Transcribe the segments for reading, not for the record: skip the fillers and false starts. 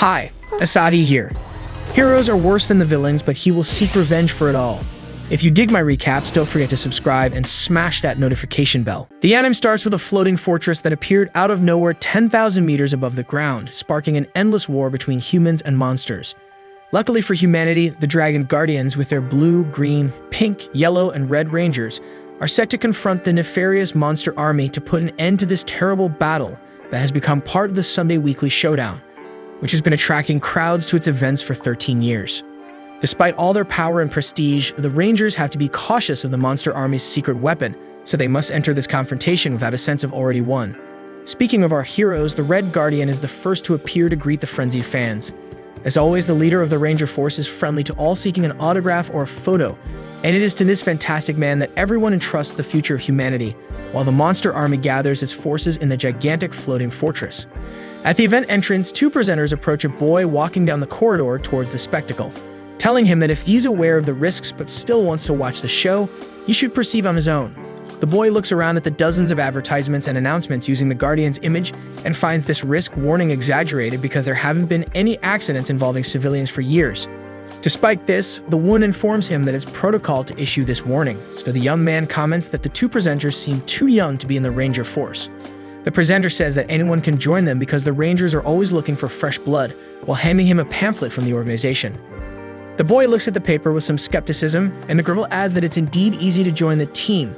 Hi, Asahi here. Heroes are worse than the villains, but he will seek revenge for it all. If you dig my recaps, don't forget to subscribe and smash that notification bell. The anime starts with a floating fortress that appeared out of nowhere 10,000 meters above the ground, sparking an endless war between humans and monsters. Luckily for humanity, the Dragon Guardians, with their blue, green, pink, yellow, and red rangers, are set to confront the nefarious monster army to put an end to this terrible battle that has become part of the Sunday weekly showdown, which has been attracting crowds to its events for 13 years. Despite all their power and prestige, the Rangers have to be cautious of the monster army's secret weapon, so they must enter this confrontation without a sense of already won. Speaking of our heroes, the Red Guardian is the first to appear to greet the frenzied fans. As always, the leader of the Ranger force is friendly to all seeking an autograph or a photo, and it is to this fantastic man that everyone entrusts the future of humanity, while the monster army gathers its forces in the gigantic floating fortress. At the event entrance, two presenters approach a boy walking down the corridor towards the spectacle, telling him that if he's aware of the risks but still wants to watch the show, he should proceed on his own. The boy looks around at the dozens of advertisements and announcements using the Guardian's image and finds this risk warning exaggerated because there haven't been any accidents involving civilians for years. Despite this, the woman informs him that it's protocol to issue this warning, so the young man comments that the two presenters seem too young to be in the Ranger force. The presenter says that anyone can join them because the Rangers are always looking for fresh blood, while handing him a pamphlet from the organization. The boy looks at the paper with some skepticism, and the girl adds that it's indeed easy to join the team,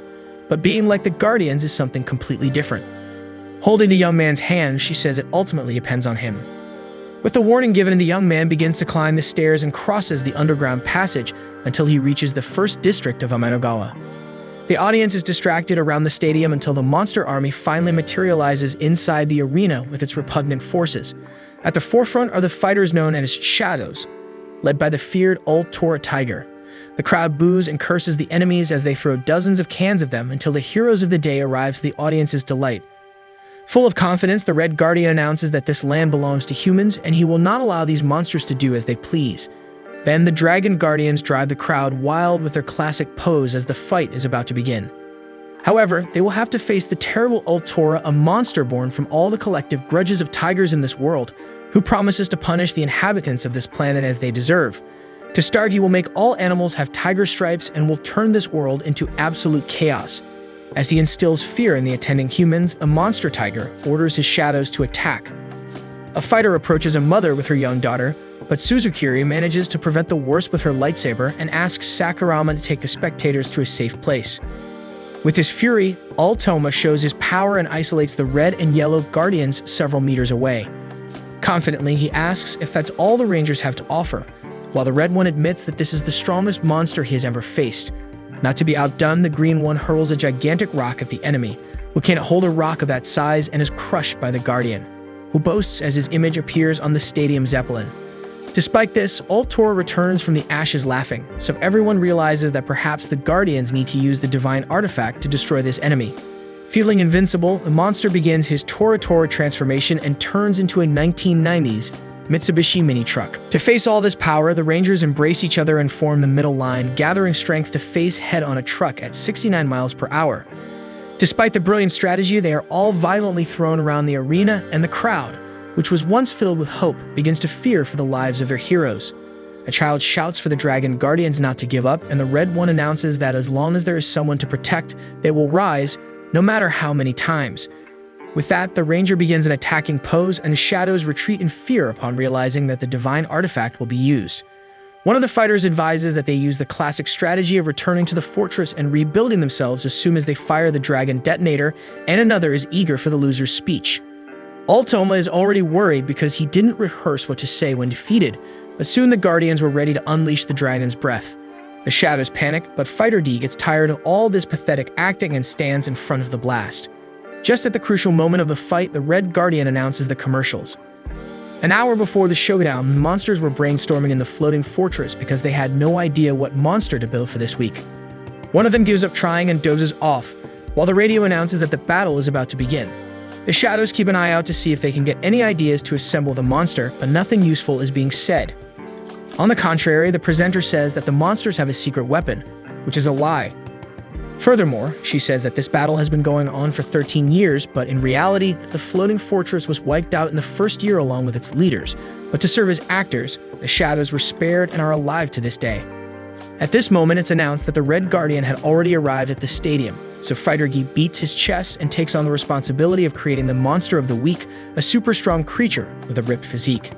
but being like the Guardians is something completely different. Holding the young man's hand, she says it ultimately depends on him. With the warning given, the young man begins to climb the stairs and crosses the underground passage until he reaches the first district of Amenagawa. The audience is distracted around the stadium until the monster army finally materializes inside the arena with its repugnant forces. At the forefront are the fighters known as Shadows, led by the feared Old Tora tiger. The crowd boos and curses the enemies as they throw dozens of cans of them until the heroes of the day arrive to the audience's delight. Full of confidence, the Red Guardian announces that this land belongs to humans and he will not allow these monsters to do as they please. Then the Dragon Guardians drive the crowd wild with their classic pose as the fight is about to begin. However, they will have to face the terrible Old Tora, a monster born from all the collective grudges of tigers in this world, who promises to punish the inhabitants of this planet as they deserve. To start, he will make all animals have tiger stripes and will turn this world into absolute chaos. As he instills fear in the attending humans, a monster tiger orders his shadows to attack. A fighter approaches a mother with her young daughter, but Suzukiri manages to prevent the worst with her lightsaber and asks Sakurama to take the spectators to a safe place. With his fury, Altoma shows his power and isolates the red and yellow Guardians several meters away. Confidently, he asks if that's all the Rangers have to offer, while the red one admits that this is the strongest monster he has ever faced. Not to be outdone, the green one hurls a gigantic rock at the enemy, who can't hold a rock of that size and is crushed by the Guardian, who boasts as his image appears on the stadium zeppelin. Despite this, Old Tora returns from the ashes laughing, so everyone realizes that perhaps the Guardians need to use the divine artifact to destroy this enemy. Feeling invincible, the monster begins his Tora transformation and turns into a 1990s Mitsubishi mini truck. To face all this power, the Rangers embrace each other and form the middle line, gathering strength to face head on a truck at 69 miles per hour. Despite the brilliant strategy, they are all violently thrown around the arena, and the crowd, which was once filled with hope, begins to fear for the lives of their heroes. A child shouts for the Dragon Guardians not to give up, and the Red One announces that as long as there is someone to protect, they will rise, no matter how many times. With that, the Ranger begins an attacking pose, and the Shadows retreat in fear upon realizing that the divine artifact will be used. One of the fighters advises that they use the classic strategy of returning to the fortress and rebuilding themselves as soon as they fire the dragon detonator, and another is eager for the loser's speech. Altoma is already worried because he didn't rehearse what to say when defeated, but soon the Guardians were ready to unleash the dragon's breath. The Shadows panic, but Fighter D gets tired of all this pathetic acting and stands in front of the blast. Just at the crucial moment of the fight, the Red Guardian announces the commercials. An hour before the showdown, the monsters were brainstorming in the floating fortress because they had no idea what monster to build for this week. One of them gives up trying and dozes off, while the radio announces that the battle is about to begin. The Shadows keep an eye out to see if they can get any ideas to assemble the monster, but nothing useful is being said. On the contrary, the presenter says that the monsters have a secret weapon, which is a lie. Furthermore, she says that this battle has been going on for 13 years, but in reality, the floating fortress was wiped out in the first year along with its leaders. But to serve as actors, the shadows were spared and are alive to this day. At this moment, it's announced that the Red Guardian had already arrived at the stadium, so Fighter Gi beats his chest and takes on the responsibility of creating the Monster of the Week, a super strong creature with a ripped physique.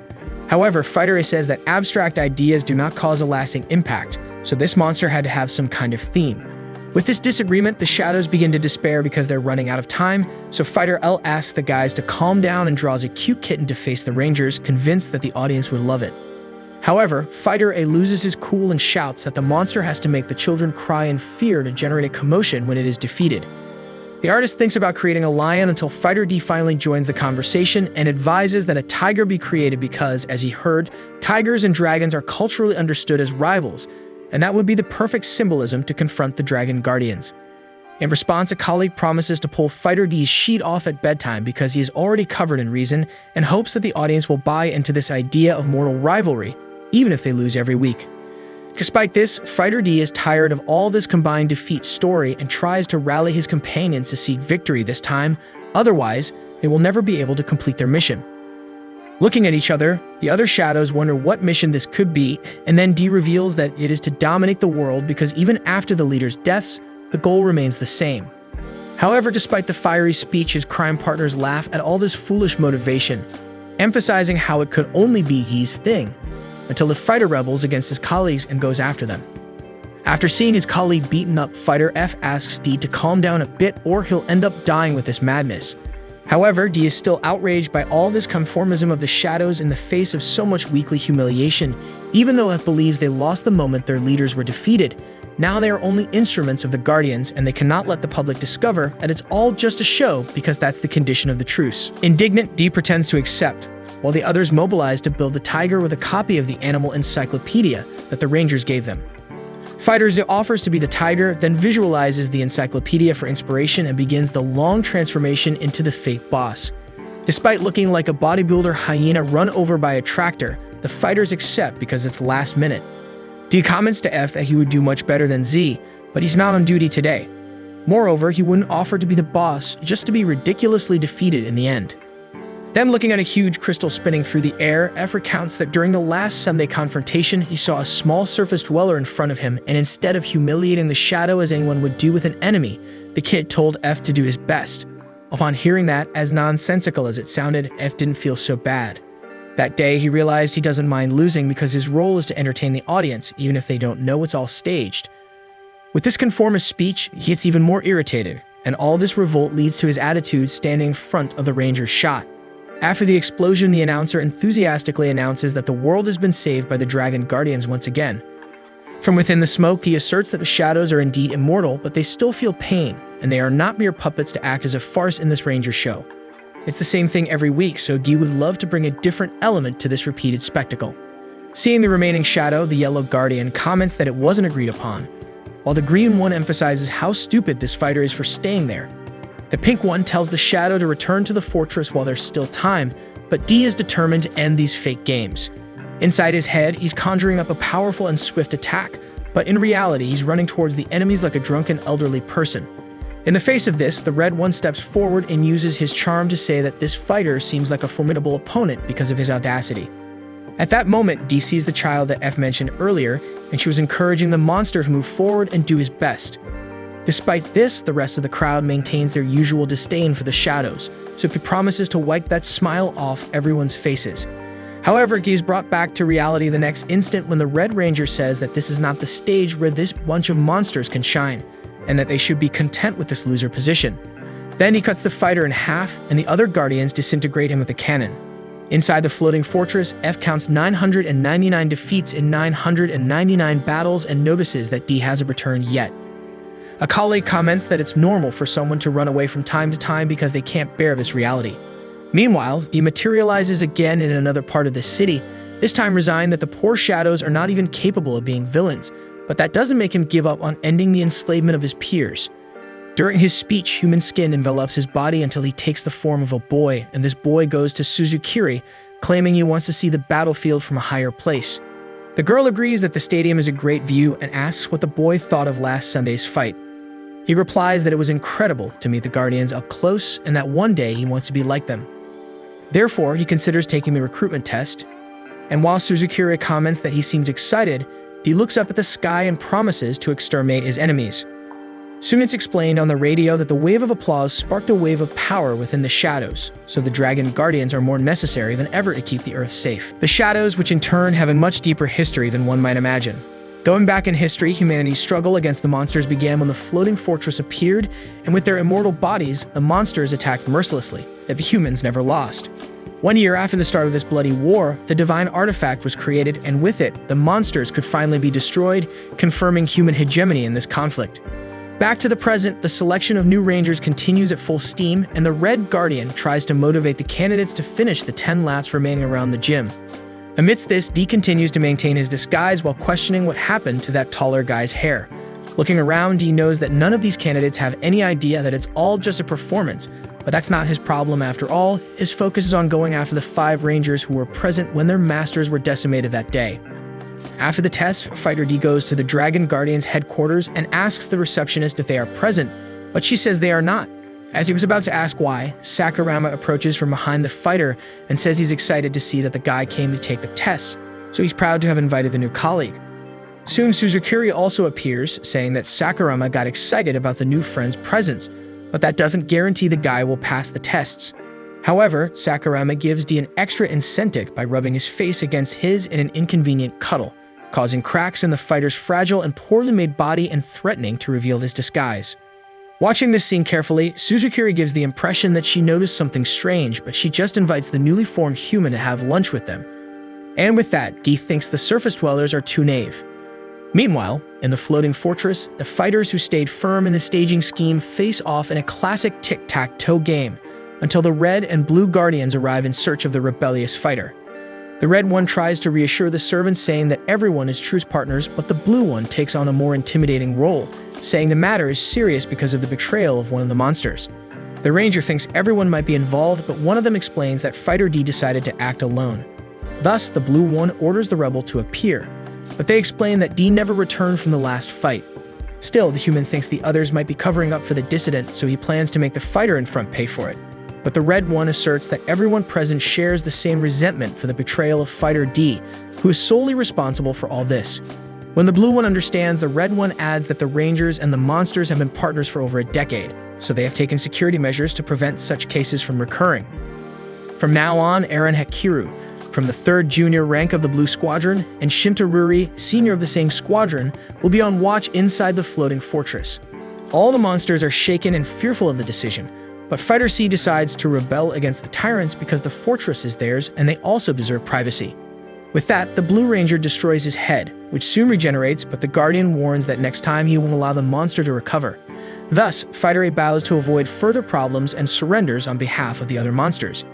However, Fighter A says that abstract ideas do not cause a lasting impact, so this monster had to have some kind of theme. With this disagreement, the shadows begin to despair because they're running out of time, so Fighter L asks the guys to calm down and draws a cute kitten to face the Rangers, convinced that the audience would love it. However, Fighter A loses his cool and shouts that the monster has to make the children cry in fear to generate a commotion when it is defeated. The artist thinks about creating a lion until Fighter D finally joins the conversation and advises that a tiger be created because, as he heard, tigers and dragons are culturally understood as rivals, and that would be the perfect symbolism to confront the Dragon Guardians. In response, a colleague promises to pull Fighter D's sheet off at bedtime because he is already covered in reason and hopes that the audience will buy into this idea of mortal rivalry, even if they lose every week. Despite this, Fighter D is tired of all this combined defeat story and tries to rally his companions to seek victory this time, otherwise, they will never be able to complete their mission. Looking at each other, the other shadows wonder what mission this could be, and then D reveals that it is to dominate the world because even after the leaders' deaths, the goal remains the same. However, despite the fiery speech, his crime partners laugh at all this foolish motivation, emphasizing how it could only be his thing, until the fighter rebels against his colleagues and goes after them. After seeing his colleague beaten up, Fighter F asks D to calm down a bit or he'll end up dying with this madness. However, D is still outraged by all this conformism of the shadows in the face of so much weekly humiliation, even though F believes they lost the moment their leaders were defeated. Now they are only instruments of the Guardians, and they cannot let the public discover that it's all just a show because that's the condition of the truce. Indignant, D pretends to accept, while the others mobilize to build the tiger with a copy of the animal encyclopedia that the Rangers gave them. Fighter Z offers to be the tiger, then visualizes the encyclopedia for inspiration and begins the long transformation into the fake boss. Despite looking like a bodybuilder hyena run over by a tractor, the fighters accept because it's last minute. D comments to F that he would do much better than Z, but he's not on duty today. Moreover, he wouldn't offer to be the boss just to be ridiculously defeated in the end. Then looking at a huge crystal spinning through the air, F recounts that during the last Sunday confrontation, he saw a small surface dweller in front of him, and instead of humiliating the shadow as anyone would do with an enemy, the kid told F to do his best. Upon hearing that, as nonsensical as it sounded, F didn't feel so bad. That day, he realized he doesn't mind losing because his role is to entertain the audience, even if they don't know it's all staged. With this conformist speech, he gets even more irritated, and all this revolt leads to his attitude standing in front of the Ranger's shot. After the explosion, the announcer enthusiastically announces that the world has been saved by the Dragon Guardians once again. From within the smoke, he asserts that the shadows are indeed immortal, but they still feel pain, and they are not mere puppets to act as a farce in this Ranger show. It's the same thing every week, so Guy would love to bring a different element to this repeated spectacle. Seeing the remaining shadow, the Yellow Guardian comments that it wasn't agreed upon, while the green one emphasizes how stupid this fighter is for staying there. The pink one tells the shadow to return to the fortress while there's still time, but D is determined to end these fake games. Inside his head, he's conjuring up a powerful and swift attack, but in reality, he's running towards the enemies like a drunken elderly person. In the face of this, the red one steps forward and uses his charm to say that this fighter seems like a formidable opponent because of his audacity. At that moment, D sees the child that F mentioned earlier, and she was encouraging the monster to move forward and do his best. Despite this, the rest of the crowd maintains their usual disdain for the shadows, so he promises to wipe that smile off everyone's faces. However, Guy's brought back to reality the next instant when the Red Ranger says that this is not the stage where this bunch of monsters can shine, and that they should be content with this loser position. Then he cuts the fighter in half, and the other Guardians disintegrate him with a cannon. Inside the floating fortress, F counts 999 defeats in 999 battles and notices that D hasn't returned yet. A colleague comments that it's normal for someone to run away from time to time because they can't bear this reality. Meanwhile, he materializes again in another part of the city, this time resigned that the poor shadows are not even capable of being villains, but that doesn't make him give up on ending the enslavement of his peers. During his speech, human skin envelops his body until he takes the form of a boy, and this boy goes to Suzukiri, claiming he wants to see the battlefield from a higher place. The girl agrees that the stadium is a great view and asks what the boy thought of last Sunday's fight. He replies that it was incredible to meet the Guardians up close and that one day he wants to be like them. Therefore, he considers taking the recruitment test, and while Suzukuri comments that he seems excited, he looks up at the sky and promises to exterminate his enemies. Soon it's explained on the radio that the wave of applause sparked a wave of power within the shadows, so the Dragon Guardians are more necessary than ever to keep the Earth safe. The shadows, which in turn have a much deeper history than one might imagine. Going back in history, humanity's struggle against the monsters began when the floating fortress appeared, and with their immortal bodies, the monsters attacked mercilessly, yet the humans never lost. 1 year after the start of this bloody war, the divine artifact was created, and with it, the monsters could finally be destroyed, confirming human hegemony in this conflict. Back to the present, the selection of new rangers continues at full steam, and the Red Guardian tries to motivate the candidates to finish the 10 laps remaining around the gym. Amidst this, D continues to maintain his disguise while questioning what happened to that taller guy's hair. Looking around, D knows that none of these candidates have any idea that it's all just a performance, but that's not his problem after all. His focus is on going after the 5 rangers who were present when their masters were decimated that day. After the test, Fighter D goes to the Dragon Guardians' headquarters and asks the receptionist if they are present, but she says they are not. As he was about to ask why, Sakurama approaches from behind the fighter and says he's excited to see that the guy came to take the test, so he's proud to have invited the new colleague. Soon Suzukuri also appears, saying that Sakurama got excited about the new friend's presence, but that doesn't guarantee the guy will pass the tests. However, Sakurama gives D an extra incentive by rubbing his face against his in an inconvenient cuddle, causing cracks in the fighter's fragile and poorly made body and threatening to reveal his disguise. Watching this scene carefully, Suzukuri gives the impression that she noticed something strange, but she just invites the newly formed human to have lunch with them. And with that, D thinks the surface dwellers are too naive. Meanwhile, in the floating fortress, the fighters who stayed firm in the staging scheme face off in a classic tic-tac-toe game, until the Red and Blue Guardians arrive in search of the rebellious fighter. The Red one tries to reassure the servants, saying that everyone is truce partners, but the Blue one takes on a more intimidating role, saying the matter is serious because of the betrayal of one of the monsters. The Ranger thinks everyone might be involved, but one of them explains that Fighter D decided to act alone. Thus, the Blue one orders the rebel to appear, but they explain that D never returned from the last fight. Still, the human thinks the others might be covering up for the dissident, so he plans to make the fighter in front pay for it. But the Red one asserts that everyone present shares the same resentment for the betrayal of Fighter D, who is solely responsible for all this. When the Blue one understands, the Red one adds that the Rangers and the monsters have been partners for over a decade, so they have taken security measures to prevent such cases from recurring. From now on, Eren Hakiru, from the 3rd junior rank of the Blue Squadron, and Shintaruri, senior of the same squadron, will be on watch inside the floating fortress. All the monsters are shaken and fearful of the decision, but Fighter C decides to rebel against the tyrants because the fortress is theirs and they also deserve privacy. With that, the Blue Ranger destroys his head, which soon regenerates, but the Guardian warns that next time he won't allow the monster to recover. Thus, Fighter A bows to avoid further problems and surrenders on behalf of the other monsters.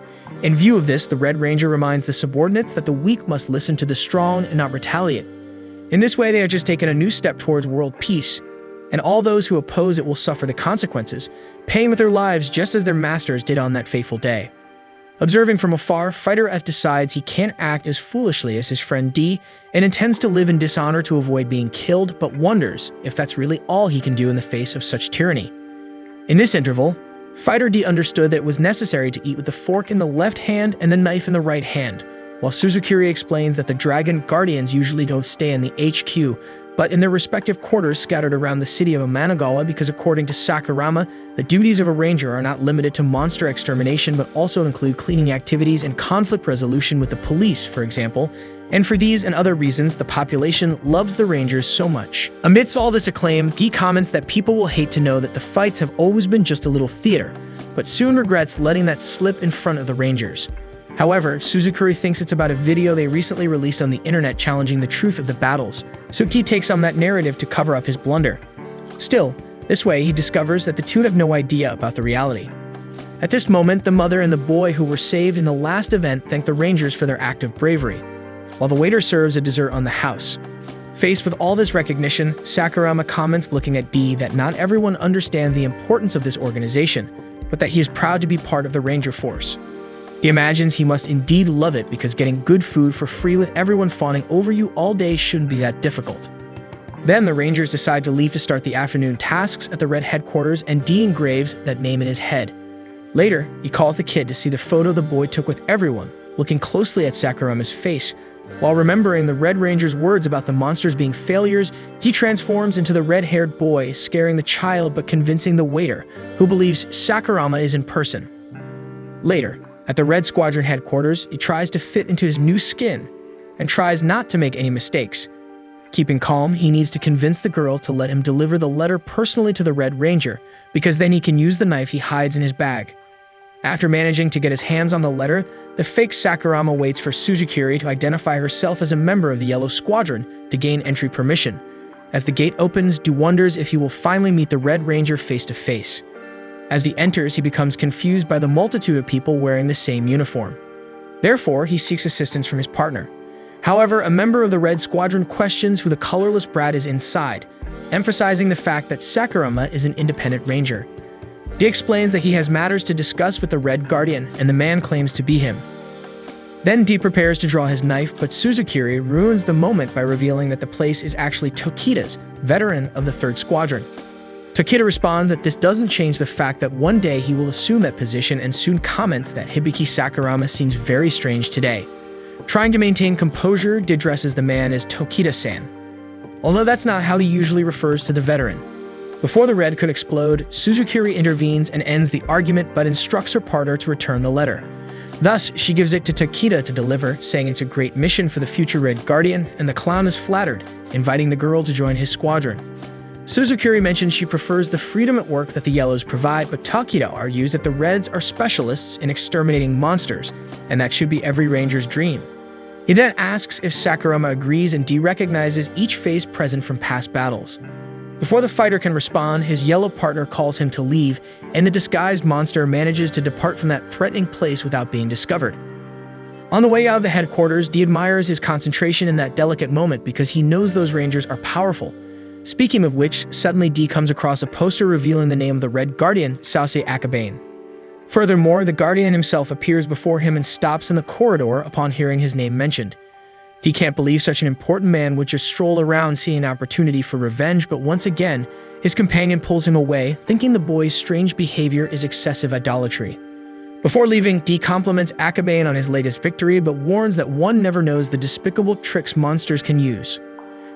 In view of this, the Red Ranger reminds the subordinates that the weak must listen to the strong and not retaliate. In this way, they have just taken a new step towards world peace, and all those who oppose it will suffer the consequences, paying with their lives just as their masters did on that fateful day. Observing from afar, Fighter F decides he can't act as foolishly as his friend D and intends to live in dishonor to avoid being killed, but wonders if that's really all he can do in the face of such tyranny. In this interval, Fighter D understood that it was necessary to eat with the fork in the left hand and the knife in the right hand, while Suzukuri explains that the Dragon Guardians usually don't stay in the HQ, but in their respective quarters scattered around the city of Amanagawa, because according to Sakurama, the duties of a ranger are not limited to monster extermination but also include cleaning activities and conflict resolution with the police, for example, and for these and other reasons, the population loves the Rangers so much. Amidst all this acclaim, Guy comments that people will hate to know that the fights have always been just a little theater, but soon regrets letting that slip in front of the Rangers. However, Suzukuri thinks it's about a video they recently released on the internet challenging the truth of the battles, so Guy takes on that narrative to cover up his blunder. Still, this way he discovers that the two have no idea about the reality. At this moment, the mother and the boy who were saved in the last event thank the Rangers for their act of bravery, while the waiter serves a dessert on the house. Faced with all this recognition, Sakurama comments, looking at D, that not everyone understands the importance of this organization, but that he is proud to be part of the Ranger Force. He imagines he must indeed love it because getting good food for free with everyone fawning over you all day shouldn't be that difficult. Then the Rangers decide to leave to start the afternoon tasks at the Red headquarters, and D engraves that name in his head. Later, he calls the kid to see the photo the boy took with everyone, looking closely at Sakurama's face. While remembering the Red Ranger's words about the monsters being failures, he transforms into the red-haired boy, scaring the child but convincing the waiter, who believes Sakurama is in person. Later, at the Red Squadron headquarters, he tries to fit into his new skin and tries not to make any mistakes. Keeping calm, he needs to convince the girl to let him deliver the letter personally to the Red Ranger, because then he can use the knife he hides in his bag. After managing to get his hands on the letter, the fake Sakurama waits for Suzukiri to identify herself as a member of the Yellow Squadron to gain entry permission. As the gate opens, Du wonders if he will finally meet the Red Ranger face to face. As he enters, he becomes confused by the multitude of people wearing the same uniform. Therefore, he seeks assistance from his partner. However, a member of the Red Squadron questions who the colorless brat is inside, emphasizing the fact that Sakurama is an independent ranger. D explains that he has matters to discuss with the Red Guardian, and the man claims to be him. Then D prepares to draw his knife, but Suzukiri ruins the moment by revealing that the place is actually Tokida's, veteran of the 3rd Squadron. Tokida responds that this doesn't change the fact that one day he will assume that position, and soon comments that Hibiki Sakurama seems very strange today. Trying to maintain composure, D addresses the man as Tokida-san, although that's not how he usually refers to the veteran. Before the Red could explode, Suzukiri intervenes and ends the argument but instructs her partner to return the letter. Thus, she gives it to Tokida to deliver, saying it's a great mission for the future Red Guardian, and the clown is flattered, inviting the girl to join his squadron. Suzukiri mentions she prefers the freedom at work that the Yellows provide, but Tokida argues that the Reds are specialists in exterminating monsters, and that should be every Ranger's dream. He then asks if Sakurama agrees, and D recognizes each face present from past battles. Before the fighter can respond, his yellow partner calls him to leave, and the disguised monster manages to depart from that threatening place without being discovered. On the way out of the headquarters, D admires his concentration in that delicate moment because he knows those Rangers are powerful. Speaking of which, suddenly D comes across a poster revealing the name of the Red Guardian, Sase Akabane. Furthermore, the Guardian himself appears before him and stops in the corridor upon hearing his name mentioned. He can't believe such an important man would just stroll around seeing an opportunity for revenge, but once again, his companion pulls him away, thinking the boy's strange behavior is excessive idolatry. Before leaving, D compliments Akabane on his latest victory, but warns that one never knows the despicable tricks monsters can use.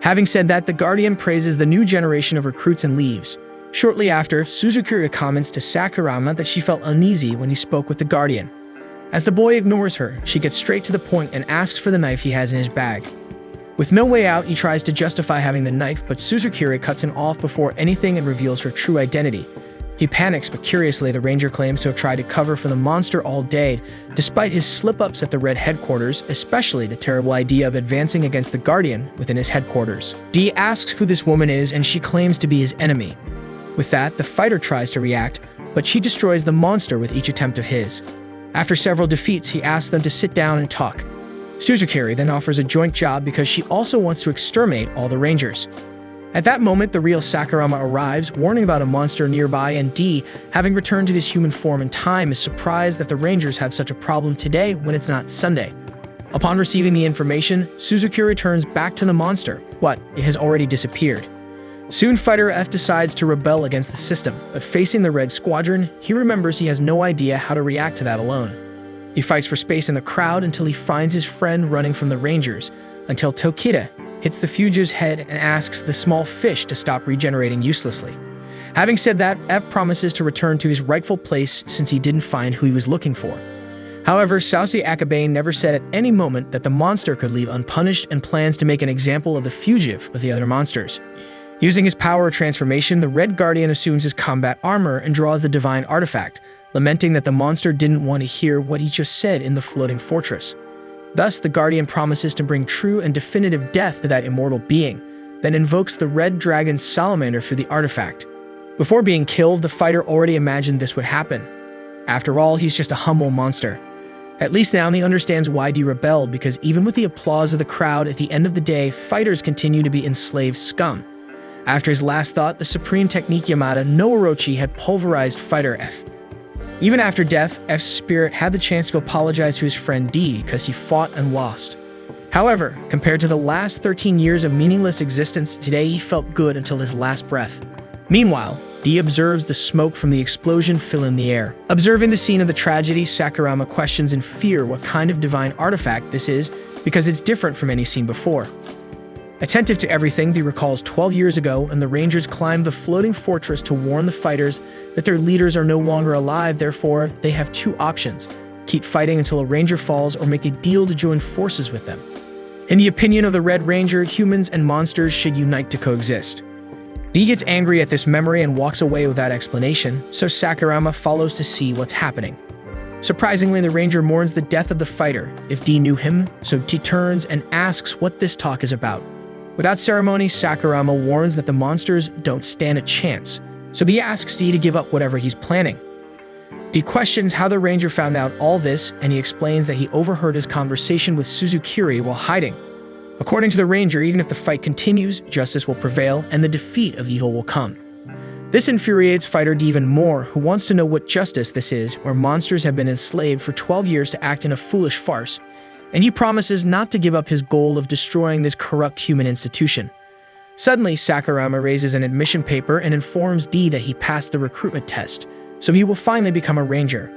Having said that, the Guardian praises the new generation of recruits and leaves. Shortly after, Suzukiri comments to Sakurama that she felt uneasy when he spoke with the Guardian. As the boy ignores her, she gets straight to the point and asks for the knife he has in his bag. With no way out, he tries to justify having the knife, but Suzukiri cuts him off before anything and reveals her true identity. He panics, but curiously, the Ranger claims to have tried to cover for the monster all day, despite his slip-ups at the Red headquarters, especially the terrible idea of advancing against the Guardian within his headquarters. D asks who this woman is, and she claims to be his enemy. With that, the fighter tries to react, but she destroys the monster with each attempt of his. After several defeats, he asks them to sit down and talk. Suzukiri then offers a joint job because she also wants to exterminate all the Rangers. At that moment, the real Sakurama arrives, warning about a monster nearby, and D, having returned to his human form in time, is surprised that the Rangers have such a problem today when it's not Sunday. Upon receiving the information, Suzukiri returns back to the monster, but it has already disappeared. Soon, Fighter F decides to rebel against the system, but facing the Red Squadron, he remembers he has no idea how to react to that alone. He fights for space in the crowd until he finds his friend running from the Rangers, until Tokida hits the fugitive's head and asks the small fish to stop regenerating uselessly. Having said that, F promises to return to his rightful place since he didn't find who he was looking for. However, Sase Akabane never said at any moment that the monster could leave unpunished and plans to make an example of the fugitive with the other monsters. Using his power of transformation, the Red Guardian assumes his combat armor and draws the divine artifact, lamenting that the monster didn't want to hear what he just said in the floating fortress. Thus, the Guardian promises to bring true and definitive death to that immortal being, then invokes the Red Dragon Salamander for the artifact. Before being killed, the fighter already imagined this would happen. After all, he's just a humble monster. At least now he understands why D rebelled, because even with the applause of the crowd, at the end of the day, fighters continue to be enslaved scum. After his last thought, the supreme technique Yamada no Orochi had pulverized Fighter F. Even after death, F's spirit had the chance to apologize to his friend D because he fought and lost. However, compared to the last 13 years of meaningless existence, today he felt good until his last breath. Meanwhile, D observes the smoke from the explosion fill in the air. Observing the scene of the tragedy, Sakurama questions in fear what kind of divine artifact this is because it's different from any seen before. Attentive to everything, D recalls 12 years ago, and the Rangers climbed the floating fortress to warn the fighters that their leaders are no longer alive. Therefore, they have two options: keep fighting until a Ranger falls or make a deal to join forces with them. In the opinion of the Red Ranger, humans and monsters should unite to coexist. D gets angry at this memory and walks away without explanation, so Sakurama follows to see what's happening. Surprisingly, the Ranger mourns the death of the fighter, if D knew him, so D turns and asks what this talk is about. Without ceremony, Sakurama warns that the monsters don't stand a chance, so he asks D to give up whatever he's planning. D questions how the Ranger found out all this, and he explains that he overheard his conversation with Suzukiri while hiding. According to the Ranger, even if the fight continues, justice will prevail and the defeat of evil will come. This infuriates Fighter D even more, who wants to know what justice this is, where monsters have been enslaved for 12 years to act in a foolish farce, and he promises not to give up his goal of destroying this corrupt human institution. Suddenly, Sakurama raises an admission paper and informs D that he passed the recruitment test, so he will finally become a Ranger.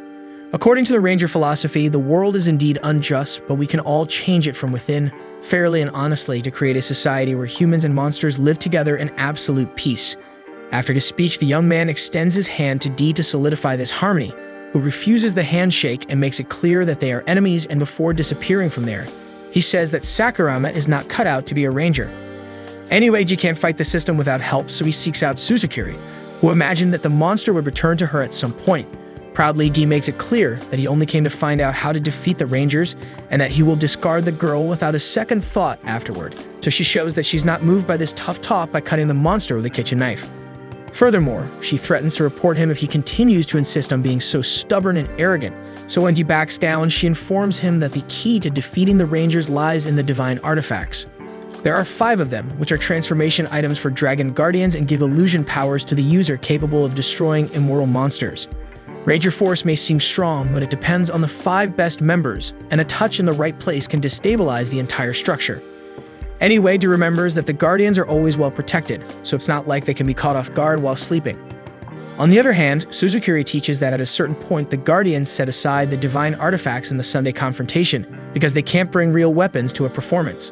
According to the Ranger philosophy, the world is indeed unjust, but we can all change it from within, fairly and honestly, to create a society where humans and monsters live together in absolute peace. After his speech, the young man extends his hand to D to solidify this harmony, who refuses the handshake and makes it clear that they are enemies, and before disappearing from there, he says that Sakurama is not cut out to be a Ranger. Anyway, D can't fight the system without help, so he seeks out Suzukiri, who imagined that the monster would return to her at some point. Proudly, D makes it clear that he only came to find out how to defeat the Rangers, and that he will discard the girl without a second thought afterward, so she shows that she's not moved by this tough talk by cutting the monster with a kitchen knife. Furthermore, she threatens to report him if he continues to insist on being so stubborn and arrogant, so when he backs down, she informs him that the key to defeating the Rangers lies in the divine artifacts. There are 5 of them, which are transformation items for Dragon Guardians and give illusion powers to the user capable of destroying immortal monsters. Ranger Force may seem strong, but it depends on the 5 best members, and a touch in the right place can destabilize the entire structure. Anyway, D remembers that the Guardians are always well protected, so it's not like they can be caught off guard while sleeping. On the other hand, Suzukiri teaches that at a certain point the Guardians set aside the divine artifacts in the Sunday confrontation, because they can't bring real weapons to a performance.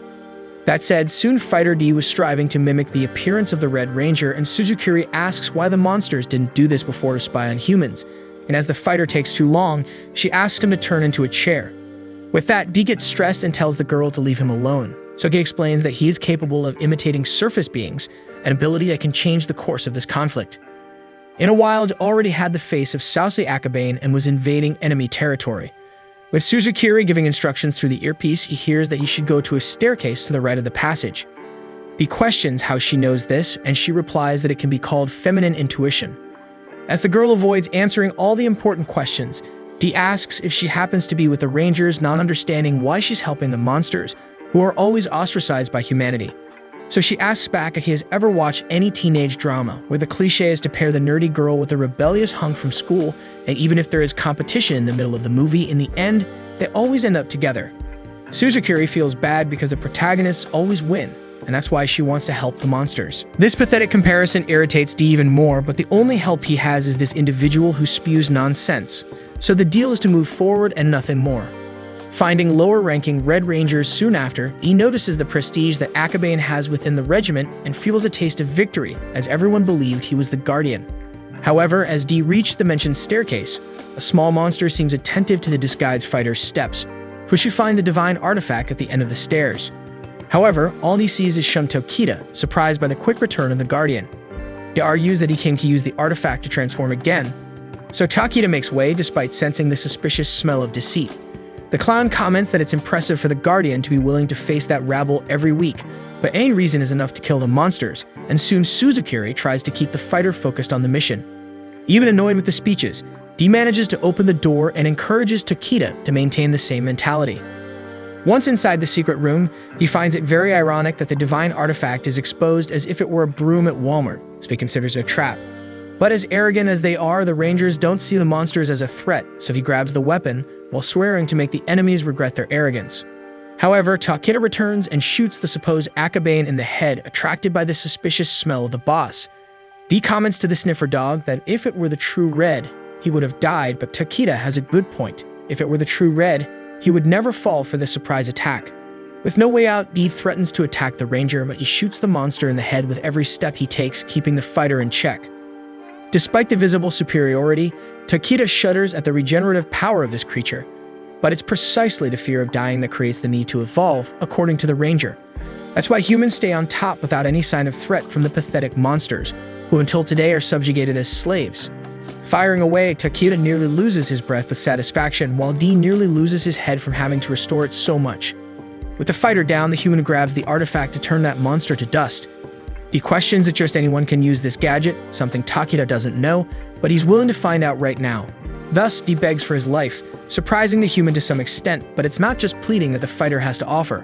That said, soon Fighter D was striving to mimic the appearance of the Red Ranger, and Suzukiri asks why the monsters didn't do this before to spy on humans. And as the fighter takes too long, she asks him to turn into a chair. With that, D gets stressed and tells the girl to leave him alone. So he explains that he is capable of imitating surface beings, an ability that can change the course of this conflict. In a while, D already had the face of Sausage Akabane and was invading enemy territory. With Suzukiri giving instructions through the earpiece, he hears that he should go to a staircase to the right of the passage. D questions how she knows this, and she replies that it can be called feminine intuition. As the girl avoids answering all the important questions, D asks if she happens to be with the Rangers, not understanding why she's helping the monsters, who are always ostracized by humanity. So she asks back if he has ever watched any teenage drama, where the cliché is to pair the nerdy girl with a rebellious hunk from school, and even if there is competition in the middle of the movie, in the end, they always end up together. Suzukiri feels bad because the protagonists always win, and that's why she wants to help the monsters. This pathetic comparison irritates D even more, but the only help he has is this individual who spews nonsense. So the deal is to move forward and nothing more. Finding lower-ranking Red Rangers soon after, he notices the prestige that Akabane has within the regiment and feels a taste of victory, as everyone believed he was the Guardian. However, as D reached the mentioned staircase, a small monster seems attentive to the disguised fighter's steps, who should find the divine artifact at the end of the stairs. However, all he sees is Shunto Kita, surprised by the quick return of the Guardian. D argues that he came to use the artifact to transform again, so Takita makes way despite sensing the suspicious smell of deceit. The clown comments that it's impressive for the Guardian to be willing to face that rabble every week, but any reason is enough to kill the monsters, and soon Suzukiri tries to keep the fighter focused on the mission. Even annoyed with the speeches, D manages to open the door and encourages Takita to maintain the same mentality. Once inside the secret room, he finds it very ironic that the divine artifact is exposed as if it were a broom at Walmart, so he considers it a trap. But as arrogant as they are, the Rangers don't see the monsters as a threat, so he grabs the weapon while swearing to make the enemies regret their arrogance. However, Takeda returns and shoots the supposed Akabane in the head, attracted by the suspicious smell of the boss. D comments to the sniffer dog that if it were the true Red, he would have died, but Takeda has a good point. If it were the true Red, he would never fall for this surprise attack. With no way out, D threatens to attack the ranger, but he shoots the monster in the head with every step he takes, keeping the fighter in check. Despite the visible superiority, Takeda shudders at the regenerative power of this creature. But it's precisely the fear of dying that creates the need to evolve, according to the ranger. That's why humans stay on top without any sign of threat from the pathetic monsters, who until today are subjugated as slaves. Firing away, Takeda nearly loses his breath with satisfaction, while D nearly loses his head from having to restore it so much. With the fighter down, the human grabs the artifact to turn that monster to dust. D questions that just anyone can use this gadget, something Takeda doesn't know, but he's willing to find out right now. Thus, D begs for his life, surprising the human to some extent, but it's not just pleading that the fighter has to offer.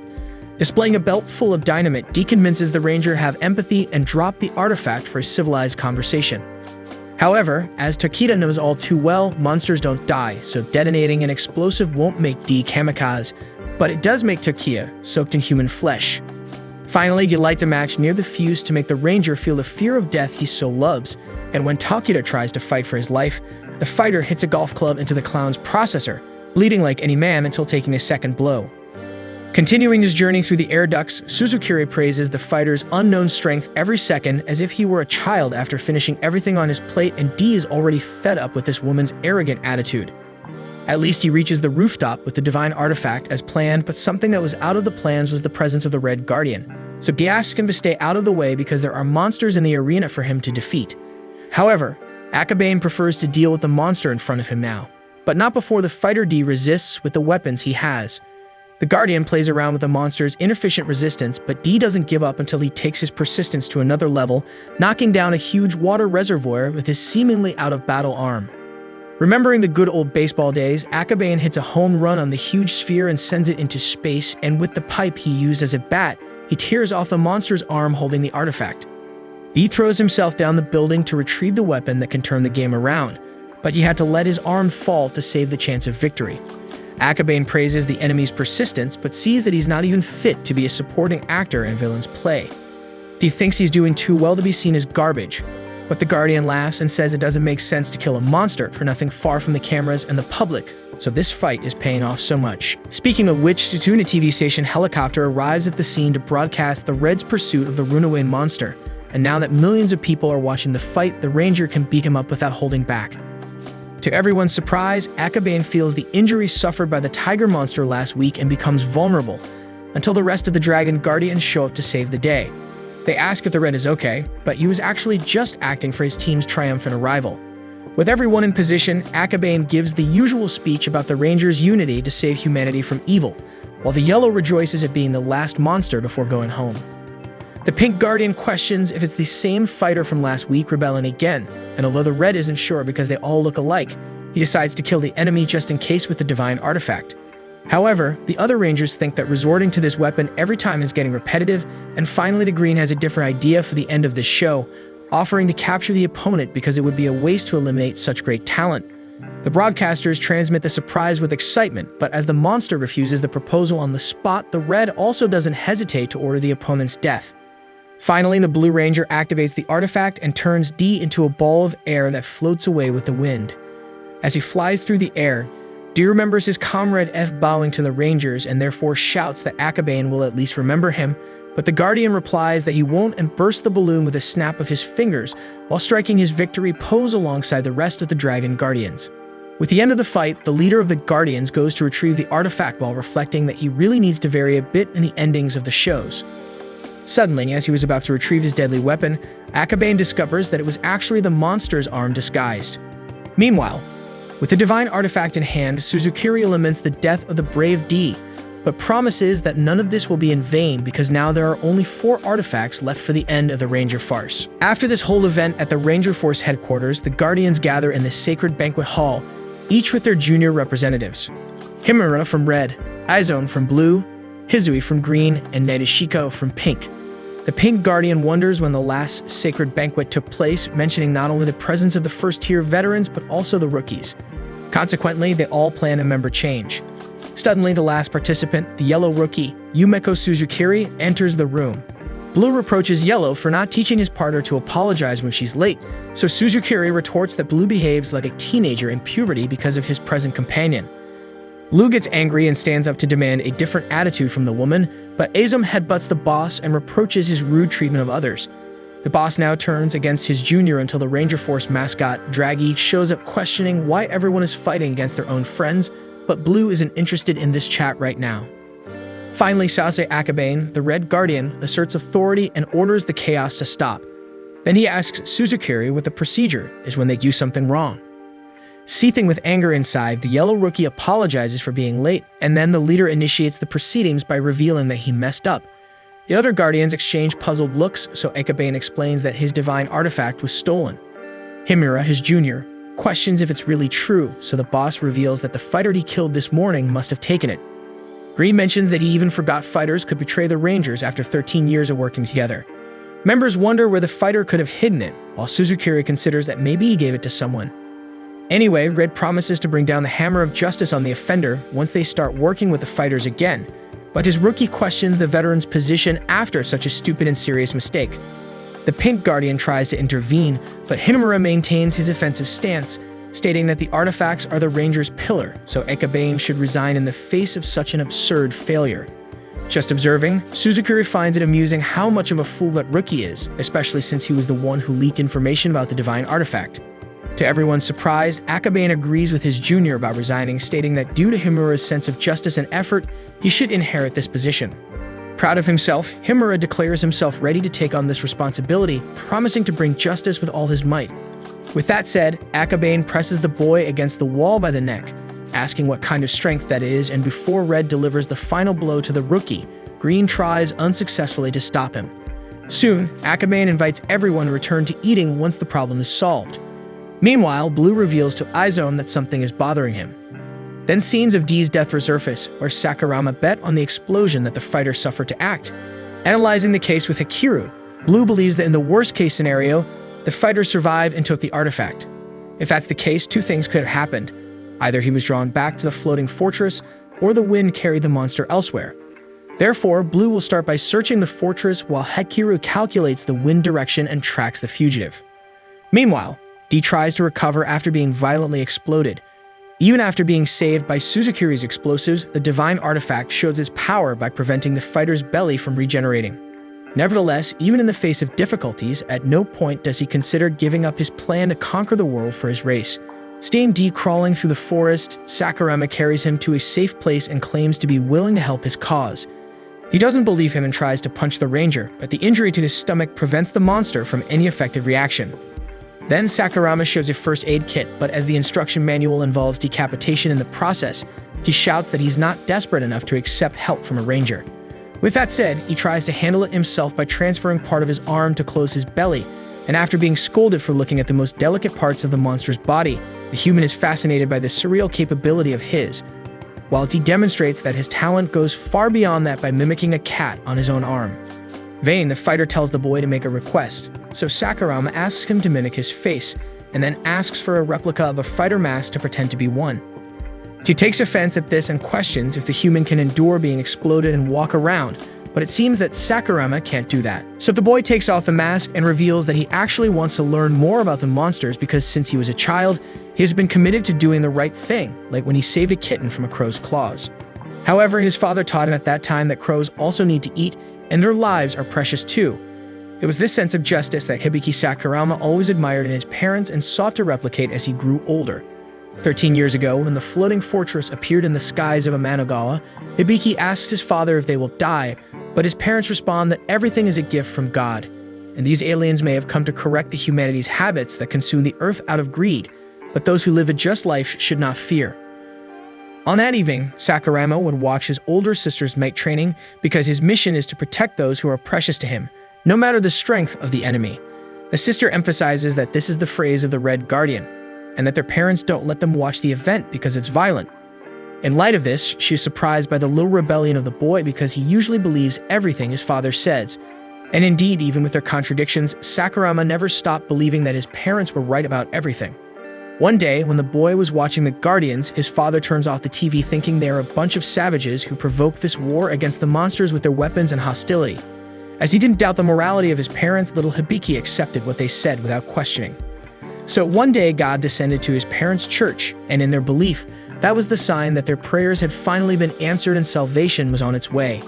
Displaying a belt full of dynamite, D convinces the ranger to have empathy and drop the artifact for a civilized conversation. However, as Takeda knows all too well, monsters don't die, so detonating an explosive won't make D kamikaze, but it does make Takeda soaked in human flesh. Finally, he lights a match near the fuse to make the ranger feel the fear of death he so loves, and when Takeda tries to fight for his life, the fighter hits a golf club into the clown's processor, bleeding like any man until taking a second blow. Continuing his journey through the air ducts, Suzukiri praises the fighter's unknown strength every second as if he were a child after finishing everything on his plate, and D is already fed up with this woman's arrogant attitude. At least he reaches the rooftop with the divine artifact as planned, but something that was out of the plans was the presence of the Red Guardian. So he asks him to stay out of the way because there are monsters in the arena for him to defeat. However, Akabane prefers to deal with the monster in front of him now, but not before the fighter D resists with the weapons he has. The Guardian plays around with the monster's inefficient resistance, but D doesn't give up until he takes his persistence to another level, knocking down a huge water reservoir with his seemingly out-of-battle arm. Remembering the good old baseball days, Akabane hits a home run on the huge sphere and sends it into space, and with the pipe he used as a bat, he tears off the monster's arm holding the artifact. D throws himself down the building to retrieve the weapon that can turn the game around, but he had to let his arm fall to save the chance of victory. Akabane praises the enemy's persistence, but sees that he's not even fit to be a supporting actor in villain's play. D thinks he's doing too well to be seen as garbage, but the Guardian laughs and says it doesn't make sense to kill a monster for nothing far from the cameras and the public, so this fight is paying off so much. Speaking of which, Tatuna TV station helicopter arrives at the scene to broadcast the Red's pursuit of the runaway monster, and now that millions of people are watching the fight, the ranger can beat him up without holding back. To everyone's surprise, Akabane feels the injuries suffered by the tiger monster last week and becomes vulnerable, until the rest of the Dragon Guardians show up to save the day. They ask if the Red is okay, but he was actually just acting for his team's triumphant arrival. With everyone in position, Akabane gives the usual speech about the Rangers' unity to save humanity from evil, while the Yellow rejoices at being the last monster before going home. The Pink Guardian questions if it's the same fighter from last week rebelling again, and although the Red isn't sure because they all look alike, he decides to kill the enemy just in case with the divine artifact. However, the other Rangers think that resorting to this weapon every time is getting repetitive, and finally the Green has a different idea for the end of this show, offering to capture the opponent because it would be a waste to eliminate such great talent. The broadcasters transmit the surprise with excitement, but as the monster refuses the proposal on the spot, the Red also doesn't hesitate to order the opponent's death. Finally, the Blue Ranger activates the artifact and turns D into a ball of air that floats away with the wind. As he flies through the air, D remembers his comrade F bowing to the Rangers and therefore shouts that Akabane will at least remember him, but the Guardian replies that he won't and bursts the balloon with a snap of his fingers while striking his victory pose alongside the rest of the Dragon Guardians. With the end of the fight, the leader of the Guardians goes to retrieve the artifact while reflecting that he really needs to vary a bit in the endings of the shows. Suddenly, as he was about to retrieve his deadly weapon, Akabane discovers that it was actually the monster's arm disguised. Meanwhile, with the divine artifact in hand, Suzukiri laments the death of the brave D, but promises that none of this will be in vain because now there are only 4 artifacts left for the end of the Ranger farce. After this whole event at the Ranger Force headquarters, the Guardians gather in the sacred banquet hall, each with their junior representatives. Himura from Red, Aizone from Blue, Hizui from Green, and Nadeshiko from Pink. The Pink Guardian wonders when the last sacred banquet took place, mentioning not only the presence of the first-tier veterans, but also the rookies. Consequently, they all plan a member change. Suddenly, the last participant, the yellow rookie, Yumeko Suzukiri, enters the room. Blue reproaches Yellow for not teaching his partner to apologize when she's late, so Suzukiri retorts that Blue behaves like a teenager in puberty because of his present companion. Blue gets angry and stands up to demand a different attitude from the woman, but Azum headbutts the boss and reproaches his rude treatment of others. The boss now turns against his junior until the Ranger Force mascot, Draggy, shows up questioning why everyone is fighting against their own friends, but Blue isn't interested in this chat right now. Finally, Sase Akabane, the Red Guardian, asserts authority and orders the chaos to stop. Then he asks Suzukiri what the procedure is when they do something wrong. Seething with anger inside, the yellow rookie apologizes for being late, and then the leader initiates the proceedings by revealing that he messed up. The other Guardians exchange puzzled looks, so Akabane explains that his divine artifact was stolen. Himura, his junior, questions if it's really true, so the boss reveals that the fighter he killed this morning must have taken it. Green mentions that he even forgot fighters could betray the Rangers after 13 years of working together. Members wonder where the fighter could have hidden it, while Suzukiri considers that maybe he gave it to someone. Anyway, Red promises to bring down the hammer of justice on the offender once they start working with the fighters again, but his rookie questions the veteran's position after such a stupid and serious mistake. The Pink Guardian tries to intervene, but Hinamura maintains his offensive stance, stating that the artifacts are the Ranger's pillar, so Akabane should resign in the face of such an absurd failure. Just observing, Suzukiri finds it amusing how much of a fool that rookie is, especially since he was the one who leaked information about the divine artifact. To everyone's surprise, Akabane agrees with his junior about resigning, stating that due to Himura's sense of justice and effort, he should inherit this position. Proud of himself, Himura declares himself ready to take on this responsibility, promising to bring justice with all his might. With that said, Akabane presses the boy against the wall by the neck, asking what kind of strength that is, and before Red delivers the final blow to the rookie, Green tries unsuccessfully to stop him. Soon, Akabane invites everyone to return to eating once the problem is solved. Meanwhile, Blue reveals to Izome that something is bothering him. Then scenes of D's death resurface, where Sakurama bet on the explosion that the fighter suffered to act. Analyzing the case with Hakiru, Blue believes that in the worst-case scenario, the fighter survived and took the artifact. If that's the case, two things could have happened. Either he was drawn back to the floating fortress, or the wind carried the monster elsewhere. Therefore, Blue will start by searching the fortress while Hakiru calculates the wind direction and tracks the fugitive. Meanwhile, D tries to recover after being violently exploded. Even after being saved by Suzukiri's explosives, the divine artifact shows its power by preventing the fighter's belly from regenerating. Nevertheless, even in the face of difficulties, at no point does he consider giving up his plan to conquer the world for his race. Seeing D crawling through the forest, Sakurama carries him to a safe place and claims to be willing to help his cause. He doesn't believe him and tries to punch the ranger, but the injury to his stomach prevents the monster from any effective reaction. Then Sakurama shows a first aid kit, but as the instruction manual involves decapitation in the process, he shouts that he's not desperate enough to accept help from a ranger. With that said, he tries to handle it himself by transferring part of his arm to close his belly, and after being scolded for looking at the most delicate parts of the monster's body, the human is fascinated by the surreal capability of his, while he demonstrates that his talent goes far beyond that by mimicking a cat on his own arm. Vane, the fighter, tells the boy to make a request, so Sakurama asks him to mimic his face, and then asks for a replica of a fighter mask to pretend to be one. He takes offense at this and questions if the human can endure being exploded and walk around, but it seems that Sakurama can't do that. So the boy takes off the mask and reveals that he actually wants to learn more about the monsters because since he was a child, he has been committed to doing the right thing, like when he saved a kitten from a crow's claws. However, his father taught him at that time that crows also need to eat, and their lives are precious too. It was this sense of justice that Hibiki Sakurama always admired in his parents and sought to replicate as he grew older. 13 years ago, when the floating fortress appeared in the skies of Amanagawa, Hibiki asks his father if they will die, but his parents respond that everything is a gift from God, and these aliens may have come to correct the humanity's habits that consume the earth out of greed, but those who live a just life should not fear. On that evening, Sakurama would watch his older sister's night training because his mission is to protect those who are precious to him, no matter the strength of the enemy. The sister emphasizes that this is the phrase of the Red Guardian, and that their parents don't let them watch the event because it's violent. In light of this, she is surprised by the little rebellion of the boy because he usually believes everything his father says. And indeed, even with their contradictions, Sakurama never stopped believing that his parents were right about everything. One day, when the boy was watching the Guardians, his father turns off the TV thinking they are a bunch of savages who provoked this war against the monsters with their weapons and hostility. As he didn't doubt the morality of his parents, little Hibiki accepted what they said without questioning. So one day, God descended to his parents' church, and in their belief, that was the sign that their prayers had finally been answered and salvation was on its way.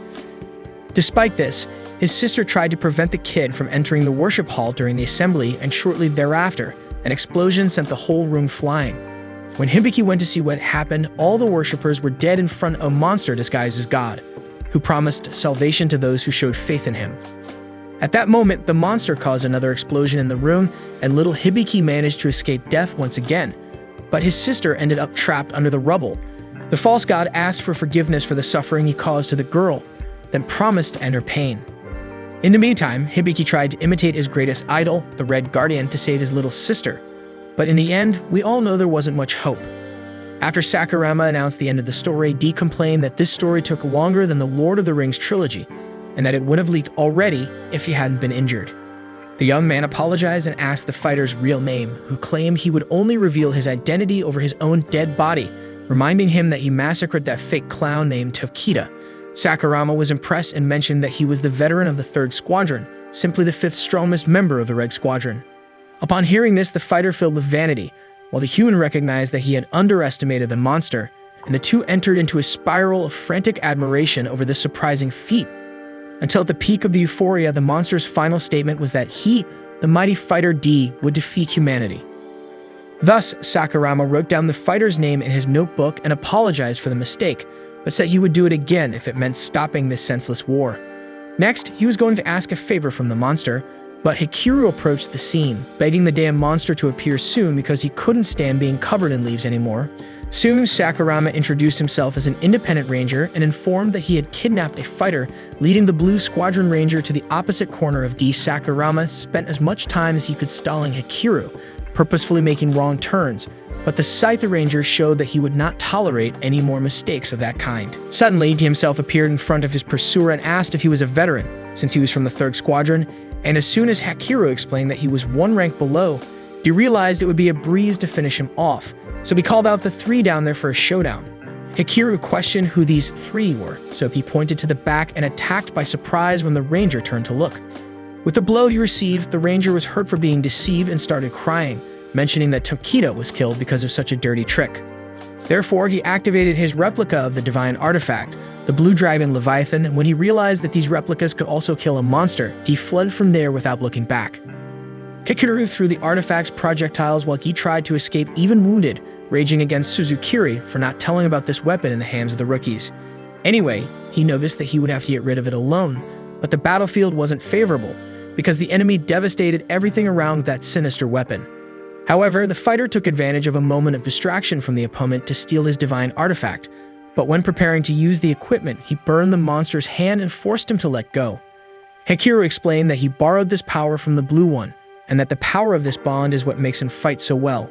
Despite this, his sister tried to prevent the kid from entering the worship hall during the assembly, and shortly thereafter, an explosion sent the whole room flying. When Hibiki went to see what happened, all the worshippers were dead in front of a monster disguised as God, who promised salvation to those who showed faith in him. At that moment, the monster caused another explosion in the room, and little Hibiki managed to escape death once again, but his sister ended up trapped under the rubble. The false god asked for forgiveness for the suffering he caused to the girl, then promised to end her pain. In the meantime, Hibiki tried to imitate his greatest idol, the Red Guardian, to save his little sister. But in the end, we all know there wasn't much hope. After Sakurama announced the end of the story, Dee complained that this story took longer than the Lord of the Rings trilogy, and that it would have leaked already if he hadn't been injured. The young man apologized and asked the fighter's real name, who claimed he would only reveal his identity over his own dead body, reminding him that he massacred that fake clown named Tokita. Sakurama was impressed and mentioned that he was the veteran of the 3rd Squadron, simply the 5th strongest member of the Red Squadron. Upon hearing this, the fighter filled with vanity, while the human recognized that he had underestimated the monster, and the two entered into a spiral of frantic admiration over this surprising feat. Until at the peak of the euphoria, the monster's final statement was that he, the mighty fighter D, would defeat humanity. Thus, Sakurama wrote down the fighter's name in his notebook and apologized for the mistake, but said he would do it again if it meant stopping this senseless war. Next, he was going to ask a favor from the monster, but Hikiru approached the scene, begging the damn monster to appear soon because he couldn't stand being covered in leaves anymore. Soon, Sakurama introduced himself as an independent ranger and informed that he had kidnapped a fighter, leading the Blue Squadron Ranger to the opposite corner of D. Sakurama spent as much time as he could stalling Hikiru, purposefully making wrong turns, but the Scythe Ranger showed that he would not tolerate any more mistakes of that kind. Suddenly, D himself appeared in front of his pursuer and asked if he was a veteran, since he was from the 3rd Squadron, and as soon as Hikiru explained that he was one rank below, D realized it would be a breeze to finish him off, so he called out the 3 down there for a showdown. Hikiru questioned who these 3 were, so he pointed to the back and attacked by surprise when the ranger turned to look. With the blow he received, the ranger was hurt for being deceived and started crying, mentioning that Tokita was killed because of such a dirty trick. Therefore, he activated his replica of the divine artifact, the Blue Dragon Leviathan, and when he realized that these replicas could also kill a monster, he fled from there without looking back. Hikiru threw the artifact's projectiles while he tried to escape even wounded, raging against Suzukiri for not telling about this weapon in the hands of the rookies. Anyway, he noticed that he would have to get rid of it alone, but the battlefield wasn't favorable, because the enemy devastated everything around that sinister weapon. However, the fighter took advantage of a moment of distraction from the opponent to steal his divine artifact, but when preparing to use the equipment, he burned the monster's hand and forced him to let go. Hikiru explained that he borrowed this power from the Blue One, and that the power of this bond is what makes him fight so well.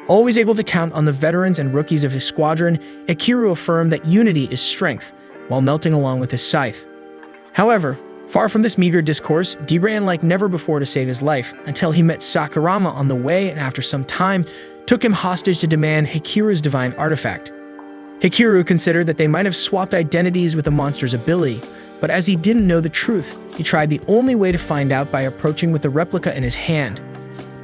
Always able to count on the veterans and rookies of his squadron, Hikiru affirmed that unity is strength, while melting along with his scythe. However, far from this meager discourse, D ran like never before to save his life, until he met Sakurama on the way and after some time, took him hostage to demand Hikiru's divine artifact. Hikiru considered that they might have swapped identities with the monster's ability, but as he didn't know the truth, he tried the only way to find out by approaching with the replica in his hand.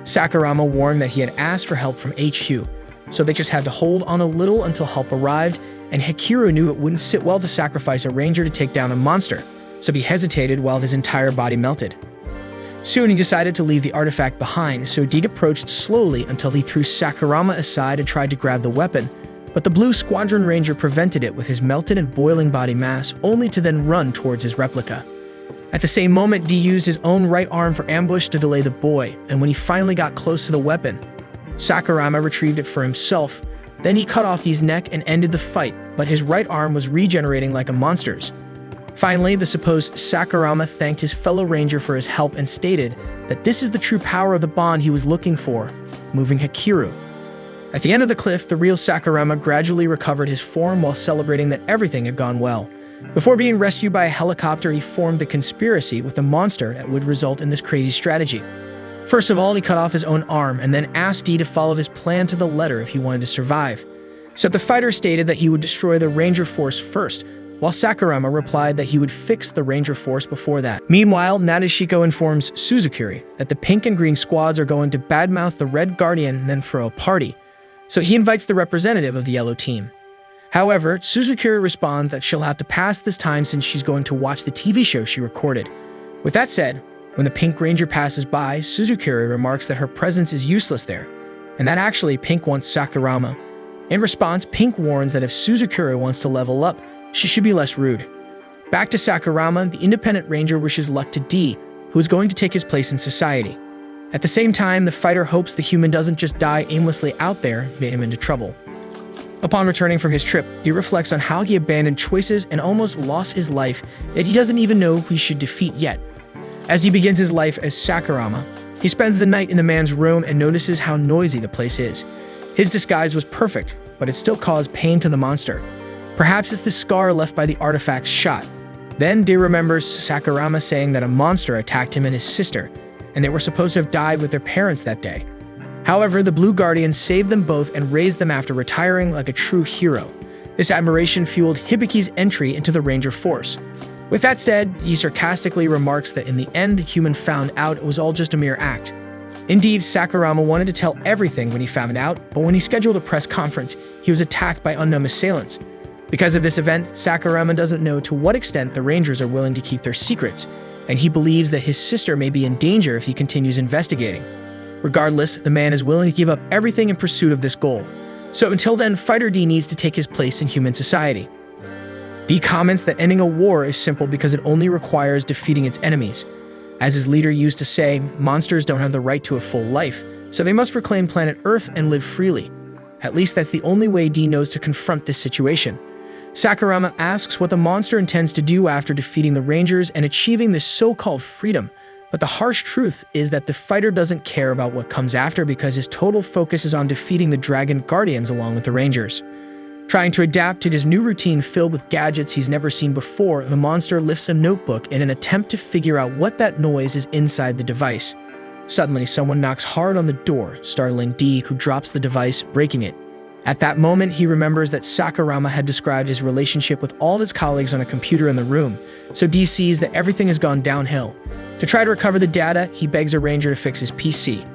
Sakurama warned that he had asked for help from HQ, so they just had to hold on a little until help arrived, and Hikiru knew it wouldn't sit well to sacrifice a ranger to take down a monster, so he hesitated while his entire body melted. Soon he decided to leave the artifact behind, so Deed approached slowly until he threw Sakurama aside and tried to grab the weapon, but the Blue Squadron Ranger prevented it with his melted and boiling body mass, only to then run towards his replica. At the same moment, D used his own right arm for ambush to delay the boy, and when he finally got close to the weapon, Sakurama retrieved it for himself. Then he cut off D's neck and ended the fight, but his right arm was regenerating like a monster's. Finally, the supposed Sakurama thanked his fellow ranger for his help and stated that this is the true power of the bond he was looking for, moving Hikiru. At the end of the cliff, the real Sakurama gradually recovered his form while celebrating that everything had gone well. Before being rescued by a helicopter, he formed the conspiracy with the monster that would result in this crazy strategy. First of all, he cut off his own arm and then asked D to follow his plan to the letter if he wanted to survive. So the fighter stated that he would destroy the Ranger Force first, while Sakurama replied that he would fix the Ranger Force before that. Meanwhile, Nadeshiko informs Suzukuri that the pink and green squads are going to badmouth the Red Guardian and then throw a party. So he invites the representative of the yellow team. However, Suzukuri responds that she'll have to pass this time since she's going to watch the TV show she recorded. With that said, when the Pink Ranger passes by, Suzukuri remarks that her presence is useless there, and that actually Pink wants Sakurama. In response, Pink warns that if Suzukuri wants to level up, she should be less rude. Back to Sakurama, the Independent Ranger wishes luck to D, who is going to take his place in society. At the same time, the fighter hopes the human doesn't just die aimlessly out there, get him into trouble. Upon returning from his trip, he reflects on how he abandoned choices and almost lost his life that he doesn't even know who he should defeat yet. As he begins his life as Sakurama, he spends the night in the man's room and notices how noisy the place is. His disguise was perfect, but it still caused pain to the monster. Perhaps it's the scar left by the artifact's shot. Then D remembers Sakurama saying that a monster attacked him and his sister, and they were supposed to have died with their parents that day. However, the Blue Guardian saved them both and raised them after retiring like a true hero. This admiration fueled Hibiki's entry into the Ranger Force. With that said, he sarcastically remarks that in the end, the human found out it was all just a mere act. Indeed, Sakurama wanted to tell everything when he found out, but when he scheduled a press conference, he was attacked by unknown assailants. Because of this event, Sakurama doesn't know to what extent the Rangers are willing to keep their secrets, and he believes that his sister may be in danger if he continues investigating. Regardless, the man is willing to give up everything in pursuit of this goal. So until then, Fighter D needs to take his place in human society. D comments that ending a war is simple because it only requires defeating its enemies. As his leader used to say, monsters don't have the right to a full life, so they must reclaim planet Earth and live freely. At least that's the only way D knows to confront this situation. Sakurama asks what the monster intends to do after defeating the Rangers and achieving this so-called freedom, but the harsh truth is that the fighter doesn't care about what comes after because his total focus is on defeating the Dragon Guardians along with the Rangers. Trying to adapt to his new routine filled with gadgets he's never seen before, the monster lifts a notebook in an attempt to figure out what that noise is inside the device. Suddenly, someone knocks hard on the door, startling D, who drops the device, breaking it. At that moment, he remembers that Sakurama had described his relationship with all of his colleagues on a computer in the room, so D sees that everything has gone downhill. To try to recover the data, he begs a ranger to fix his PC.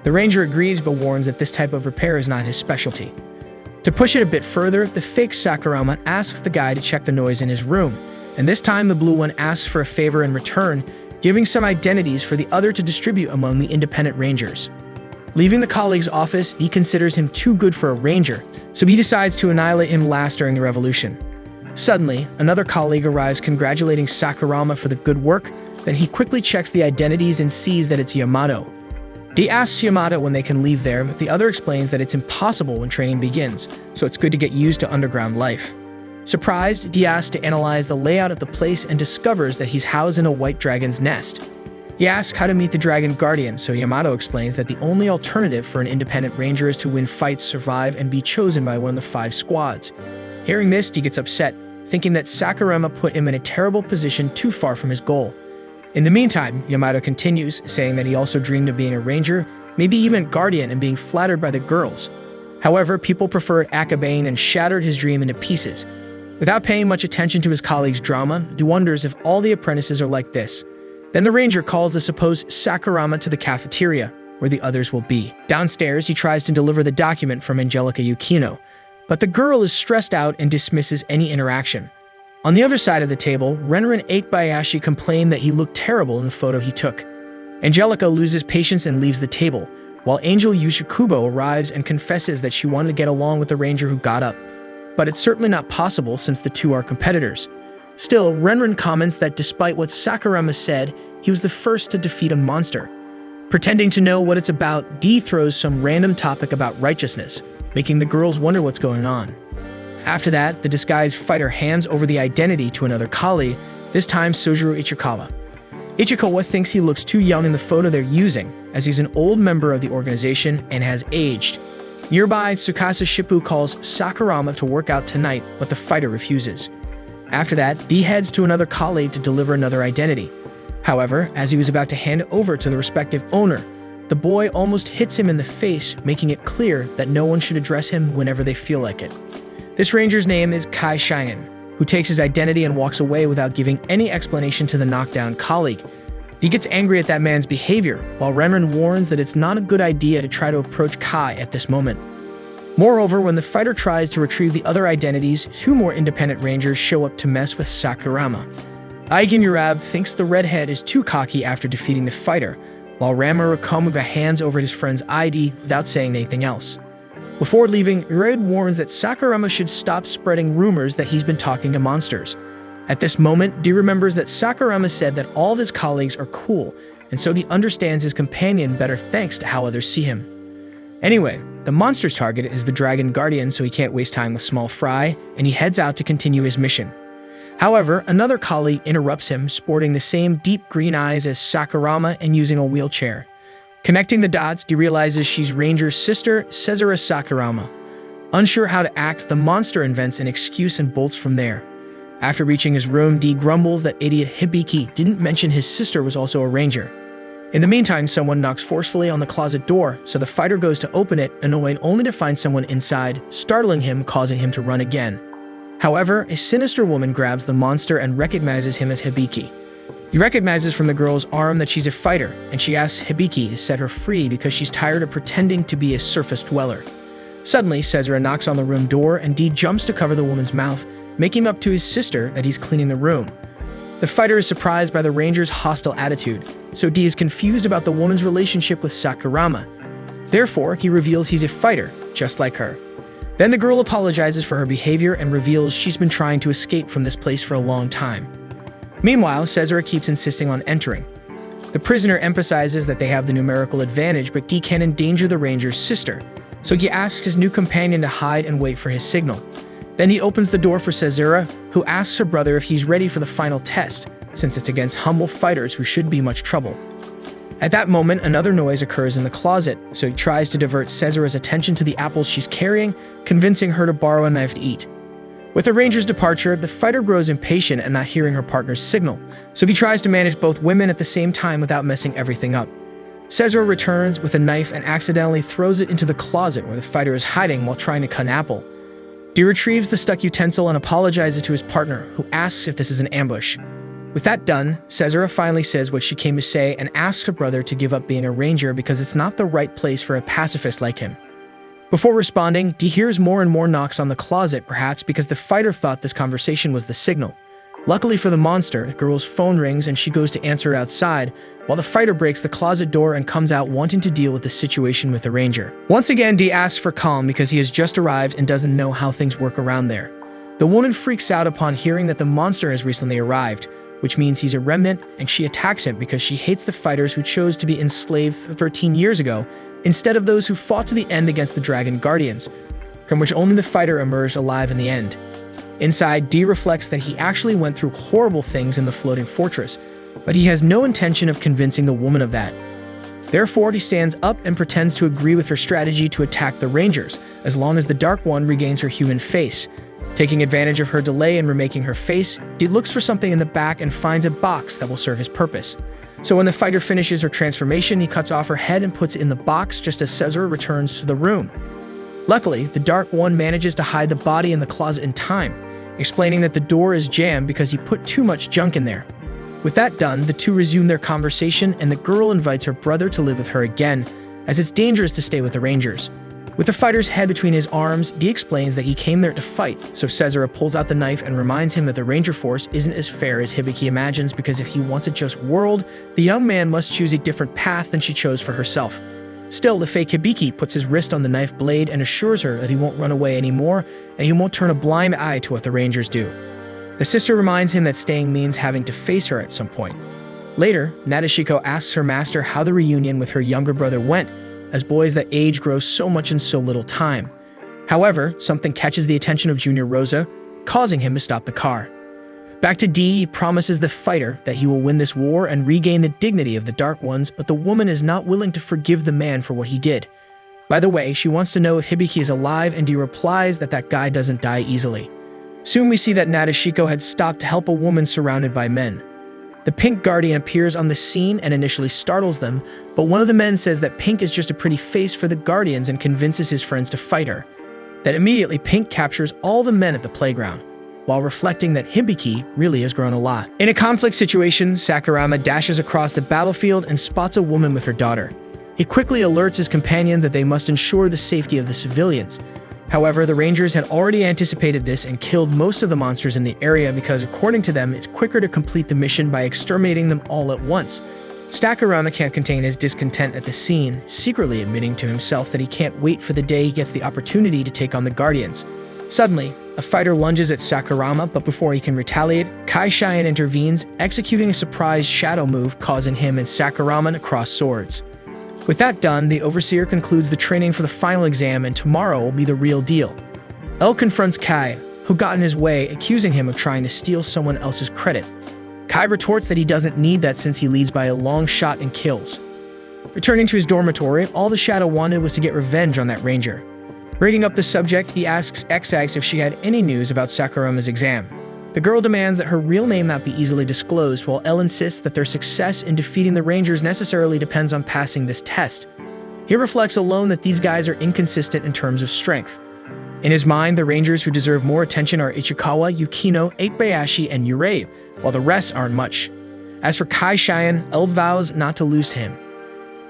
The ranger agrees but warns that this type of repair is not his specialty. To push it a bit further, the fake Sakurama asks the guy to check the noise in his room, and this time the blue one asks for a favor in return, giving some identities for the other to distribute among the independent rangers. Leaving the colleague's office, he considers him too good for a ranger, so he decides to annihilate him last during the revolution. Suddenly, another colleague arrives congratulating Sakurama for the good work, then he quickly checks the identities and sees that it's Yamato. D asks Yamato when they can leave there, but the other explains that it's impossible when training begins, so it's good to get used to underground life. Surprised, D asks to analyze the layout of the place and discovers that he's housed in a white dragon's nest. He asks how to meet the Dragon Guardian, so Yamato explains that the only alternative for an independent ranger is to win fights, survive, and be chosen by one of the 5 squads. Hearing this, D gets upset, thinking that Sakurama put him in a terrible position too far from his goal. In the meantime, Yamato continues, saying that he also dreamed of being a ranger, maybe even guardian, and being flattered by the girls. However, people preferred Akabane and shattered his dream into pieces. Without paying much attention to his colleagues' drama, D wonders if all the apprentices are like this. Then the ranger calls the supposed Sakurama to the cafeteria, where the others will be. Downstairs, he tries to deliver the document from Angelica Yukino, but the girl is stressed out and dismisses any interaction. On the other side of the table, Renrin Akebayashi complained that he looked terrible in the photo he took. Angelica loses patience and leaves the table, while Angel Yushikubo arrives and confesses that she wanted to get along with the ranger who got up. But it's certainly not possible since the two are competitors. Still, Renrin comments that despite what Sakurama said, he was the first to defeat a monster. Pretending to know what it's about, D throws some random topic about righteousness, making the girls wonder what's going on. After that, the disguised fighter hands over the identity to another colleague, this time Sojiro Ichikawa. Ichikawa thinks he looks too young in the photo they're using, as he's an old member of the organization and has aged. Nearby, Tsukasa Shippu calls Sakurama to work out tonight, but the fighter refuses. After that, D heads to another colleague to deliver another identity. However, as he was about to hand it over to the respective owner, the boy almost hits him in the face, making it clear that no one should address him whenever they feel like it. This ranger's name is Kai Xian, who takes his identity and walks away without giving any explanation to the knockdown colleague. He gets angry at that man's behavior, while Renren warns that it's not a good idea to try to approach Kai at this moment. Moreover, when the fighter tries to retrieve the other identities, two more independent rangers show up to mess with Sakurama. Aigen Yurab thinks the redhead is too cocky after defeating the fighter, while Rama Rakamuga hands over his friend's ID without saying anything else. Before leaving, Red warns that Sakurama should stop spreading rumors that he's been talking to monsters. At this moment, D remembers that Sakurama said that all of his colleagues are cool, and so he understands his companion better thanks to how others see him. Anyway, the monster's target is the Dragon Guardian, so he can't waste time with Small Fry, and he heads out to continue his mission. However, another colleague interrupts him, sporting the same deep green eyes as Sakurama and using a wheelchair. Connecting the dots, D realizes she's Ranger's sister, Cesara Sakurama. Unsure how to act, the monster invents an excuse and bolts from there. After reaching his room, D grumbles that idiot Hibiki didn't mention his sister was also a ranger. In the meantime, someone knocks forcefully on the closet door, so the fighter goes to open it, annoyed only to find someone inside, startling him, causing him to run again. However, a sinister woman grabs the monster and recognizes him as Hibiki. He recognizes from the girl's arm that she's a fighter, and she asks Hibiki to set her free because she's tired of pretending to be a surface dweller. Suddenly, Cesara knocks on the room door and D jumps to cover the woman's mouth, making up to his sister that he's cleaning the room. The fighter is surprised by the ranger's hostile attitude, so D is confused about the woman's relationship with Sakurama. Therefore, he reveals he's a fighter, just like her. Then the girl apologizes for her behavior and reveals she's been trying to escape from this place for a long time. Meanwhile, Cesara keeps insisting on entering. The prisoner emphasizes that they have the numerical advantage, but D can endanger the ranger's sister, so he asks his new companion to hide and wait for his signal. Then he opens the door for Cesara, who asks her brother if he's ready for the final test, since it's against humble fighters who should be much trouble. At that moment, another noise occurs in the closet, so he tries to divert Cesara's attention to the apples she's carrying, convincing her to borrow a knife to eat. With the ranger's departure, the fighter grows impatient at not hearing her partner's signal, so he tries to manage both women at the same time without messing everything up. Cesara returns with a knife and accidentally throws it into the closet where the fighter is hiding while trying to cut an apple. D retrieves the stuck utensil and apologizes to his partner, who asks if this is an ambush. With that done, Cesara finally says what she came to say and asks her brother to give up being a ranger because it's not the right place for a pacifist like him. Before responding, D hears more and more knocks on the closet, perhaps because the fighter thought this conversation was the signal. Luckily for the monster, the girl's phone rings and she goes to answer it outside, while the fighter breaks the closet door and comes out wanting to deal with the situation with the ranger. Once again, D asks for calm because he has just arrived and doesn't know how things work around there. The woman freaks out upon hearing that the monster has recently arrived, which means he's a remnant, and she attacks him because she hates the fighters who chose to be enslaved 13 years ago, instead of those who fought to the end against the Dragon Guardians, from which only the fighter emerged alive in the end. Inside, D reflects that he actually went through horrible things in the floating fortress, but he has no intention of convincing the woman of that. Therefore, he stands up and pretends to agree with her strategy to attack the Rangers, as long as the Dark One regains her human face. Taking advantage of her delay in remaking her face, D looks for something in the back and finds a box that will serve his purpose. So when the fighter finishes her transformation, he cuts off her head and puts it in the box just as Cesara returns to the room. Luckily, the Dark One manages to hide the body in the closet in time, explaining that the door is jammed because he put too much junk in there. With that done, the two resume their conversation and the girl invites her brother to live with her again, as it's dangerous to stay with the Rangers. With the fighter's head between his arms, D explains that he came there to fight, so Cesara pulls out the knife and reminds him that the Ranger force isn't as fair as Hibiki imagines because if he wants a just world, the young man must choose a different path than she chose for herself. Still, the fake Hibiki puts his wrist on the knife blade and assures her that he won't run away anymore and he won't turn a blind eye to what the Rangers do. The sister reminds him that staying means having to face her at some point. Later, Nadeshiko asks her master how the reunion with her younger brother went, as boys that age grow so much in so little time. However, something catches the attention of Junior Rosa, causing him to stop the car. Back to D, he promises the fighter that he will win this war and regain the dignity of the Dark Ones, but the woman is not willing to forgive the man for what he did. By the way, she wants to know if Hibiki is alive, and D replies that that guy doesn't die easily. Soon we see that Nadeshiko had stopped to help a woman surrounded by men. The Pink Guardian appears on the scene and initially startles them, but one of the men says that Pink is just a pretty face for the Guardians and convinces his friends to fight her. That immediately Pink captures all the men at the playground, while reflecting that Hibiki really has grown a lot. In a conflict situation, Sakurama dashes across the battlefield and spots a woman with her daughter. He quickly alerts his companion that they must ensure the safety of the civilians. However, the Rangers had already anticipated this and killed most of the monsters in the area because, according to them, it's quicker to complete the mission by exterminating them all at once. Sakurama can't contain his discontent at the scene, secretly admitting to himself that he can't wait for the day he gets the opportunity to take on the Guardians. Suddenly, a fighter lunges at Sakurama, but before he can retaliate, Kai Cheyenne intervenes, executing a surprise shadow move, causing him and Sakurama to cross swords. With that done, the Overseer concludes the training for the final exam, and tomorrow will be the real deal. L confronts Kai, who got in his way, accusing him of trying to steal someone else's credit. Kai retorts that he doesn't need that since he leads by a long shot and kills. Returning to his dormitory, all the Shadow wanted was to get revenge on that Ranger. Bringing up the subject, he asks XX if she had any news about Sakurama's exam. The girl demands that her real name not be easily disclosed, while L insists that their success in defeating the Rangers necessarily depends on passing this test. He reflects alone that these guys are inconsistent in terms of strength. In his mind, the Rangers who deserve more attention are Ichikawa, Yukino, Eikbayashi, and Yurei, while the rest aren't much. As for Kai Cheyenne, L vows not to lose to him.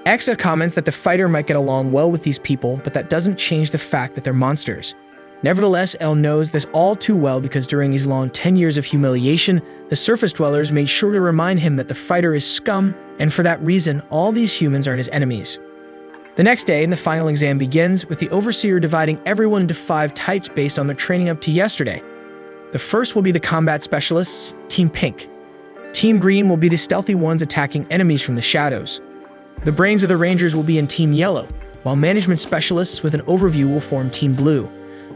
Exa comments that the fighter might get along well with these people, but that doesn't change the fact that they're monsters. Nevertheless, L knows this all too well because during his long 10 years of humiliation, the surface dwellers made sure to remind him that the fighter is scum, and for that reason, all these humans are his enemies. The next day, the final exam begins, with the Overseer dividing everyone into 5 types based on their training up to yesterday. The first will be the combat specialists, Team Pink. Team Green will be the stealthy ones attacking enemies from the shadows. The brains of the Rangers will be in Team Yellow, while management specialists with an overview will form Team Blue.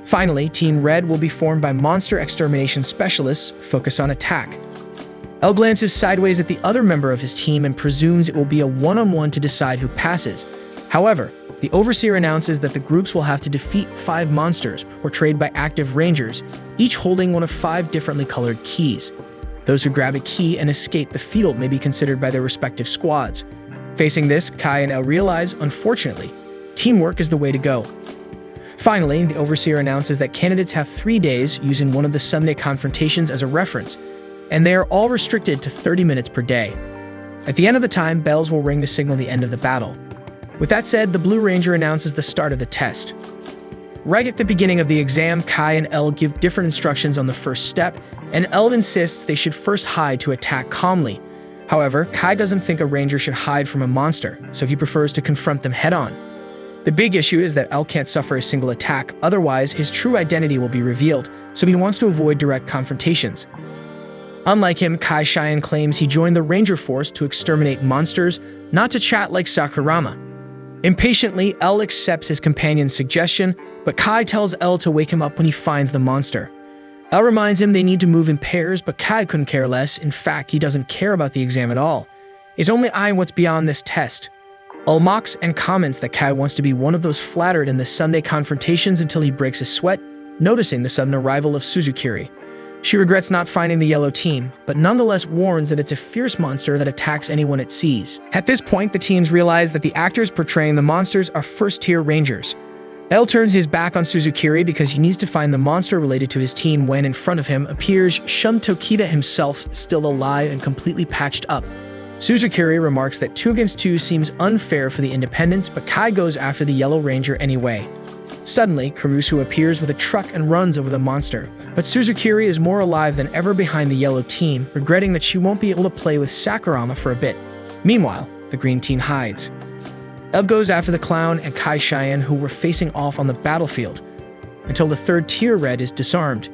Finally, Team Red will be formed by monster extermination specialists focused on attack. L glances sideways at the other member of his team and presumes it will be a one-on-one to decide who passes. However, the Overseer announces that the groups will have to defeat 5 monsters, portrayed by active Rangers, each holding one of 5 differently colored keys. Those who grab a key and escape the field may be considered by their respective squads. Facing this, Kai and L realize, unfortunately, teamwork is the way to go. Finally, the Overseer announces that candidates have 3 days, using one of the Sunday confrontations as a reference, and they are all restricted to 30 minutes per day. At the end of the time, bells will ring to signal the end of the battle. With that said, the Blue Ranger announces the start of the test. Right at the beginning of the exam, Kai and L give different instructions on the first step, and L insists they should first hide to attack calmly. However, Kai doesn't think a Ranger should hide from a monster, so he prefers to confront them head-on. The big issue is that L can't suffer a single attack, otherwise his true identity will be revealed, so he wants to avoid direct confrontations. Unlike him, Kai Cheyenne claims he joined the Ranger force to exterminate monsters, not to chat like Sakurama. Impatiently, L accepts his companion's suggestion, but Kai tells L to wake him up when he finds the monster. L reminds him they need to move in pairs, but Kai couldn't care less. In fact, he doesn't care about the exam at all. He's only eyeing what's beyond this test. L mocks and comments that Kai wants to be one of those flattered in the Sunday confrontations until he breaks a sweat, noticing the sudden arrival of Suzukiri. She regrets not finding the yellow team, but nonetheless warns that it's a fierce monster that attacks anyone it sees. At this point, the teams realize that the actors portraying the monsters are first-tier Rangers. L turns his back on Suzukiri because he needs to find the monster related to his team when in front of him appears Shun Tokita himself, still alive and completely patched up. Suzukiri remarks that 2 against 2 seems unfair for the independents, but Kai goes after the Yellow Ranger anyway. Suddenly, Kurusu appears with a truck and runs over the monster, but Suzukiri is more alive than ever behind the yellow team, regretting that she won't be able to play with Sakurama for a bit. Meanwhile, the green team hides. Eb goes after the clown and Kai Cheyenne, who were facing off on the battlefield, until the 3rd-tier red is disarmed.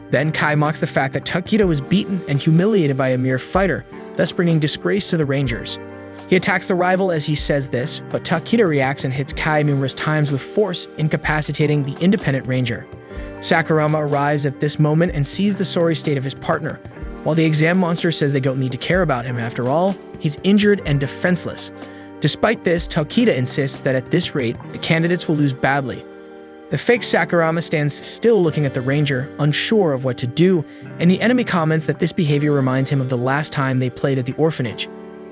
Then Kai mocks the fact that Takeda was beaten and humiliated by a mere fighter, thus bringing disgrace to the Rangers. He attacks the rival as he says this, but Takeda reacts and hits Kai numerous times with force, incapacitating the independent Ranger. Sakurama arrives at this moment and sees the sorry state of his partner. While the exam monster says they don't need to care about him after all, he's injured and defenseless. Despite this, Takeda insists that at this rate, the candidates will lose badly. The fake Sakurama stands still looking at the ranger, unsure of what to do, and the enemy comments that this behavior reminds him of the last time they played at the orphanage.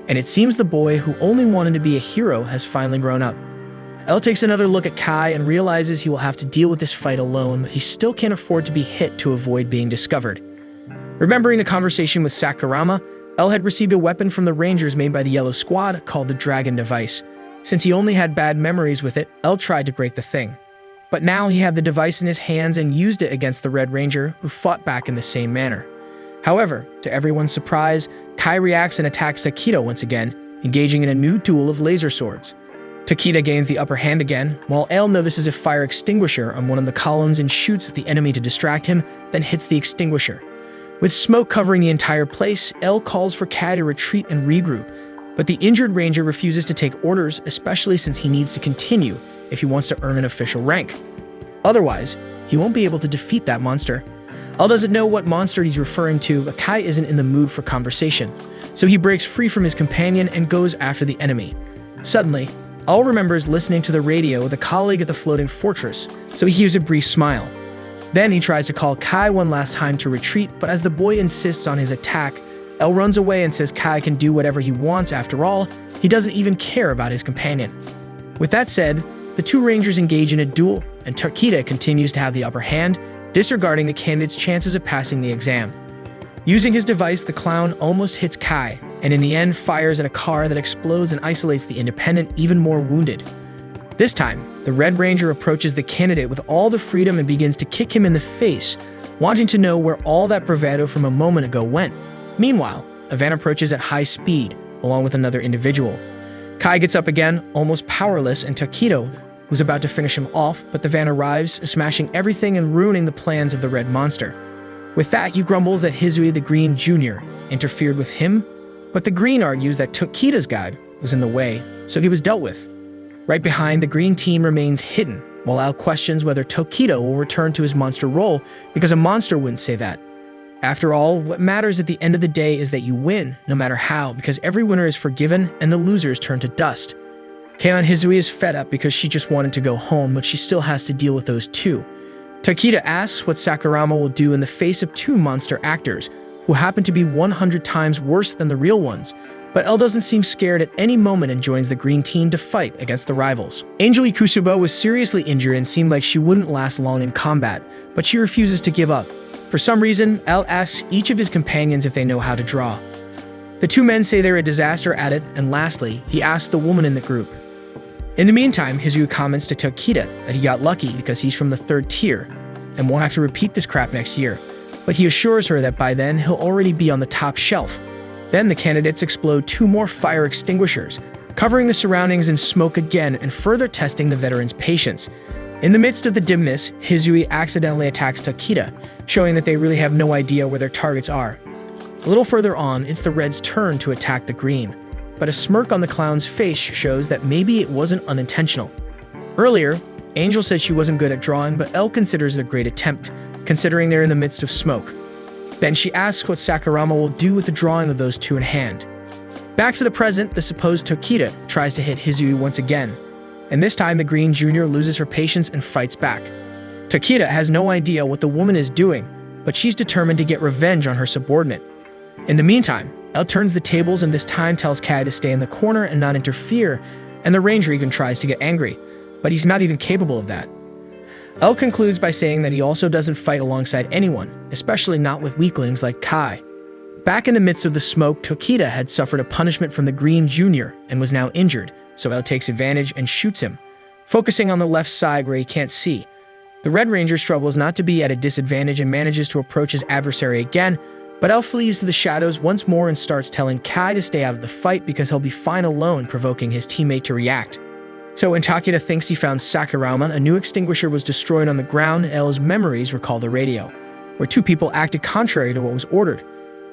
And it seems the boy who only wanted to be a hero has finally grown up. L takes another look at Kai and realizes he will have to deal with this fight alone, but he still can't afford to be hit to avoid being discovered. Remembering the conversation with Sakurama, L had received a weapon from the Rangers made by the Yellow Squad called the Dragon Device. Since he only had bad memories with it, L tried to break the thing. But now he had the device in his hands and used it against the Red Ranger, who fought back in the same manner. However, to everyone's surprise, Kai reacts and attacks Takeda once again, engaging in a new duel of laser swords. Takeda gains the upper hand again, while L notices a fire extinguisher on one of the columns and shoots at the enemy to distract him, then hits the extinguisher. With smoke covering the entire place, L calls for Kai to retreat and regroup, but the injured ranger refuses to take orders, especially since he needs to continue if he wants to earn an official rank. Otherwise, he won't be able to defeat that monster. L doesn't know what monster he's referring to, but Kai isn't in the mood for conversation, so he breaks free from his companion and goes after the enemy. Suddenly, L remembers listening to the radio with a colleague at the floating fortress, so he gives a brief smile. Then he tries to call Kai one last time to retreat, but as the boy insists on his attack, L runs away and says Kai can do whatever he wants. After all, he doesn't even care about his companion. With that said, the two rangers engage in a duel, and Takeda continues to have the upper hand, disregarding the candidate's chances of passing the exam. Using his device, the clown almost hits Kai, and in the end fires at a car that explodes and isolates the independent, even more wounded. This time, the Red Ranger approaches the candidate with all the freedom and begins to kick him in the face, wanting to know where all that bravado from a moment ago went. Meanwhile, a van approaches at high speed, along with another individual. Kai gets up again, almost powerless, and Takeda was about to finish him off, but the van arrives, smashing everything and ruining the plans of the red monster. With that, he grumbles that Hisui the Green Jr. interfered with him, but the Green argues that Takeda's guide was in the way, so he was dealt with. Right behind, the Green team remains hidden, while Al questions whether Takeda will return to his monster role, because a monster wouldn't say that. After all, what matters at the end of the day is that you win, no matter how, because every winner is forgiven and the losers turn to dust. Keion Hisui is fed up because she just wanted to go home, but she still has to deal with those two. Takeda asks what Sakurama will do in the face of two monster actors, who happen to be 100 times worse than the real ones, but L doesn't seem scared at any moment and joins the green team to fight against the rivals. Angel Ikusuba was seriously injured and seemed like she wouldn't last long in combat, but she refuses to give up. For some reason, L asks each of his companions if they know how to draw. The two men say they're a disaster at it, and lastly, he asks the woman in the group. In the meantime, Hisui comments to Takeda that he got lucky because he's from the 3rd tier and won't have to repeat this crap next year, but he assures her that by then he'll already be on the top shelf. Then the candidates explode 2 more fire extinguishers, covering the surroundings in smoke again and further testing the veteran's patience. In the midst of the dimness, Hisui accidentally attacks Takeda, showing that they really have no idea where their targets are. A little further on, it's the Red's turn to attack the Green, but a smirk on the clown's face shows that maybe it wasn't unintentional. Earlier, Angel said she wasn't good at drawing, but L considers it a great attempt, considering they're in the midst of smoke. Then she asks what Sakurama will do with the drawing of those two in hand. Back to the present, the supposed Takeda tries to hit Hisui once again, and this time the Green Jr. loses her patience and fights back. Takeda has no idea what the woman is doing, but she's determined to get revenge on her subordinate. In the meantime, L turns the tables and this time tells Kai to stay in the corner and not interfere, and the Ranger even tries to get angry, but he's not even capable of that. L concludes by saying that he also doesn't fight alongside anyone, especially not with weaklings like Kai. Back in the midst of the smoke, Takeda had suffered a punishment from the Green Jr. and was now injured, so L takes advantage and shoots him, focusing on the left side where he can't see. The Red Ranger struggles not to be at a disadvantage and manages to approach his adversary again, but L flees to the shadows once more and starts telling Kai to stay out of the fight because he'll be fine alone, provoking his teammate to react. So when Takeda thinks he found Sakurama, a new extinguisher was destroyed on the ground, and L's memories recall the radio, where 2 people acted contrary to what was ordered.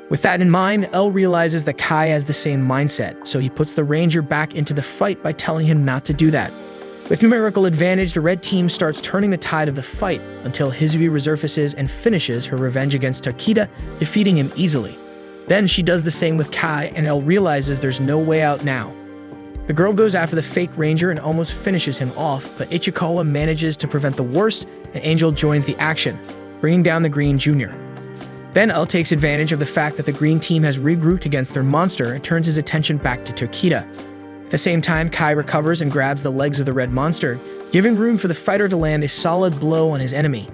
With that in mind, L realizes that Kai has the same mindset, so he puts the Ranger back into the fight by telling him not to do that. With numerical advantage, the red team starts turning the tide of the fight until Hisui resurfaces and finishes her revenge against Takeda, defeating him easily. Then she does the same with Kai, and L realizes there's no way out now. The girl goes after the fake ranger and almost finishes him off, but Ichikawa manages to prevent the worst, and Angel joins the action, bringing down the Green Jr. Then El takes advantage of the fact that the Green team has regrouped against their monster and turns his attention back to Tokita. At the same time, Kai recovers and grabs the legs of the red monster, giving room for the fighter to land a solid blow on his enemy.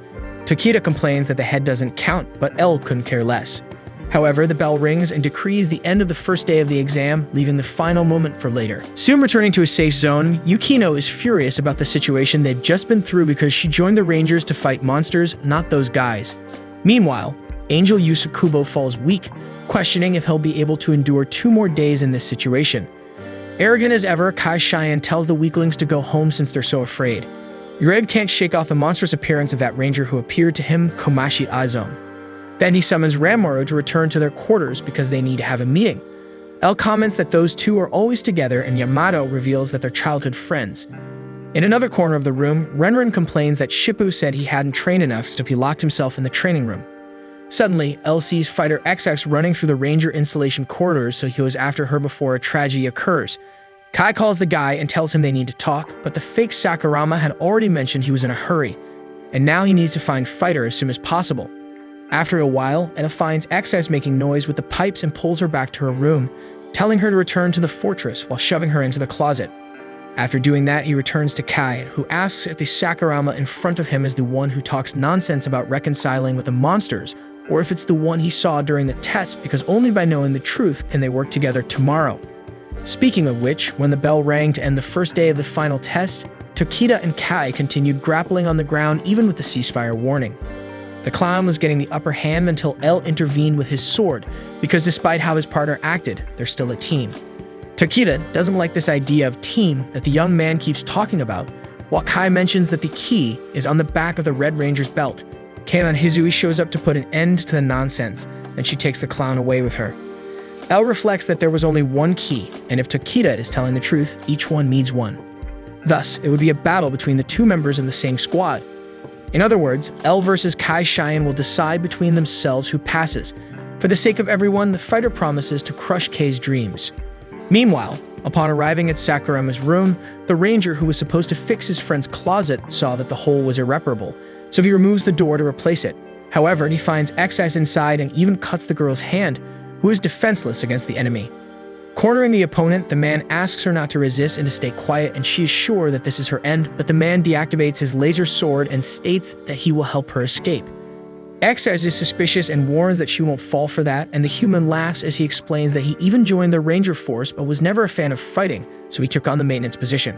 Tokita complains that the head doesn't count, but El couldn't care less. However, the bell rings and decrees the end of the first day of the exam, leaving the final moment for later. Soon returning to a safe zone, Yukino is furious about the situation they'd just been through because she joined the Rangers to fight monsters, not those guys. Meanwhile, Angel Yusakubo falls weak, questioning if he'll be able to endure 2 more days in this situation. Arrogant as ever, Kai Cheyenne tells the weaklings to go home since they're so afraid. Urabe can't shake off the monstrous appearance of that ranger who appeared to him Komashi Azone. Then he summons Ranmaru to return to their quarters because they need to have a meeting. El comments that those two are always together, and Yamato reveals that they're childhood friends. In another corner of the room, Renren complains that Shippu said he hadn't trained enough, so he locked himself in the training room. Suddenly, El sees Fighter XX running through the Ranger installation corridors, so he goes after her before a tragedy occurs. Kai calls the guy and tells him they need to talk, but the fake Sakurama had already mentioned he was in a hurry, and now he needs to find Fighter as soon as possible. After a while, El finds XX making noise with the pipes and pulls her back to her room, telling her to return to the fortress while shoving her into the closet. After doing that, he returns to Kai, who asks if the Sakurama in front of him is the one who talks nonsense about reconciling with the monsters, or if it's the one he saw during the test, because only by knowing the truth can they work together tomorrow. Speaking of which, when the bell rang to end the first day of the final test, Tokita and Kai continued grappling on the ground even with the ceasefire warning. The clown was getting the upper hand until El intervened with his sword, because despite how his partner acted, they're still a team. Tokita doesn't like this idea of team that the young man keeps talking about, while Kai mentions that the key is on the back of the Red Ranger's belt. Kanon Hizui shows up to put an end to the nonsense, and she takes the clown away with her. El reflects that there was only one key, and if Tokita is telling the truth, each one needs one. Thus, it would be a battle between the 2 members of the same squad. In other words, El versus Kai Cheyenne will decide between themselves who passes. For the sake of everyone, the fighter promises to crush Kei's dreams. Meanwhile, upon arriving at Sakurama's room, the ranger who was supposed to fix his friend's closet saw that the hole was irreparable, so he removes the door to replace it. However, he finds XX inside and even cuts the girl's hand, who is defenseless against the enemy. Cornering the opponent, the man asks her not to resist and to stay quiet, and she is sure that this is her end, but the man deactivates his laser sword and states that he will help her escape. XX is suspicious and warns that she won't fall for that, and the human laughs as he explains that he even joined the Ranger Force but was never a fan of fighting, so he took on the maintenance position.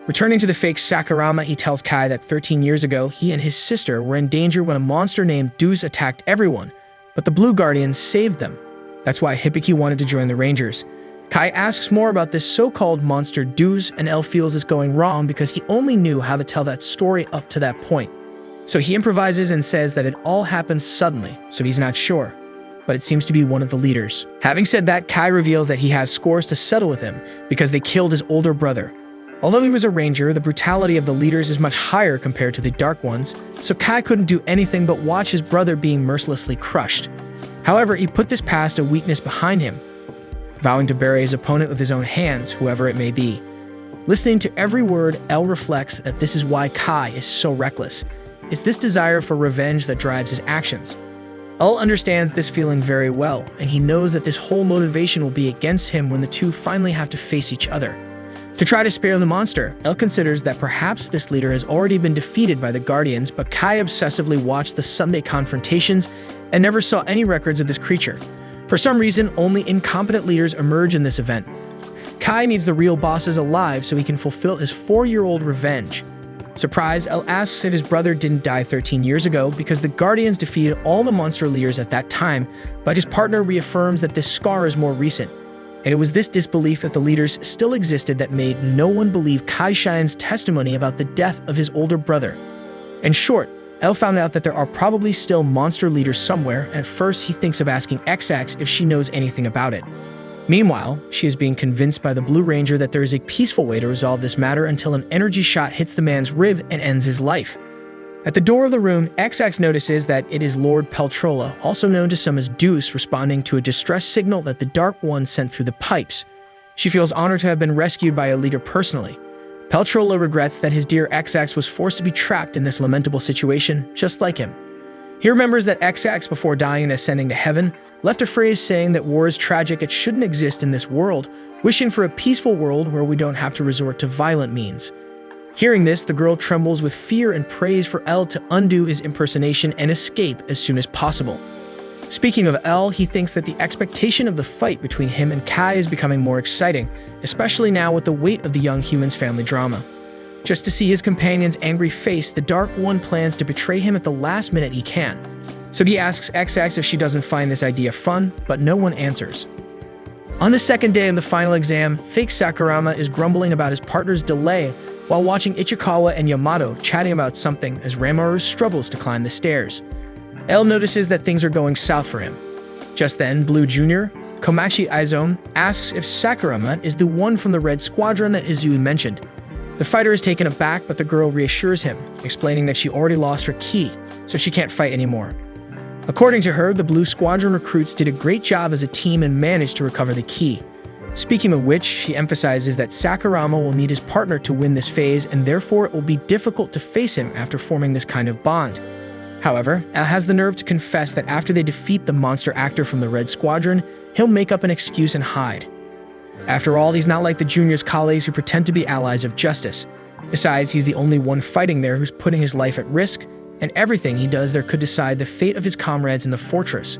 Returning to the fake Sakurama, he tells Kai that 13 years ago, he and his sister were in danger when a monster named Deuce attacked everyone, but the Blue Guardians saved them. That's why Hibiki wanted to join the Rangers. Kai asks more about this so-called monster Deuce, and El feels it's going wrong because he only knew how to tell that story up to that point. So he improvises and says that it all happened suddenly, so he's not sure. But it seems to be one of the leaders. Having said that, Kai reveals that he has scores to settle with him because they killed his older brother. Although he was a ranger, the brutality of the leaders is much higher compared to the Dark Ones, so Kai couldn't do anything but watch his brother being mercilessly crushed. However, he put this past a weakness behind him, vowing to bury his opponent with his own hands, whoever it may be. Listening to every word, El reflects that this is why Kai is so reckless. It's this desire for revenge that drives his actions. El understands this feeling very well, and he knows that this whole motivation will be against him when the two finally have to face each other. To try to spare the monster, El considers that perhaps this leader has already been defeated by the Guardians, but Kai obsessively watched the Sunday confrontations and never saw any records of this creature. For some reason, only incompetent leaders emerge in this event. Kai needs the real bosses alive so he can fulfill his 4-year-old revenge. Surprised, El asks if his brother didn't die 13 years ago because the Guardians defeated all the monster leaders at that time, but his partner reaffirms that this scar is more recent. And it was this disbelief that the leaders still existed that made no one believe Kai Cheyenne's testimony about the death of his older brother. In short, El found out that there are probably still monster leaders somewhere, and at first he thinks of asking XX if she knows anything about it. Meanwhile, she is being convinced by the Blue Ranger that there is a peaceful way to resolve this matter until an energy shot hits the man's rib and ends his life. At the door of the room, XX notices that it is Lord Peltrola, also known to some as Deuce, responding to a distress signal that the Dark One sent through the pipes. She feels honored to have been rescued by a leader personally. Peltrola regrets that his dear XX was forced to be trapped in this lamentable situation, just like him. He remembers that XX, before dying and ascending to heaven, left a phrase saying that war is tragic, it shouldn't exist in this world, wishing for a peaceful world where we don't have to resort to violent means. Hearing this, the girl trembles with fear and prays for L to undo his impersonation and escape as soon as possible. Speaking of L, he thinks that the expectation of the fight between him and Kai is becoming more exciting, especially now with the weight of the young human's family drama. Just to see his companion's angry face, the Dark One plans to betray him at the last minute he can. So he asks XX if she doesn't find this idea fun, but no one answers. On the second day of the final exam, fake Sakurama is grumbling about his partner's delay while watching Ichikawa and Yamato chatting about something as Ranmaru struggles to climb the stairs. L notices that things are going south for him. Just then, Blue Jr., Komachi Aizo, asks if Sakurama is the one from the Red Squadron that Izui mentioned. The fighter is taken aback, but the girl reassures him, explaining that she already lost her ki, so she can't fight anymore. According to her, the Blue Squadron recruits did a great job as a team and managed to recover the ki. Speaking of which, she emphasizes that Sakurama will need his partner to win this phase, and therefore it will be difficult to face him after forming this kind of bond. However, L has the nerve to confess that after they defeat the monster actor from the Red Squadron, he'll make up an excuse and hide. After all, he's not like the Junior's colleagues who pretend to be allies of justice. Besides, he's the only one fighting there who's putting his life at risk, and everything he does there could decide the fate of his comrades in the fortress.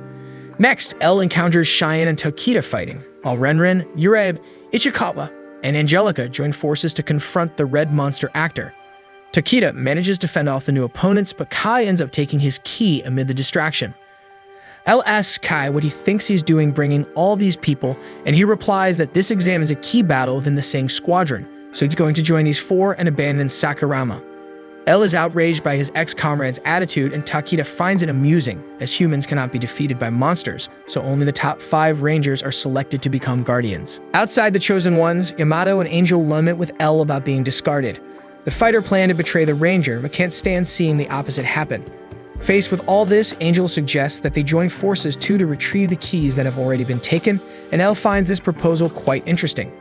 Next, L encounters Cheyenne and Tokita fighting, while Renren, Urabe, Ichikawa, and Angelica join forces to confront the red monster actor. Tokita manages to fend off the new opponents, but Kai ends up taking his ki amid the distraction. L asks Kai what he thinks he's doing bringing all these people, and he replies that this exam is a ki battle within the same squadron, so he's going to join these four and abandon Sakurama. L is outraged by his ex-comrade's attitude, and Takita finds it amusing, as humans cannot be defeated by monsters, so only the top 5 rangers are selected to become guardians. Outside the Chosen Ones, Yamato and Angel lament with L about being discarded. The fighter planned to betray the ranger, but can't stand seeing the opposite happen. Faced with all this, Angel suggests that they join forces too to retrieve the keys that have already been taken, and L finds this proposal quite interesting.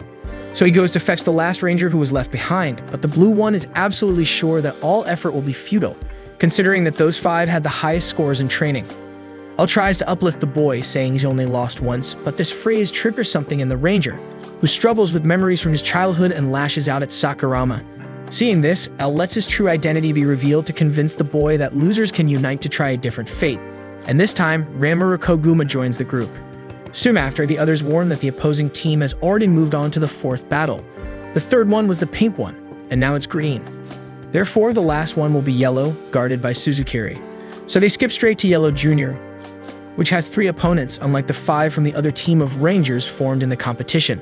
So he goes to fetch the last ranger who was left behind, but the Blue One is absolutely sure that all effort will be futile, considering that those 5 had the highest scores in training. L tries to uplift the boy, saying he's only lost once, but this phrase triggers something in the ranger, who struggles with memories from his childhood and lashes out at Sakurama. Seeing this, L lets his true identity be revealed to convince the boy that losers can unite to try a different fate, and this time, Ranmaru Koguma joins the group. Soon after, the others warn that the opposing team has already moved on to the 4th battle. The 3rd one was the pink one, and now it's green. Therefore, the last one will be yellow, guarded by Suzukiri. So they skip straight to Yellow Jr., which has 3 opponents, unlike the 5 from the other team of rangers formed in the competition.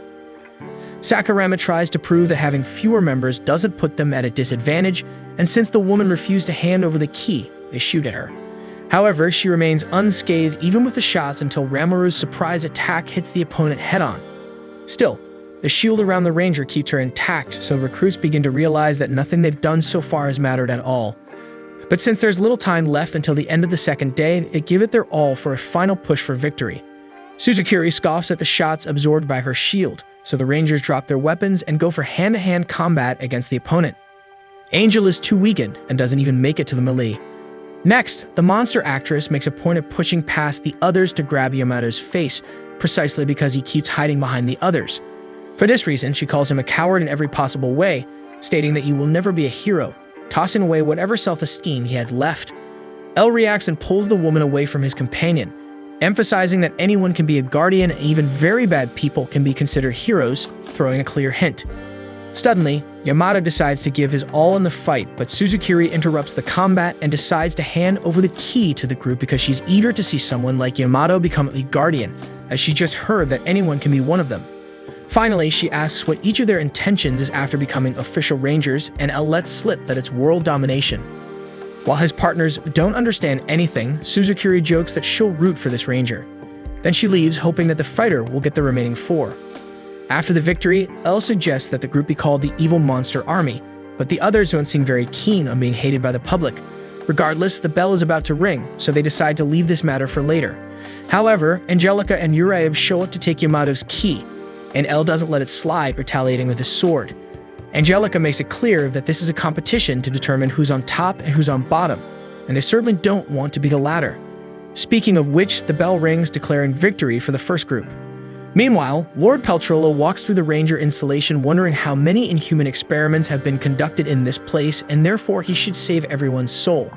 Sakurama tries to prove that having fewer members doesn't put them at a disadvantage, and since the woman refused to hand over the key, they shoot at her. However, she remains unscathed even with the shots until Ranmaru's surprise attack hits the opponent head-on. Still, the shield around the ranger keeps her intact, so recruits begin to realize that nothing they've done so far has mattered at all. But since there's little time left until the end of the 2nd day, they give it their all for a final push for victory. Suzukiri scoffs at the shots absorbed by her shield, so the rangers drop their weapons and go for hand-to-hand combat against the opponent. Angel is too weakened and doesn't even make it to the melee. Next, the monster actress makes a point of pushing past the others to grab Yamato's face, precisely because he keeps hiding behind the others. For this reason, she calls him a coward in every possible way, stating that he will never be a hero, tossing away whatever self-esteem he had left. L reacts and pulls the woman away from his companion, emphasizing that anyone can be a guardian and even very bad people can be considered heroes, throwing a clear hint. Suddenly, Yamato decides to give his all in the fight, but Suzukiri interrupts the combat and decides to hand over the key to the group because she's eager to see someone like Yamato become a guardian, as she just heard that anyone can be one of them. Finally, she asks what each of their intentions is after becoming official rangers, and L lets slip that it's world domination. While his partners don't understand anything, Suzukiri jokes that she'll root for this ranger. Then she leaves, hoping that the fighter will get the remaining 4. After the victory, L suggests that the group be called the Evil Monster Army, but the others don't seem very keen on being hated by the public. Regardless, the bell is about to ring, so they decide to leave this matter for later. However, Angelica and Urabe show up to take Yamato's key. and L doesn't let it slide, retaliating with his sword. Angelica makes it clear that this is a competition to determine who's on top and who's on bottom, and they certainly don't want to be the latter. Speaking of which, the bell rings declaring victory for the first group. Meanwhile, Lord Peltrolo walks through the Ranger installation wondering how many inhuman experiments have been conducted in this place and therefore he should save everyone's soul.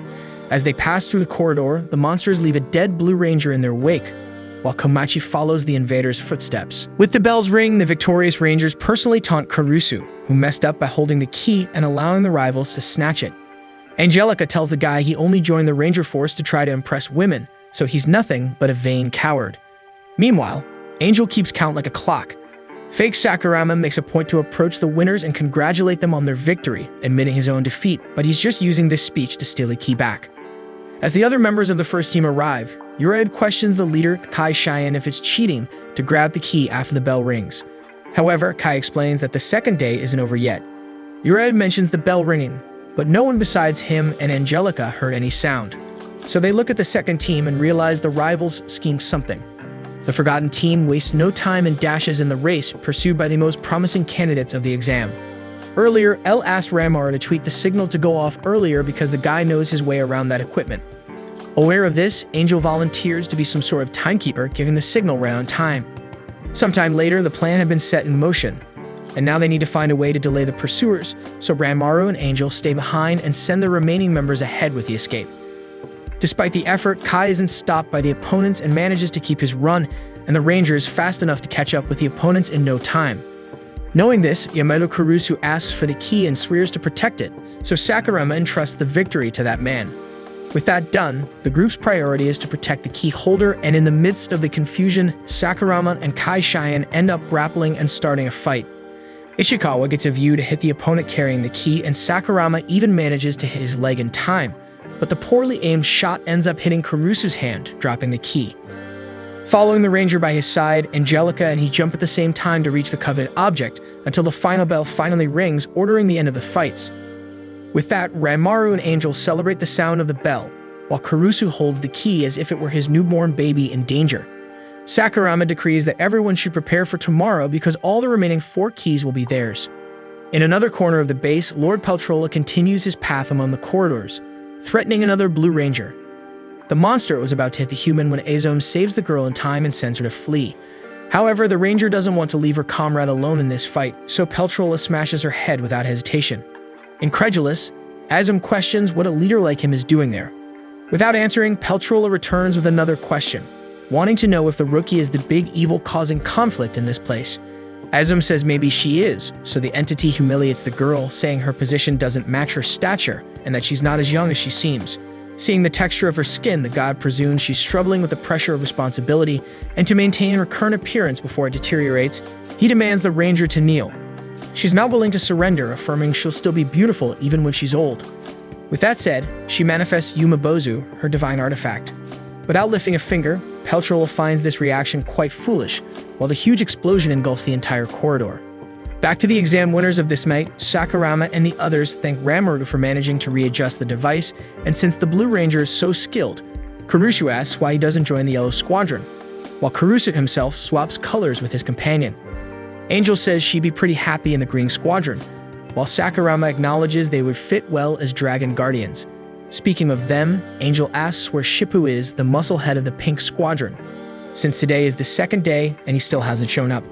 As they pass through the corridor, the monsters leave a dead Blue Ranger in their wake, while Komachi follows the invaders' footsteps. With the bells ring, the victorious Rangers personally taunt Karusu, who messed up by holding the key and allowing the rivals to snatch it. Angelica tells the guy he only joined the Ranger force to try to impress women, so he's nothing but a vain coward. Meanwhile, Angel keeps count like a clock. Fake Sakurama makes a point to approach the winners and congratulate them on their victory, admitting his own defeat, but he's just using this speech to steal a key back. As the other members of the first team arrive, Uraid questions the leader, Kai Cheyenne, if it's cheating to grab the key after the bell rings. However, Kai explains that the second day isn't over yet. Uraid mentions the bell ringing, but no one besides him and Angelica heard any sound. So they look at the second team and realize the rivals schemed something. The Forgotten team wastes no time and dashes in the race pursued by the most promising candidates of the exam. Earlier, L asked Ramar to tweet the signal to go off earlier because the guy knows his way around that equipment. Aware of this, Angel volunteers to be some sort of timekeeper, giving the signal right on time. Sometime later, the plan had been set in motion, and now they need to find a way to delay the pursuers, so Ranmaru and Angel stay behind and send the remaining members ahead with the escape. Despite the effort, Kai isn't stopped by the opponents and manages to keep his run, and the Ranger is fast enough to catch up with the opponents in no time. Knowing this, Yamato Kurusu asks for the key and swears to protect it, so Sakurama entrusts the victory to that man. With that done, the group's priority is to protect the key holder, and in the midst of the confusion, Sakurama and Kai Cheyenne end up grappling and starting a fight. Ichikawa gets a view to hit the opponent carrying the key, and Sakurama even manages to hit his leg in time, but the poorly aimed shot ends up hitting Kurusu's hand, dropping the key. Following the Ranger by his side, Angelica and he jump at the same time to reach the coveted object, until the final bell finally rings, ordering the end of the fights. With that, Ranmaru and Angel celebrate the sound of the bell, while Kurusu holds the key as if it were his newborn baby in danger. Sakurama decrees that everyone should prepare for tomorrow because all the remaining 4 keys will be theirs. In another corner of the base, Lord Peltrola continues his path among the corridors, threatening another Blue Ranger. The monster was about to hit the human when Azome saves the girl in time and sends her to flee. However, the Ranger doesn't want to leave her comrade alone in this fight, so Peltrola smashes her head without hesitation. Incredulous, Azome questions what a leader like him is doing there. Without answering, Peltrola returns with another question, wanting to know if the rookie is the big evil causing conflict in this place. Azome says maybe she is, so the entity humiliates the girl, saying her position doesn't match her stature and that she's not as young as she seems. Seeing the texture of her skin, the god presumes she's struggling with the pressure of responsibility, and to maintain her current appearance before it deteriorates, he demands the Ranger to kneel. She's not willing to surrender, affirming she'll still be beautiful even when she's old. With that said, she manifests Yumabozu, her divine artifact. Without lifting a finger, Peltrola finds this reaction quite foolish, while the huge explosion engulfs the entire corridor. Back to the exam winners of this night, Sakurama and the others thank Ranmaru for managing to readjust the device, and since the Blue Ranger is so skilled, Kurusu asks why he doesn't join the Yellow Squadron, while Kurusu himself swaps colors with his companion. Angel says she'd be pretty happy in the Green Squadron, while Sakurama acknowledges they would fit well as Dragon Guardians. Speaking of them, Angel asks where Shippu is, the muscle head of the Pink Squadron, since today is the second day and he still hasn't shown up.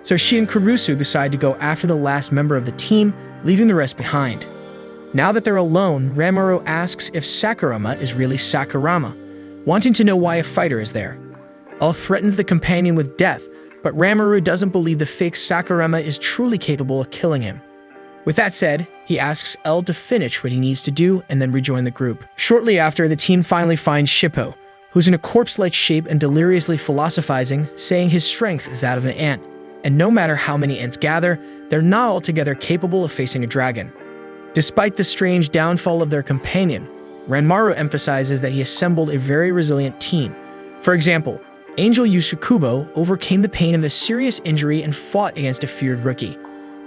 So she and Kurusu decide to go after the last member of the team, leaving the rest behind. Now that they're alone, Ranmaru asks if Sakurama is really Sakurama, wanting to know why a fighter is there. L threatens the companion with death, but Ranmaru doesn't believe the fake Sakurama is truly capable of killing him. With that said, he asks L to finish what he needs to do and then rejoin the group. Shortly after, the team finally finds Shippo, who's in a corpse-like shape and deliriously philosophizing, saying his strength is that of an ant, and no matter how many ants gather, they're not altogether capable of facing a dragon. Despite the strange downfall of their companion, Ranmaru emphasizes that he assembled a very resilient team. For example, Angel Yusukubo overcame the pain of a serious injury and fought against a feared rookie.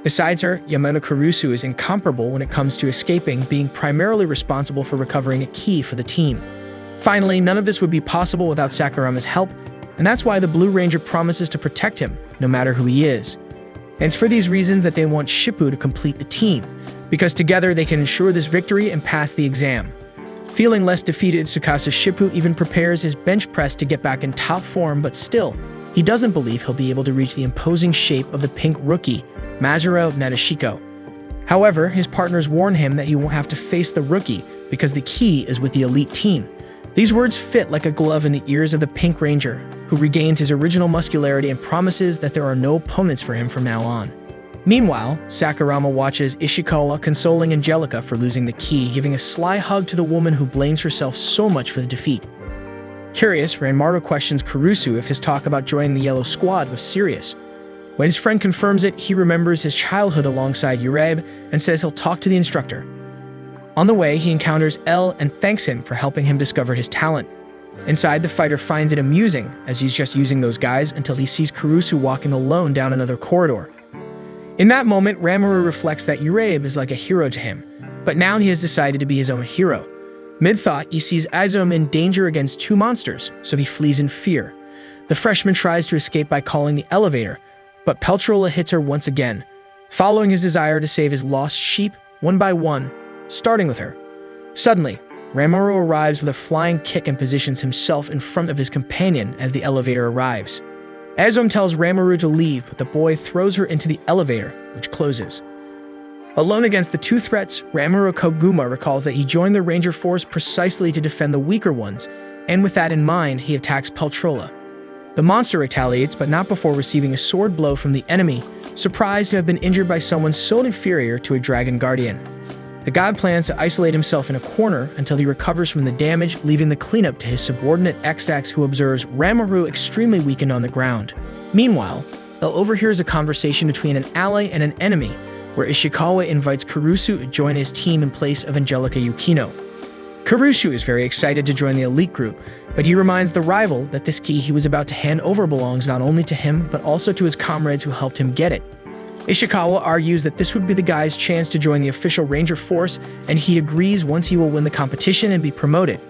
Besides her, Yamato Kurusu is incomparable when it comes to escaping, being primarily responsible for recovering a key for the team. Finally, none of this would be possible without Sakurama's help, and that's why the Blue Ranger promises to protect him, no matter who he is. And it's for these reasons that they want Shippu to complete the team, because together they can ensure this victory and pass the exam. Feeling less defeated, Tsukasa Shippu even prepares his bench press to get back in top form, but still, he doesn't believe he'll be able to reach the imposing shape of the pink rookie, Masaru Nadeshiko. However, his partners warn him that he won't have to face the rookie because the key is with the elite team. These words fit like a glove in the ears of the Pink Ranger, who regains his original muscularity and promises that there are no opponents for him from now on. Meanwhile, Sakurama watches Ishikawa consoling Angelica for losing the key, giving a sly hug to the woman who blames herself so much for the defeat. Curious, Ranmaru questions Kurusu if his talk about joining the Yellow Squad was serious. When his friend confirms it, he remembers his childhood alongside Urabe and says he'll talk to the instructor. On the way, he encounters L and thanks him for helping him discover his talent. Inside, the fighter finds it amusing, as he's just using those guys until he sees Kurusu walking alone down another corridor. In that moment, Ranmaru reflects that Urabe is like a hero to him, but now he has decided to be his own hero. Mid-thought, he sees Izome in danger against two monsters, so he flees in fear. The freshman tries to escape by calling the elevator, but Peltrola hits her once again, following his desire to save his lost sheep one by one, starting with her. Suddenly, Ranmaru arrives with a flying kick and positions himself in front of his companion as the elevator arrives. Izome tells Ranmaru to leave, but the boy throws her into the elevator, which closes. Alone against the two threats, Ranmaru Koguma recalls that he joined the Ranger Force precisely to defend the weaker ones, and with that in mind, he attacks Peltrola. The monster retaliates, but not before receiving a sword blow from the enemy, surprised to have been injured by someone so inferior to a Dragon Guardian. The god plans to isolate himself in a corner until he recovers from the damage, leaving the cleanup to his subordinate Xdax, who observes Ranmaru extremely weakened on the ground. Meanwhile, El overhears a conversation between an ally and an enemy, where Ishikawa invites Kurusu to join his team in place of Angelica Yukino. Kurusu is very excited to join the elite group, but he reminds the rival that this key he was about to hand over belongs not only to him, but also to his comrades who helped him get it. Ishikawa argues that this would be the guy's chance to join the official Ranger Force, and he agrees once he will win the competition and be promoted.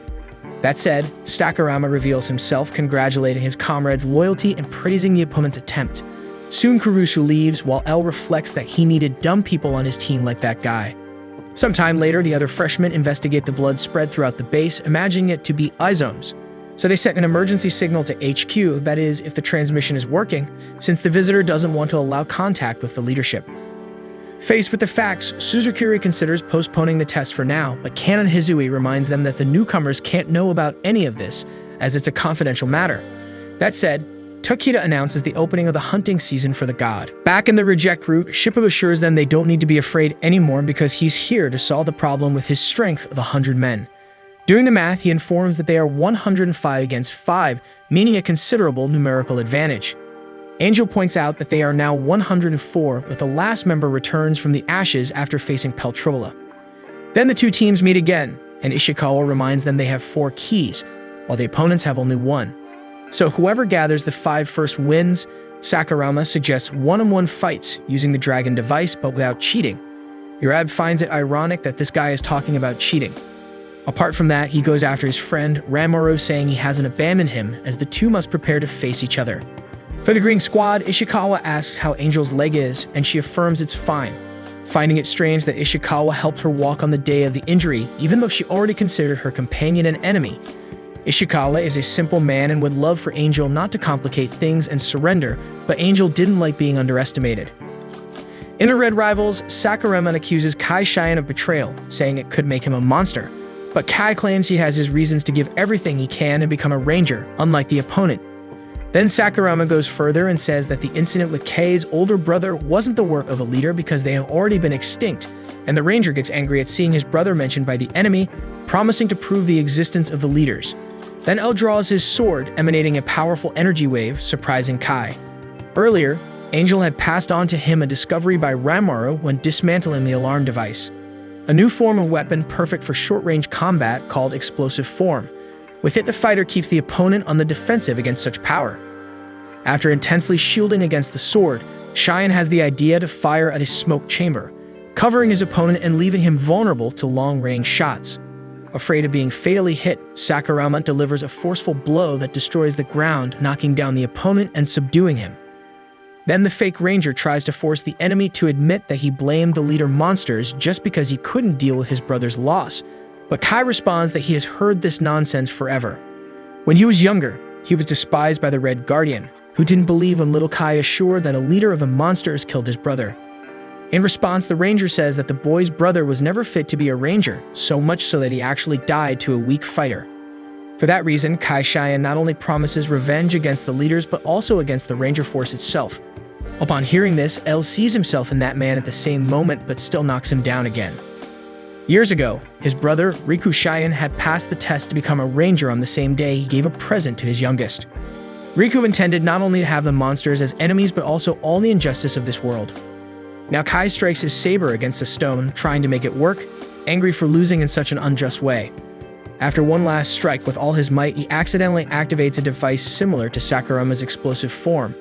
That said, Sakurama reveals himself, congratulating his comrades' loyalty and praising the opponent's attempt. Soon Kurusu leaves, while L reflects that he needed dumb people on his team like that guy. Sometime later, the other freshmen investigate the blood spread throughout the base, imagining it to be Izome's. So they set an emergency signal to HQ, that is, if the transmission is working, since the visitor doesn't want to allow contact with the leadership. Faced with the facts, Suzukuri considers postponing the test for now, but Canon Hizui reminds them that the newcomers can't know about any of this, as it's a confidential matter. That said, Tokita announces the opening of the hunting season for the god. Back in the reject route, Shippu assures them they don't need to be afraid anymore because he's here to solve the problem with his strength of 100 men. Doing the math, he informs that they are 105 against 5, meaning a considerable numerical advantage. Angel points out that they are now 104, but the last member returns from the ashes after facing Peltrola. Then the two teams meet again, and Ishikawa reminds them they have 4 keys, while the opponents have only 1. So whoever gathers the 5 first wins. Sakurama suggests one-on-one fights using the dragon device but without cheating. Urabe finds it ironic that this guy is talking about cheating. Apart from that, he goes after his friend Ranmaru, saying he hasn't abandoned him, as the two must prepare to face each other. For the Green Squad, Ishikawa asks how Angel's leg is, and she affirms it's fine, finding it strange that Ishikawa helped her walk on the day of the injury, even though she already considered her companion an enemy. Ishikawa is a simple man and would love for Angel not to complicate things and surrender, but Angel didn't like being underestimated. In the Red Rivals, Sakurama accuses Kai Cheyenne of betrayal, saying it could make him a monster, but Kai claims he has his reasons to give everything he can and become a ranger, unlike the opponent. Then Sakurama goes further and says that the incident with Kei's older brother wasn't the work of a leader because they have already been extinct, and the ranger gets angry at seeing his brother mentioned by the enemy, promising to prove the existence of the leaders. Then L draws his sword, emanating a powerful energy wave, surprising Kai. Earlier, Angel had passed on to him a discovery by Ranmaru when dismantling the alarm device. A new form of weapon perfect for short-range combat called explosive form. With it, the fighter keeps the opponent on the defensive against such power. After intensely shielding against the sword, Cheyenne has the idea to fire at his smoke chamber, covering his opponent and leaving him vulnerable to long-range shots. Afraid of being fatally hit, Sakurama delivers a forceful blow that destroys the ground, knocking down the opponent and subduing him. Then the fake ranger tries to force the enemy to admit that he blamed the leader monsters just because he couldn't deal with his brother's loss, but Kai responds that he has heard this nonsense forever. When he was younger, he was despised by the Red Guardian, who didn't believe when little Kai assured that a leader of the monsters killed his brother. In response, the ranger says that the boy's brother was never fit to be a ranger, so much so that he actually died to a weak fighter. For that reason, Kai Xian not only promises revenge against the leaders but also against the ranger force itself. Upon hearing this, L sees himself in that man at the same moment but still knocks him down again. Years ago, his brother, Riku Xian, had passed the test to become a ranger on the same day he gave a present to his youngest. Riku intended not only to have the monsters as enemies but also all the injustice of this world. Now Kai strikes his saber against a stone, trying to make it work, angry for losing in such an unjust way. After one last strike with all his might, he accidentally activates a device similar to Sakurama's explosive form.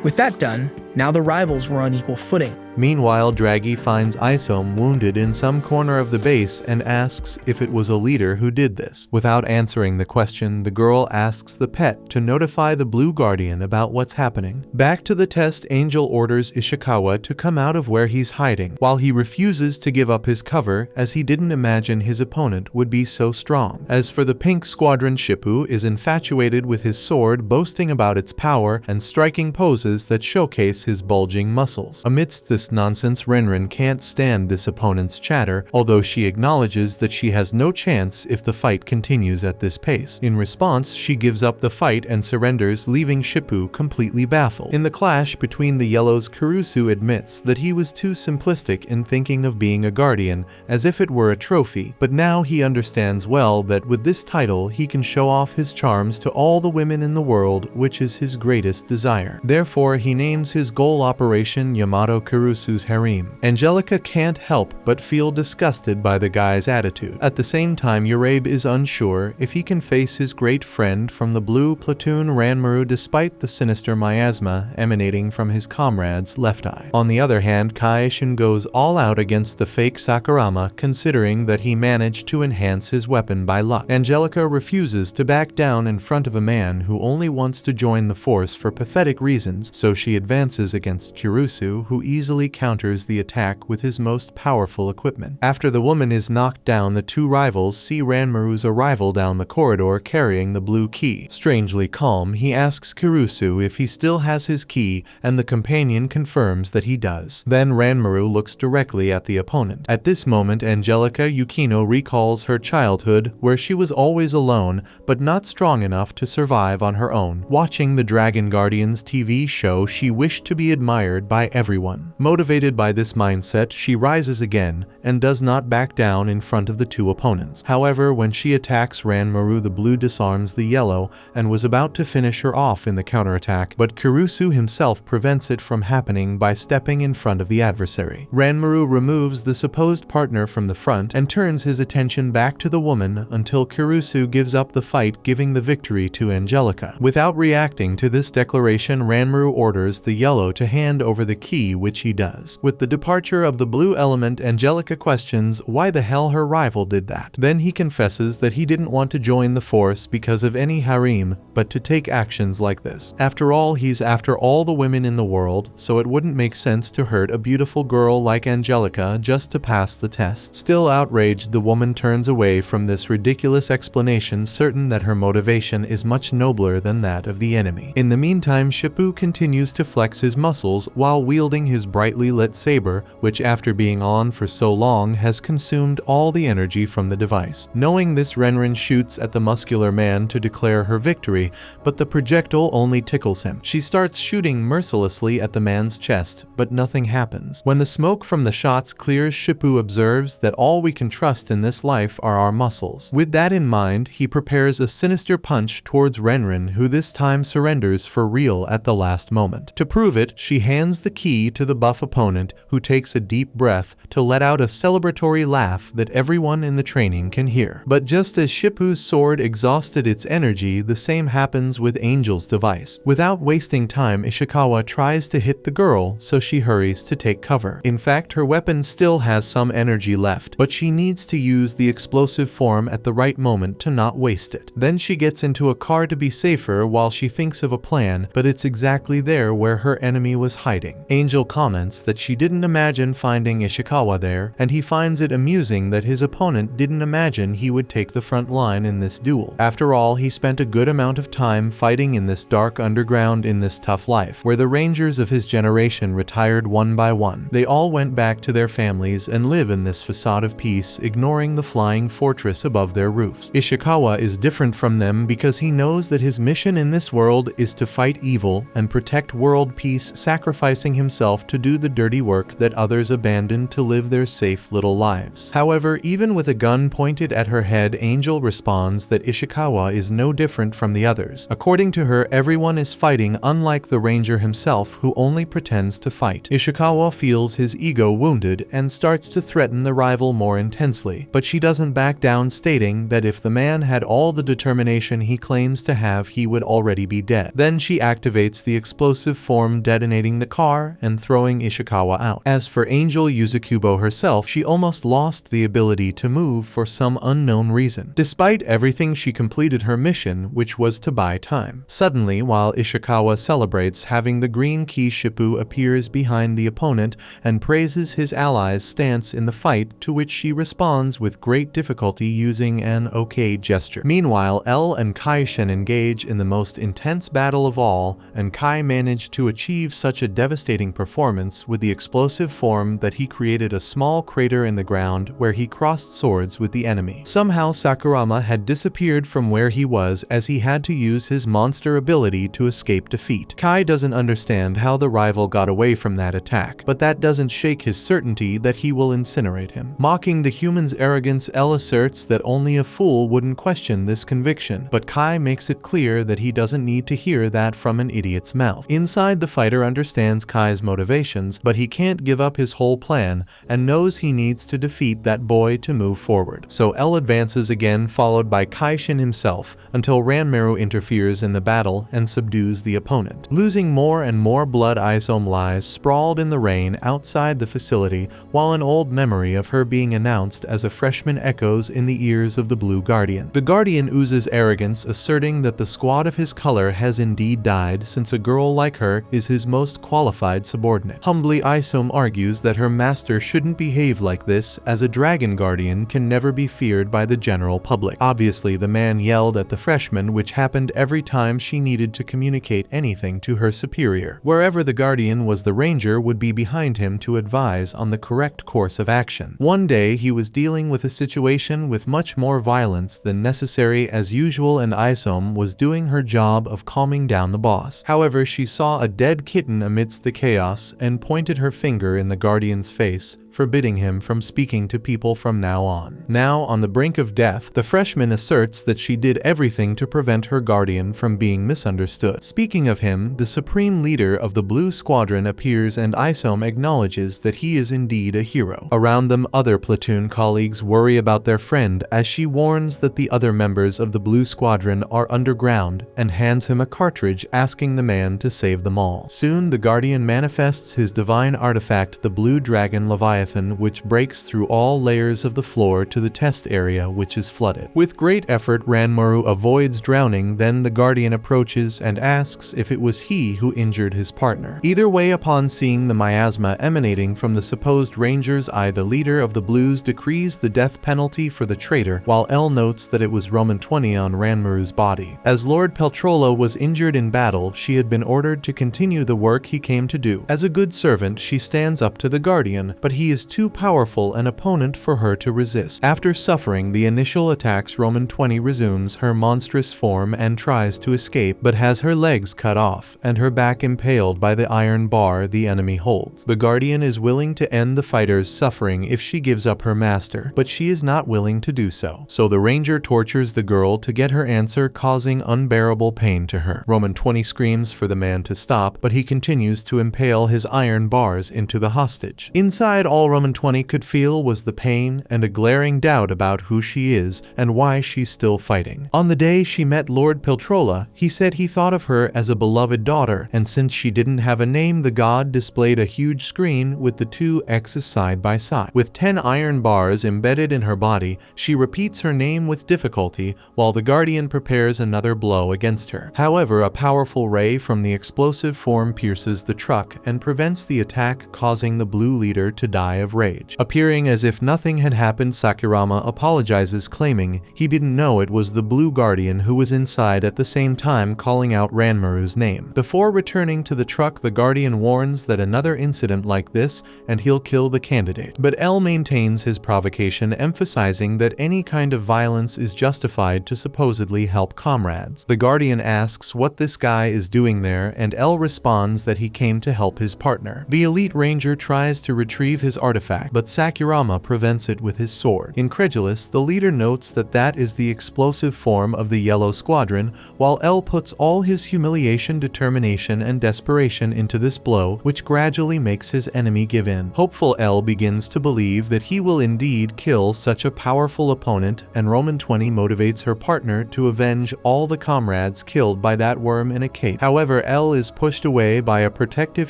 With that done, now the rivals were on equal footing. Meanwhile, Draghi finds Isom wounded in some corner of the base and asks if it was a leader who did this. Without answering the question, the girl asks the pet to notify the Blue Guardian about what's happening. Back to the test, Angel orders Ishikawa to come out of where he's hiding, while he refuses to give up his cover as he didn't imagine his opponent would be so strong. As for the Pink Squadron, Shippu is infatuated with his sword, boasting about its power and striking poses that showcase his bulging muscles. Amidst this nonsense, Renren can't stand this opponent's chatter, although she acknowledges that she has no chance if the fight continues at this pace. In response, she gives up the fight and surrenders, leaving Shippu completely baffled. In the clash between the Yellows, Kurusu admits that he was too simplistic in thinking of being a guardian, as if it were a trophy, but now he understands well that with this title he can show off his charms to all the women in the world, which is his greatest desire. Therefore, he names his goal Operation Yamato Kurusu's harem. Angelica can't help but feel disgusted by the guy's attitude. At the same time, Urabe is unsure if he can face his great friend from the blue platoon Ranmaru despite the sinister miasma emanating from his comrade's left eye. On the other hand, Kaishin goes all out against the fake Sakurama, considering that he managed to enhance his weapon by luck. Angelica refuses to back down in front of a man who only wants to join the force for pathetic reasons, so she advances against Kurusu, who easily counters the attack with his most powerful equipment. After the woman is knocked down, the two rivals see Ranmaru's arrival down the corridor carrying the blue key. Strangely calm, he asks Kurusu if he still has his key, and the companion confirms that he does. Then Ranmaru looks directly at the opponent. At this moment, Angelica Yukino recalls her childhood, where she was always alone, but not strong enough to survive on her own. Watching the Dragon Guardians TV show, she wished to be admired by everyone. Motivated by this mindset, she rises again and does not back down in front of the two opponents. However, when she attacks Ranmaru, the blue disarms the yellow and was about to finish her off in the counterattack, but Kurusu himself prevents it from happening by stepping in front of the adversary. Ranmaru removes the supposed partner from the front and turns his attention back to the woman until Kurusu gives up the fight, giving the victory to Angelica. Without reacting to this declaration, Ranmaru orders the yellow to hand over the key, which he does. With the departure of the blue element, Angelica questions why the hell her rival did that. Then he confesses that he didn't want to join the force because of any harem, but to take actions like this. After all, he's after all the women in the world, so it wouldn't make sense to hurt a beautiful girl like Angelica just to pass the test. Still outraged, the woman turns away from this ridiculous explanation, certain that her motivation is much nobler than that of the enemy. In the meantime, Shippu continues to flex his muscles while wielding his brightly lit saber, which after being on for so long has consumed all the energy from the device. Knowing this, Renren shoots at the muscular man to declare her victory, but the projectile only tickles him. She starts shooting mercilessly at the man's chest, but nothing happens. When the smoke from the shots clears, Shippu observes that all we can trust in this life are our muscles. With that in mind, he prepares a sinister punch towards Renren, who this time surrenders for real at the last moment. To prove prove it, she hands the key to the buff opponent, who takes a deep breath to let out a celebratory laugh that everyone in the training can hear. But just as Shippu's sword exhausted its energy, the same happens with Angel's device. Without wasting time, Ishikawa tries to hit the girl, so she hurries to take cover. In fact, her weapon still has some energy left, but she needs to use the explosive form at the right moment to not waste it. Then she gets into a car to be safer while she thinks of a plan, but it's exactly there where her enemy was hiding. Angel comments that she didn't imagine finding Ishikawa there, and he finds it amusing that his opponent didn't imagine he would take the front line in this duel. After all, he spent a good amount of time fighting in this dark underground in this tough life, where the rangers of his generation retired one by one. They all went back to their families and live in this facade of peace, ignoring the flying fortress above their roofs. Ishikawa is different from them because he knows that his mission in this world is to fight evil and protect world peace, sacrificing himself to do the dirty work that others abandoned to live their safe little lives. However, even with a gun pointed at her head, Angel responds that Ishikawa is no different from the others. According to her, everyone is fighting, unlike the ranger himself, who only pretends to fight. Ishikawa feels his ego wounded and starts to threaten the rival more intensely, but she doesn't back down, stating that if the man had all the determination he claims to have, he would already be dead. Then she activates the explosive form, detonating the car and throwing Ishikawa out. As for Angel Yuzukubo herself, she almost lost the ability to move for some unknown reason. Despite everything, she completed her mission, which was to buy time. Suddenly, while Ishikawa celebrates having the green key, Shippu appears behind the opponent and praises his ally's stance in the fight, to which she responds with great difficulty using an okay gesture. Meanwhile, L and Kai-shen engage in the most intense battle of all, and Kai managed to achieve such a devastating performance with the explosive form that he created a small crater in the ground where he crossed swords with the enemy. Somehow Sakurama had disappeared from where he was, as he had to use his monster ability to escape defeat. Kai doesn't understand how the rival got away from that attack, but that doesn't shake his certainty that he will incinerate him. Mocking the human's arrogance, L asserts that only a fool wouldn't question this conviction, but Kai makes it clear that he doesn't need to hear that from an idiot's mouth. Inside, the fighter understands Kai's motivations, but he can't give up his whole plan and knows he needs to defeat that boy to move forward. So L advances again, followed by Kai-shin himself, until Ranmaru interferes in the battle and subdues the opponent. Losing more and more blood, Isom lies sprawled in the rain outside the facility, while an old memory of her being announced as a freshman echoes in the ears of the Blue Guardian. The Guardian oozes arrogance, asserting that the squad of his color has indeed died, since a girl like her is his most qualified subordinate. Humbly, Isom argues that her master shouldn't behave like this, as a Dragon Guardian can never be feared by the general public. Obviously, the man yelled at the freshman, which happened every time she needed to communicate anything to her superior. Wherever the Guardian was, the Ranger would be behind him to advise on the correct course of action. One day, he was dealing with a situation with much more violence than necessary as usual, and Isom was doing her job of calming down the boss. However, she saw a dead kitten amidst the chaos and pointed her finger in the Guardian's face, forbidding him from speaking to people from now on. Now, on the brink of death, the freshman asserts that she did everything to prevent her guardian from being misunderstood. Speaking of him, the supreme leader of the Blue Squadron appears, and Isom acknowledges that he is indeed a hero. Around them, other platoon colleagues worry about their friend, as she warns that the other members of the Blue Squadron are underground, and hands him a cartridge asking the man to save them all. Soon, the Guardian manifests his divine artifact, the Blue Dragon Leviathan, which breaks through all layers of the floor to the test area, which is flooded. With great effort, Ranmaru avoids drowning. Then the Guardian approaches and asks if it was he who injured his partner. Either way, upon seeing the miasma emanating from the supposed Ranger's eye, the leader of the Blues decrees the death penalty for the traitor, while L notes that it was Roman 20 on Ranmaru's body. As Lord Peltrolo was injured in battle, she had been ordered to continue the work he came to do. As a good servant, she stands up to the Guardian, but he is too powerful an opponent for her to resist. After suffering the initial attacks, Roman 20 resumes her monstrous form and tries to escape, but has her legs cut off and her back impaled by the iron bar the enemy holds. The Guardian is willing to end the fighter's suffering if she gives up her master, but she is not willing to do so. So the ranger tortures the girl to get her answer, causing unbearable pain to her. Roman 20 screams for the man to stop, but he continues to impale his iron bars into the hostage. Inside, all Roman 20 could feel was the pain and a glaring doubt about who she is and why she's still fighting. On the day she met Lord Peltrola, he said he thought of her as a beloved daughter, and since she didn't have a name, the god displayed a huge screen with the two X's side by side. With 10 iron bars embedded in her body, she repeats her name with difficulty while the Guardian prepares another blow against her. However, a powerful ray from the explosive form pierces the truck and prevents the attack, causing the blue leader to die of rage. Appearing as if nothing had happened, Sakurama apologizes, claiming he didn't know it was the blue Guardian who was inside, at the same time calling out Ranmaru's name. Before returning to the truck, the Guardian warns that another incident like this and he'll kill the candidate. But L maintains his provocation, emphasizing that any kind of violence is justified to supposedly help comrades. The Guardian asks what this guy is doing there, and L responds that he came to help his partner. The elite ranger tries to retrieve his artifact, but Sakurama prevents it with his sword. Incredulous, the leader notes that that is the explosive form of the Yellow Squadron, while L puts all his humiliation, determination, and desperation into this blow, which gradually makes his enemy give in. Hopeful, L begins to believe that he will indeed kill such a powerful opponent, and Roman 20 motivates her partner to avenge all the comrades killed by that worm in a cape. However, L is pushed away by a protective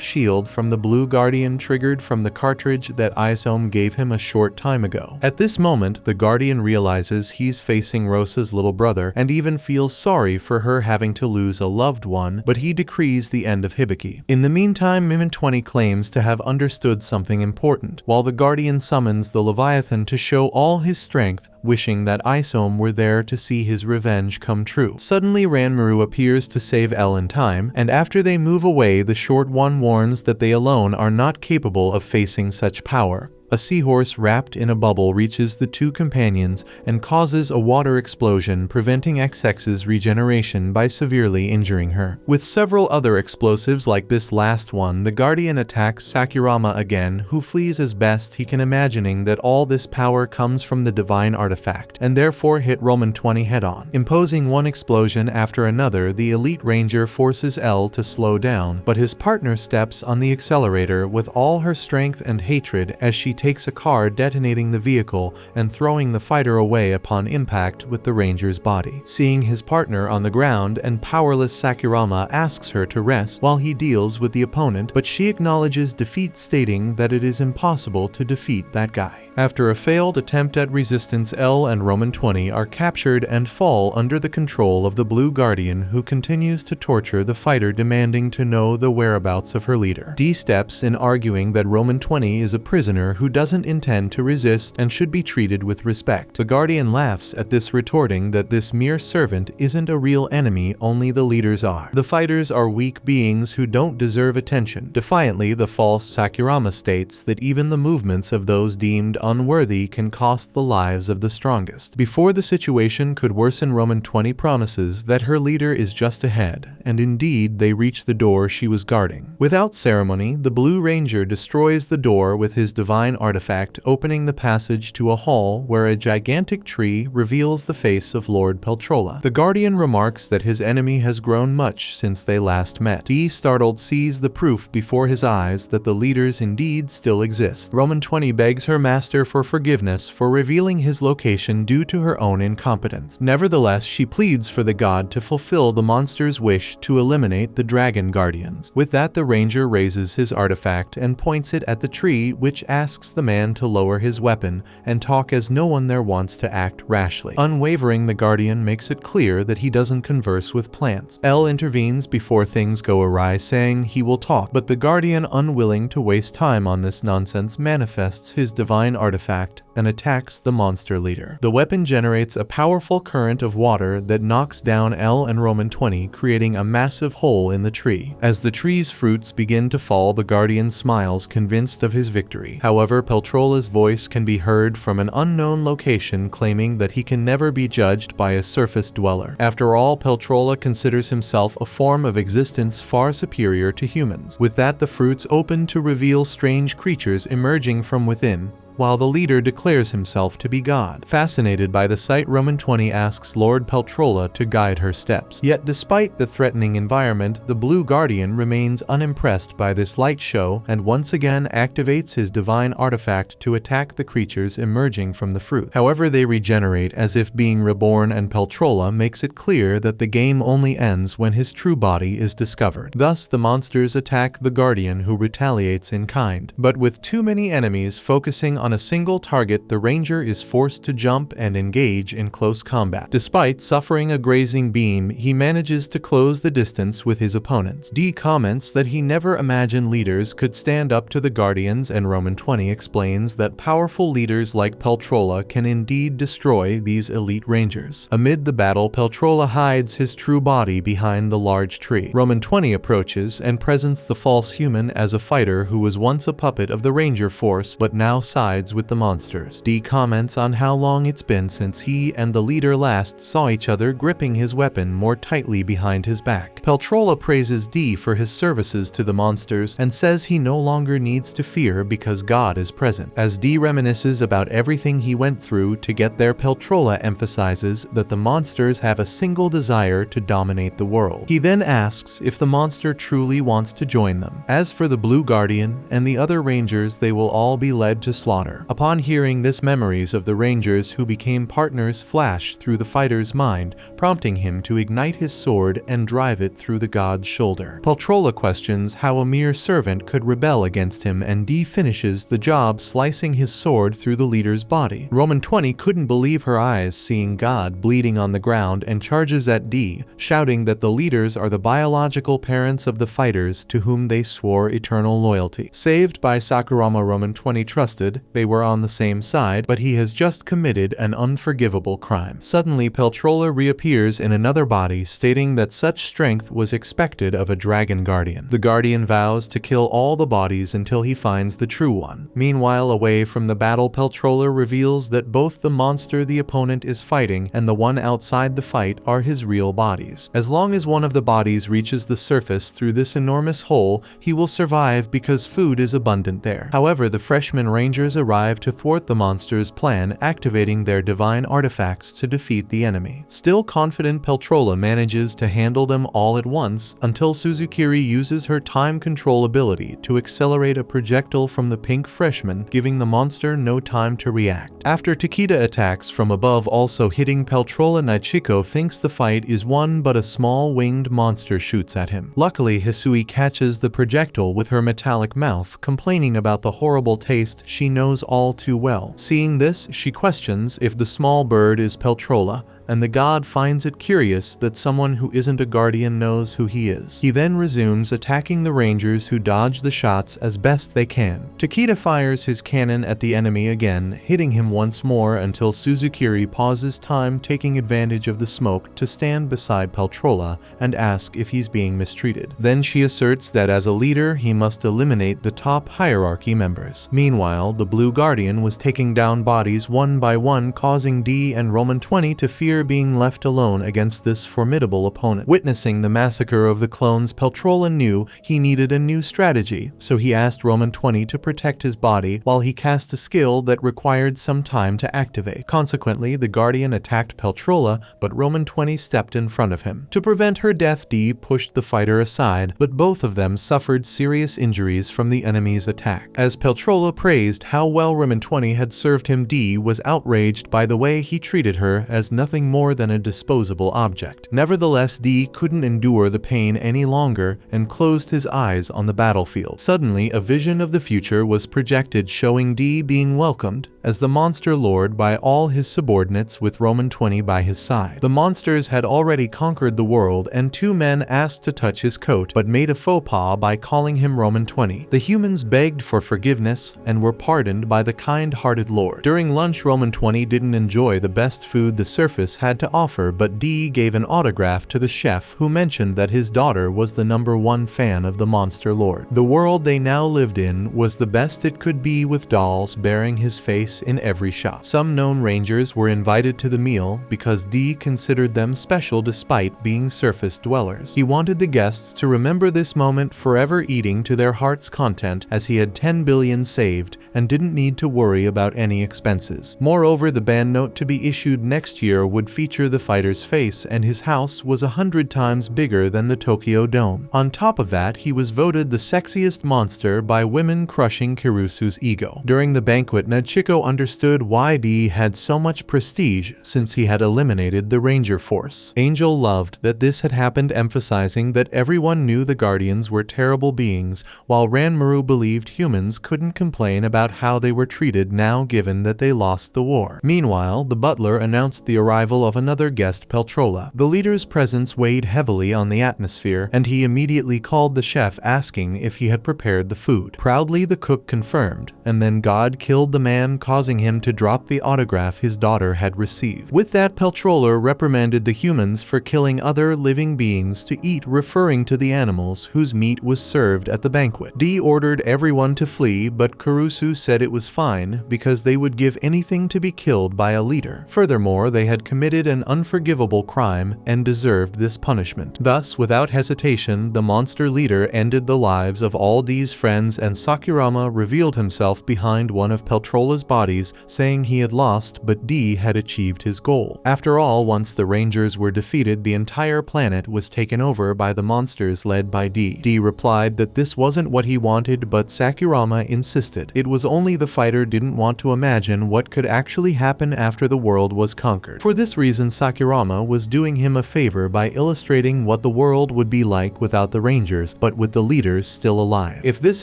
shield from the Blue Guardian, triggered from the cartridge that Isome gave him a short time ago. At this moment, the Guardian realizes he's facing Rosa's little brother and even feels sorry for her having to lose a loved one, but he decrees the end of Hibiki. In the meantime, Roman 20 claims to have understood something important, while the Guardian summons the Leviathan to show all his strength, wishing that Isome were there to see his revenge come true. Suddenly, Ranmaru appears to save L in time, and after they move away, the short one warns that they alone are not capable of facing such power. A seahorse wrapped in a bubble reaches the two companions and causes a water explosion, preventing XX's regeneration by severely injuring her. With several other explosives like this last one, the Guardian attacks Sakurama again, who flees as best he can, imagining that all this power comes from the divine artifact, and therefore hit Roman 20 head-on. Imposing one explosion after another, the elite ranger forces L to slow down, but his partner steps on the accelerator with all her strength and hatred as she takes a car, detonating the vehicle and throwing the fighter away upon impact with the ranger's body. Seeing his partner on the ground and powerless, Sakurama asks her to rest while he deals with the opponent, but she acknowledges defeat, stating that it is impossible to defeat that guy. After a failed attempt at resistance, L and Roman 20 are captured and fall under the control of the Blue Guardian, who continues to torture the fighter, demanding to know the whereabouts of her leader. D steps in, arguing that Roman 20 is a prisoner who doesn't intend to resist and should be treated with respect. The Guardian laughs at this, retorting that this mere servant isn't a real enemy, only the leaders are. The fighters are weak beings who don't deserve attention. Defiantly, the false Sakurama states that even the movements of those deemed unworthy can cost the lives of the strongest. Before the situation could worsen, Roman 20 promises that her leader is just ahead, and indeed they reach the door she was guarding. Without ceremony, the Blue Ranger destroys the door with his divine artifact, opening the passage to a hall where a gigantic tree reveals the face of Lord Peltrola. The Guardian remarks that his enemy has grown much since they last met. D, startled, sees the proof before his eyes that the leaders indeed still exist. Roman 20 begs her master for forgiveness for revealing his location due to her own incompetence. Nevertheless, she pleads for the god to fulfill the monster's wish to eliminate the Dragon Guardians. With that, the ranger raises his artifact and points it at the tree, which asks the man to lower his weapon and talk, as no one there wants to act rashly. Unwavering, the Guardian makes it clear that he doesn't converse with plants. L intervenes before things go awry, saying he will talk, but the Guardian, unwilling to waste time on this nonsense, manifests his divine artifact and attacks the monster leader. The weapon generates a powerful current of water that knocks down L and Roman 20, creating a massive hole in the tree. As the tree's fruits begin to fall, the Guardian smiles, convinced of his victory. However, Peltrola's voice can be heard from an unknown location, claiming that he can never be judged by a surface dweller. After all, Peltrola considers himself a form of existence far superior to humans. With that, the fruits open to reveal strange creatures emerging from within, while the leader declares himself to be God. Fascinated by the sight, Roman 20 asks Lord Peltrola to guide her steps. Yet despite the threatening environment, the Blue Guardian remains unimpressed by this light show and once again activates his divine artifact to attack the creatures emerging from the fruit. However, they regenerate as if being reborn, and Peltrola makes it clear that the game only ends when his true body is discovered. Thus, the monsters attack the Guardian, who retaliates in kind. But with too many enemies focusing on a single target, the Ranger is forced to jump and engage in close combat. Despite suffering a grazing beam, he manages to close the distance with his opponents. D comments that he never imagined leaders could stand up to the Guardians, and Roman 20 explains that powerful leaders like Peltrola can indeed destroy these elite Rangers. Amid the battle, Peltrola hides his true body behind the large tree. Roman 20 approaches and presents the false human as a fighter who was once a puppet of the Ranger force but now sides with the monsters. D comments on how long it's been since he and the leader last saw each other, gripping his weapon more tightly behind his back. Peltrola praises D for his services to the monsters and says he no longer needs to fear because God is present. As D reminisces about everything he went through to get there, Peltrola emphasizes that the monsters have a single desire to dominate the world. He then asks if the monster truly wants to join them. As for the Blue Guardian and the other Rangers, they will all be led to slaughter. Upon hearing this, memories of the Rangers who became partners flash through the fighter's mind, prompting him to ignite his sword and drive it through the god's shoulder. Peltrola questions how a mere servant could rebel against him, and D finishes the job, slicing his sword through the leader's body. Roman 20 couldn't believe her eyes, seeing God bleeding on the ground, and charges at D, shouting that the leaders are the biological parents of the fighters to whom they swore eternal loyalty. Saved by Sakurama, Roman 20 trusted they were on the same side, but he has just committed an unforgivable crime. Suddenly, Peltrola reappears in another body, stating that such strength was expected of a dragon guardian. The guardian vows to kill all the bodies until he finds the true one. Meanwhile, away from the battle, Peltrola reveals that both the monster the opponent is fighting and the one outside the fight are his real bodies. As long as one of the bodies reaches the surface through this enormous hole, he will survive because food is abundant there. However, the freshman Rangers arrive to thwart the monster's plan, activating their divine artifacts to defeat the enemy. Still confident, Peltrola manages to handle them all at once until Suzukiri uses her time control ability to accelerate a projectile from the pink freshman, giving the monster no time to react. After Takeda attacks from above, also hitting Peltrola, Nichiko thinks the fight is won, but a small winged monster shoots at him. Luckily, Hisui catches the projectile with her metallic mouth, complaining about the horrible taste she knows all too well. Seeing this, she questions if the small bird is Peltrola, and the god finds it curious that someone who isn't a guardian knows who he is. He then resumes attacking the Rangers, who dodge the shots as best they can. Takeda fires his cannon at the enemy again, hitting him once more until Suzukiri pauses time, taking advantage of the smoke to stand beside Peltrola and ask if he's being mistreated. Then she asserts that as a leader, he must eliminate the top hierarchy members. Meanwhile, the Blue Guardian was taking down bodies one by one, causing D and Roman 20 to fear being left alone against this formidable opponent. Witnessing the massacre of the clones, Peltrola knew he needed a new strategy, so he asked Roman 20 to protect his body while he cast a skill that required some time to activate. Consequently, the Guardian attacked Peltrola, but Roman 20 stepped in front of him. To prevent her death, D pushed the fighter aside, but both of them suffered serious injuries from the enemy's attack. As Peltrola praised how well Roman 20 had served him, D was outraged by the way he treated her, as nothing nothing more than a disposable object. Nevertheless, D couldn't endure the pain any longer and closed his eyes on the battlefield. Suddenly, a vision of the future was projected showing D being welcomed as the monster lord by all his subordinates with Roman 20 by his side. The monsters had already conquered the world and two men asked to touch his coat but made a faux pas by calling him Roman 20. The humans begged for forgiveness and were pardoned by the kind-hearted lord. During lunch, Roman 20 didn't enjoy the best food the surface had to offer, but D gave an autograph to the chef who mentioned that his daughter was the #1 fan of the monster lord. The world they now lived in was the best it could be, with dolls bearing his face in every shop. Some known rangers were invited to the meal because D considered them special despite being surface dwellers. He wanted the guests to remember this moment forever, eating to their heart's content as he had 10 billion saved and didn't need to worry about any expenses. Moreover, the band note to be issued next year would feature the fighter's face, and his house was 100 times bigger than the Tokyo Dome. On top of that, he was voted the sexiest monster by women, crushing Kirusu's ego. During the banquet, Nachiko understood why D had so much prestige since he had eliminated the Ranger Force. Angel loved that this had happened, emphasizing that everyone knew the Guardians were terrible beings, while Ranmaru believed humans couldn't complain about how they were treated now given that they lost the war. Meanwhile, the butler announced the arrival of another guest, Peltrola. The leader's presence weighed heavily on the atmosphere, and he immediately called the chef asking if he had prepared the food. Proudly, the cook confirmed, and then God killed the man, causing him to drop the autograph his daughter had received. With that, Peltrola reprimanded the humans for killing other living beings to eat, referring to the animals whose meat was served at the banquet. D ordered everyone to flee, but Kirusu said it was fine because they would give anything to be killed by a leader. Furthermore, they had committed an unforgivable crime and deserved this punishment. Thus, without hesitation, the monster leader ended the lives of all D's friends, and Sakurama revealed himself behind one of Peltrola's bodies, saying he had lost but D had achieved his goal. After all, once the Rangers were defeated, the entire planet was taken over by the monsters led by D. D replied that this wasn't what he wanted, but Sakurama insisted. It was only the fighter didn't want to imagine what could actually happen after the world was conquered. For this reason, Sakurama was doing him a favor by illustrating what the world would be like without the Rangers, but with the leaders still alive. If this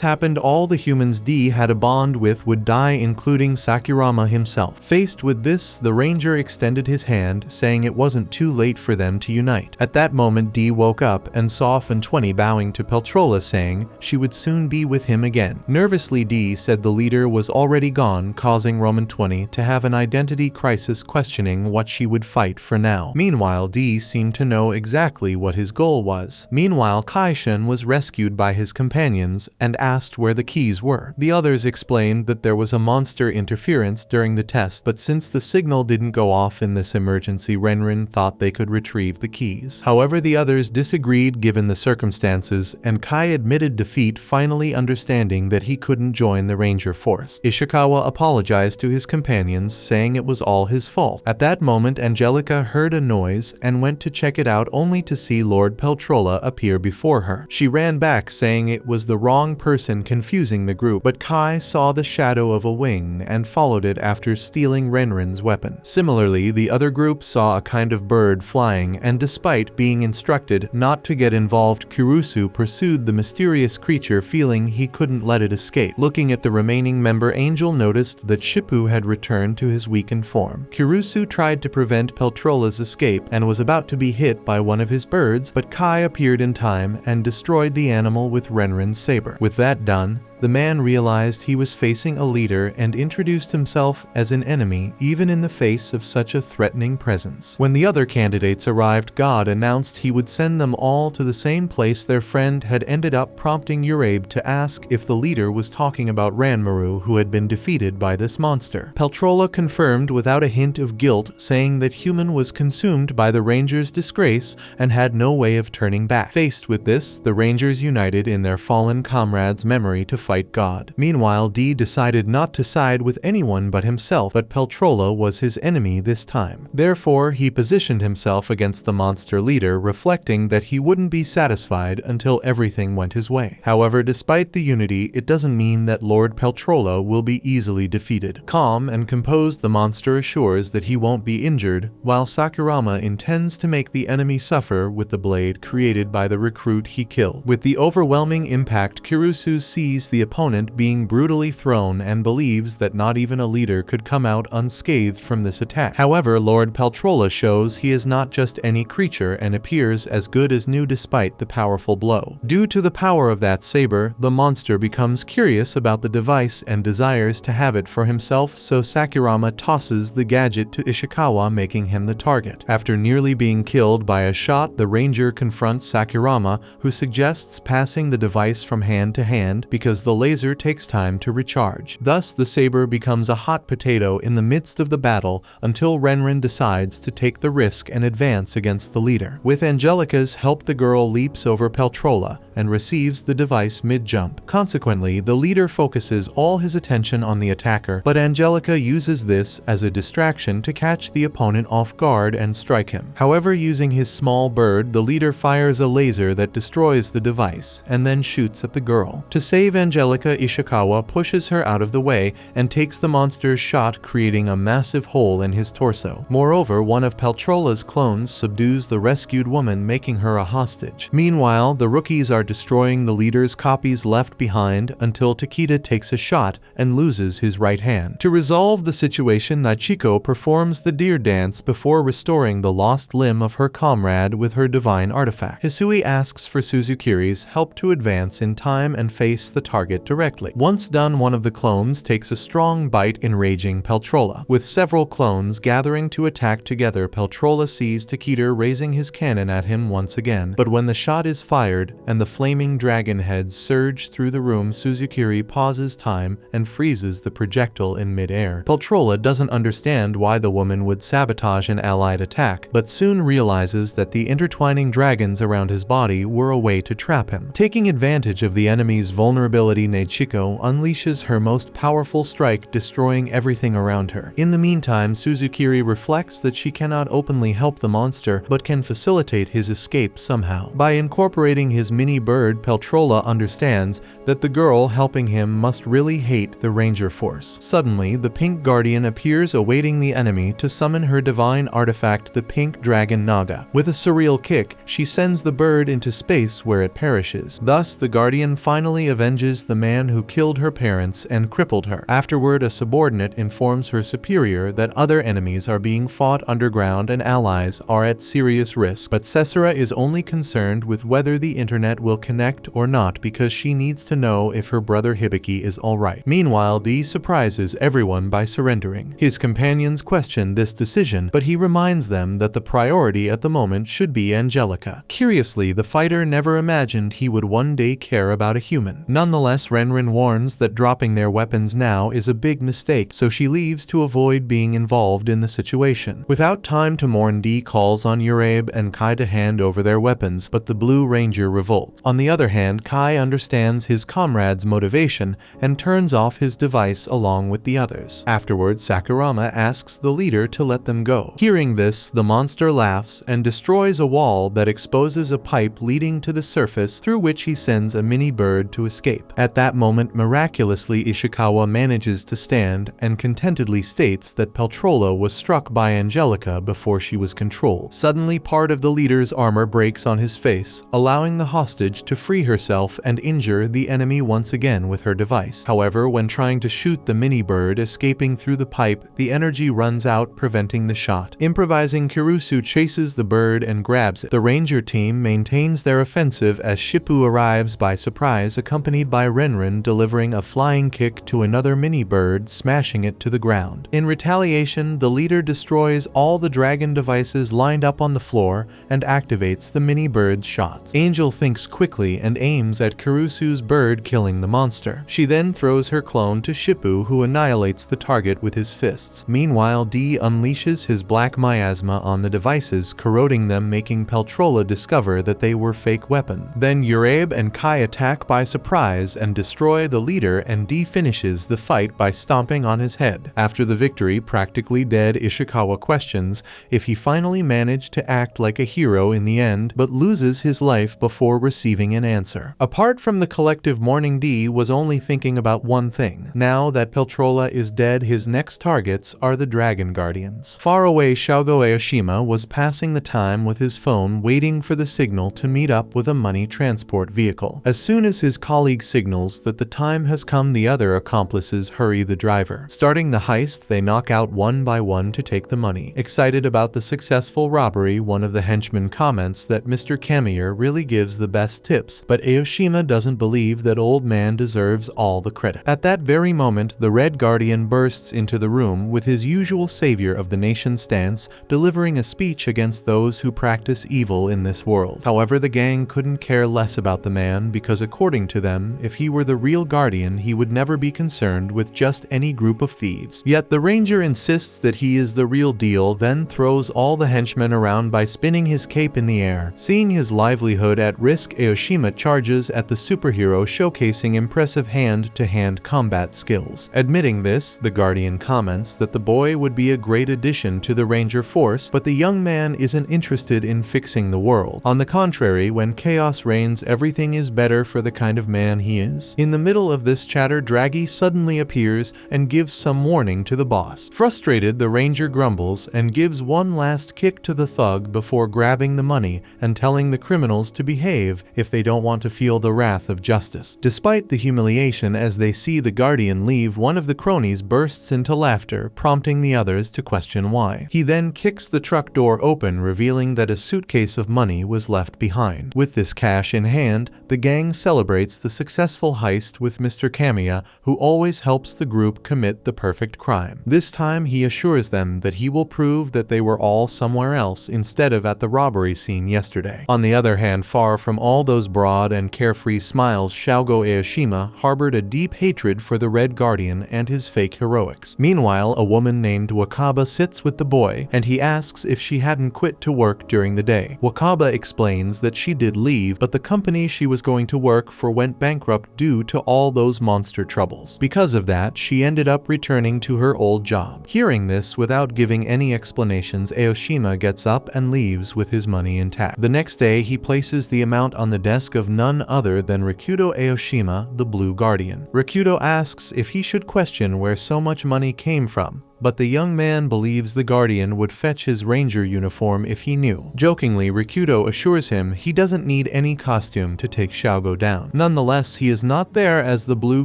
happened, all the humans D had a bond with would die, including Sakurama himself. Faced with this, the Ranger extended his hand, saying it wasn't too late for them to unite. At that moment, D woke up and saw Fan20 bowing to Peltrola, saying she would soon be with him again. Nervously, D said the leader was already gone, causing Roman 20 to have an identity crisis, questioning what she would fight for now. Meanwhile, D seemed to know exactly what his goal was. Meanwhile, Kaishin was rescued by his companions and asked where the keys were. The others explained that there was a monster interference during the test, but since the signal didn't go off in this emergency, Renrin thought they could retrieve the keys. However, the others disagreed given the circumstances, and Kai admitted defeat, finally understanding that he couldn't join the Ranger Force. Ishikawa apologized to his companions, saying it was all his fault. At that moment, Angelica heard a noise and went to check it out, only to see Lord Peltrola appear before her. She ran back, saying it was the wrong person, confusing the group, but Kai saw the shadow of a wing and followed it after stealing Renrin's weapon. Similarly, the other group saw a kind of bird flying, and despite being instructed not to get involved, Kirusu pursued the mysterious creature, feeling he couldn't let it escape. Looking at the remaining member, Angel noticed that Shippu had returned to his weakened form. Kirusu tried to prevent Peltrola's escape and was about to be hit by one of his birds, but Kai appeared in time and destroyed the animal with Renrin's saber. With that done, the man realized he was facing a leader and introduced himself as an enemy, even in the face of such a threatening presence. When the other candidates arrived, God announced he would send them all to the same place their friend had ended up, prompting Urabe to ask if the leader was talking about Ranmaru, who had been defeated by this monster. Peltrola confirmed without a hint of guilt, saying that Human was consumed by the Rangers' disgrace and had no way of turning back. Faced with this, the Rangers united in their fallen comrade's memory to fight fight God. Meanwhile, D decided not to side with anyone but himself, but Peltrola was his enemy this time. Therefore, he positioned himself against the monster leader, reflecting that he wouldn't be satisfied until everything went his way. However, despite the unity, it doesn't mean that Lord Peltrola will be easily defeated. Calm and composed, the monster assures that he won't be injured, while Sakurama intends to make the enemy suffer with the blade created by the recruit he killed. With the overwhelming impact, Kurusu sees the opponent being brutally thrown and believes that not even a leader could come out unscathed from this attack. However, Lord Peltrola shows he is not just any creature and appears as good as new despite the powerful blow. Due to the power of that saber, the monster becomes curious about the device and desires to have it for himself, so Sakurama tosses the gadget to Ishikawa, making him the target. After nearly being killed by a shot, the ranger confronts Sakurama, who suggests passing the device from hand to hand because the laser takes time to recharge. Thus, the saber becomes a hot potato in the midst of the battle until Renren decides to take the risk and advance against the leader. With Angelica's help, the girl leaps over Peltrola and receives the device mid-jump. Consequently, the leader focuses all his attention on the attacker, but Angelica uses this as a distraction to catch the opponent off guard and strike him. However, using his small bird, the leader fires a laser that destroys the device and then shoots at the girl. To save Angelica, Ishikawa pushes her out of the way and takes the monster's shot, creating a massive hole in his torso. Moreover, one of Peltrola's clones subdues the rescued woman, making her a hostage. Meanwhile, the rookies are destroying the leader's copies left behind until Takeda takes a shot and loses his right hand. To resolve the situation, Nachiko performs the deer dance before restoring the lost limb of her comrade with her divine artifact. Hisui asks for Suzukiri's help to advance in time and face the target directly. Once done, one of the clones takes a strong bite, enraging Peltrola. With several clones gathering to attack together, Peltrola sees Takeda raising his cannon at him once again, but when the shot is fired and the flaming dragon heads surge through the room, Suzukiri pauses time and freezes the projectile in mid-air. Peltrola doesn't understand why the woman would sabotage an allied attack, but soon realizes that the intertwining dragons around his body were a way to trap him. Taking advantage of the enemy's vulnerability, Nachiko unleashes her most powerful strike, destroying everything around her. In the meantime, Suzukiri reflects that she cannot openly help the monster, but can facilitate his escape somehow. By incorporating his mini bird, Peltrola understands that the girl helping him must really hate the ranger force. Suddenly, the pink guardian appears, awaiting the enemy to summon her divine artifact, the pink dragon Naga. With a surreal kick, she sends the bird into space where it perishes. Thus, the guardian finally avenges the man who killed her parents and crippled her. Afterward, a subordinate informs her superior that other enemies are being fought underground and allies are at serious risk, but Sesera is only concerned with whether the internet will connect or not because she needs to know if her brother Hibiki is alright. Meanwhile, D surprises everyone by surrendering. His companions question this decision, but he reminds them that the priority at the moment should be Angelica. Curiously, the fighter never imagined he would one day care about a human. Nonetheless, Renren warns that dropping their weapons now is a big mistake, so she leaves to avoid being involved in the situation. Without time to mourn, D calls on Urabe and Kai to hand over their weapons, but the Blue Ranger revolts. On the other hand, Kai understands his comrade's motivation and turns off his device along with the others. Afterwards, Sakurama asks the leader to let them go. Hearing this, the monster laughs and destroys a wall that exposes a pipe leading to the surface, through which he sends a mini bird to escape. At that moment, miraculously, Ishikawa manages to stand and contentedly states that Peltrola was struck by Angelica before she was controlled. Suddenly, part of the leader's armor breaks on his face, allowing the hostage to free herself and injure the enemy once again with her device. However, when trying to shoot the mini bird escaping through the pipe, the energy runs out, preventing the shot. Improvising, Kurusu chases the bird and grabs it. The ranger team maintains their offensive as Shippu arrives by surprise, accompanied by Renren delivering a flying kick to another mini bird, smashing it to the ground. In retaliation, the leader destroys all the dragon devices lined up on the floor and activates the mini bird's shots. Angel thinks quickly and aims at Kurusu's bird, killing the monster. She then throws her clone to Shippu, who annihilates the target with his fists. Meanwhile, D unleashes his black miasma on the devices, corroding them, making Peltrola discover that they were fake weapons. Then Urabe and Kai attack by surprise, heroes and destroy the leader, and D finishes the fight by stomping on his head. After the victory, practically dead Ishikawa questions if he finally managed to act like a hero in the end, but loses his life before receiving an answer. Apart from the collective mourning, D was only thinking about one thing. Now that Peltrola is dead, his next targets are the Dragon Guardians. Far away, Shogo Aoshima was passing the time with his phone, waiting for the signal to meet up with a money transport vehicle. As soon as his colleague signals that the time has come, the other accomplices hurry the driver. Starting the heist, they knock out one by one to take the money. Excited about the successful robbery, one of the henchmen comments that Mr. Kamiya really gives the best tips, but Aoshima doesn't believe that old man deserves all the credit. At that very moment, the Red Guardian bursts into the room with his usual savior of the nation stance, delivering a speech against those who practice evil in this world. However, the gang couldn't care less about the man because, according to them, if he were the real guardian, he would never be concerned with just any group of thieves. Yet the ranger insists that he is the real deal, then throws all the henchmen around by spinning his cape in the air. Seeing his livelihood at risk, Aoshima charges at the superhero, showcasing impressive hand-to-hand combat skills. Admitting this, the Guardian comments that the boy would be a great addition to the Ranger force, but the young man isn't interested in fixing the world. On the contrary, when chaos reigns, everything is better for the kind of man he is. In the middle of this chatter, Draghi suddenly appears and gives some warning to the boss. Frustrated, the Ranger grumbles and gives one last kick to the thug before grabbing the money and telling the criminals to behave if they don't want to feel the wrath of justice. Despite the humiliation as they see the Guardian leave, one of the cronies bursts into laughter, prompting the others to question why. He then kicks the truck door open, revealing that a suitcase of money was left behind. With this cash in hand, the gang celebrates the successful heist with Mr. Kamiya, who always helps the group commit the perfect crime. This time, he assures them that he will prove that they were all somewhere else instead of at the robbery scene yesterday. On the other hand, far from all those broad and carefree smiles, Shogo Aoshima harbored a deep hatred for the Red Guardian and his fake heroics. Meanwhile, a woman named Wakaba sits with the boy, and he asks if she hadn't quit to work during the day. Wakaba explains that she did leave, but the company she was going to work for went bankrupt due to all those monster troubles. Because of that, she ended up returning to her old job. Hearing this, without giving any explanations, Aoshima gets up and leaves with his money intact. The next day, he places the amount on the desk of none other than Rikudo Aoshima, the Blue Guardian. Rikudo asks if he should question where so much money came from, but the young man believes the Guardian would fetch his ranger uniform if he knew. Jokingly, Rikudo assures him he doesn't need any costume to take Shogo down. Nonetheless, he is not there as the Blue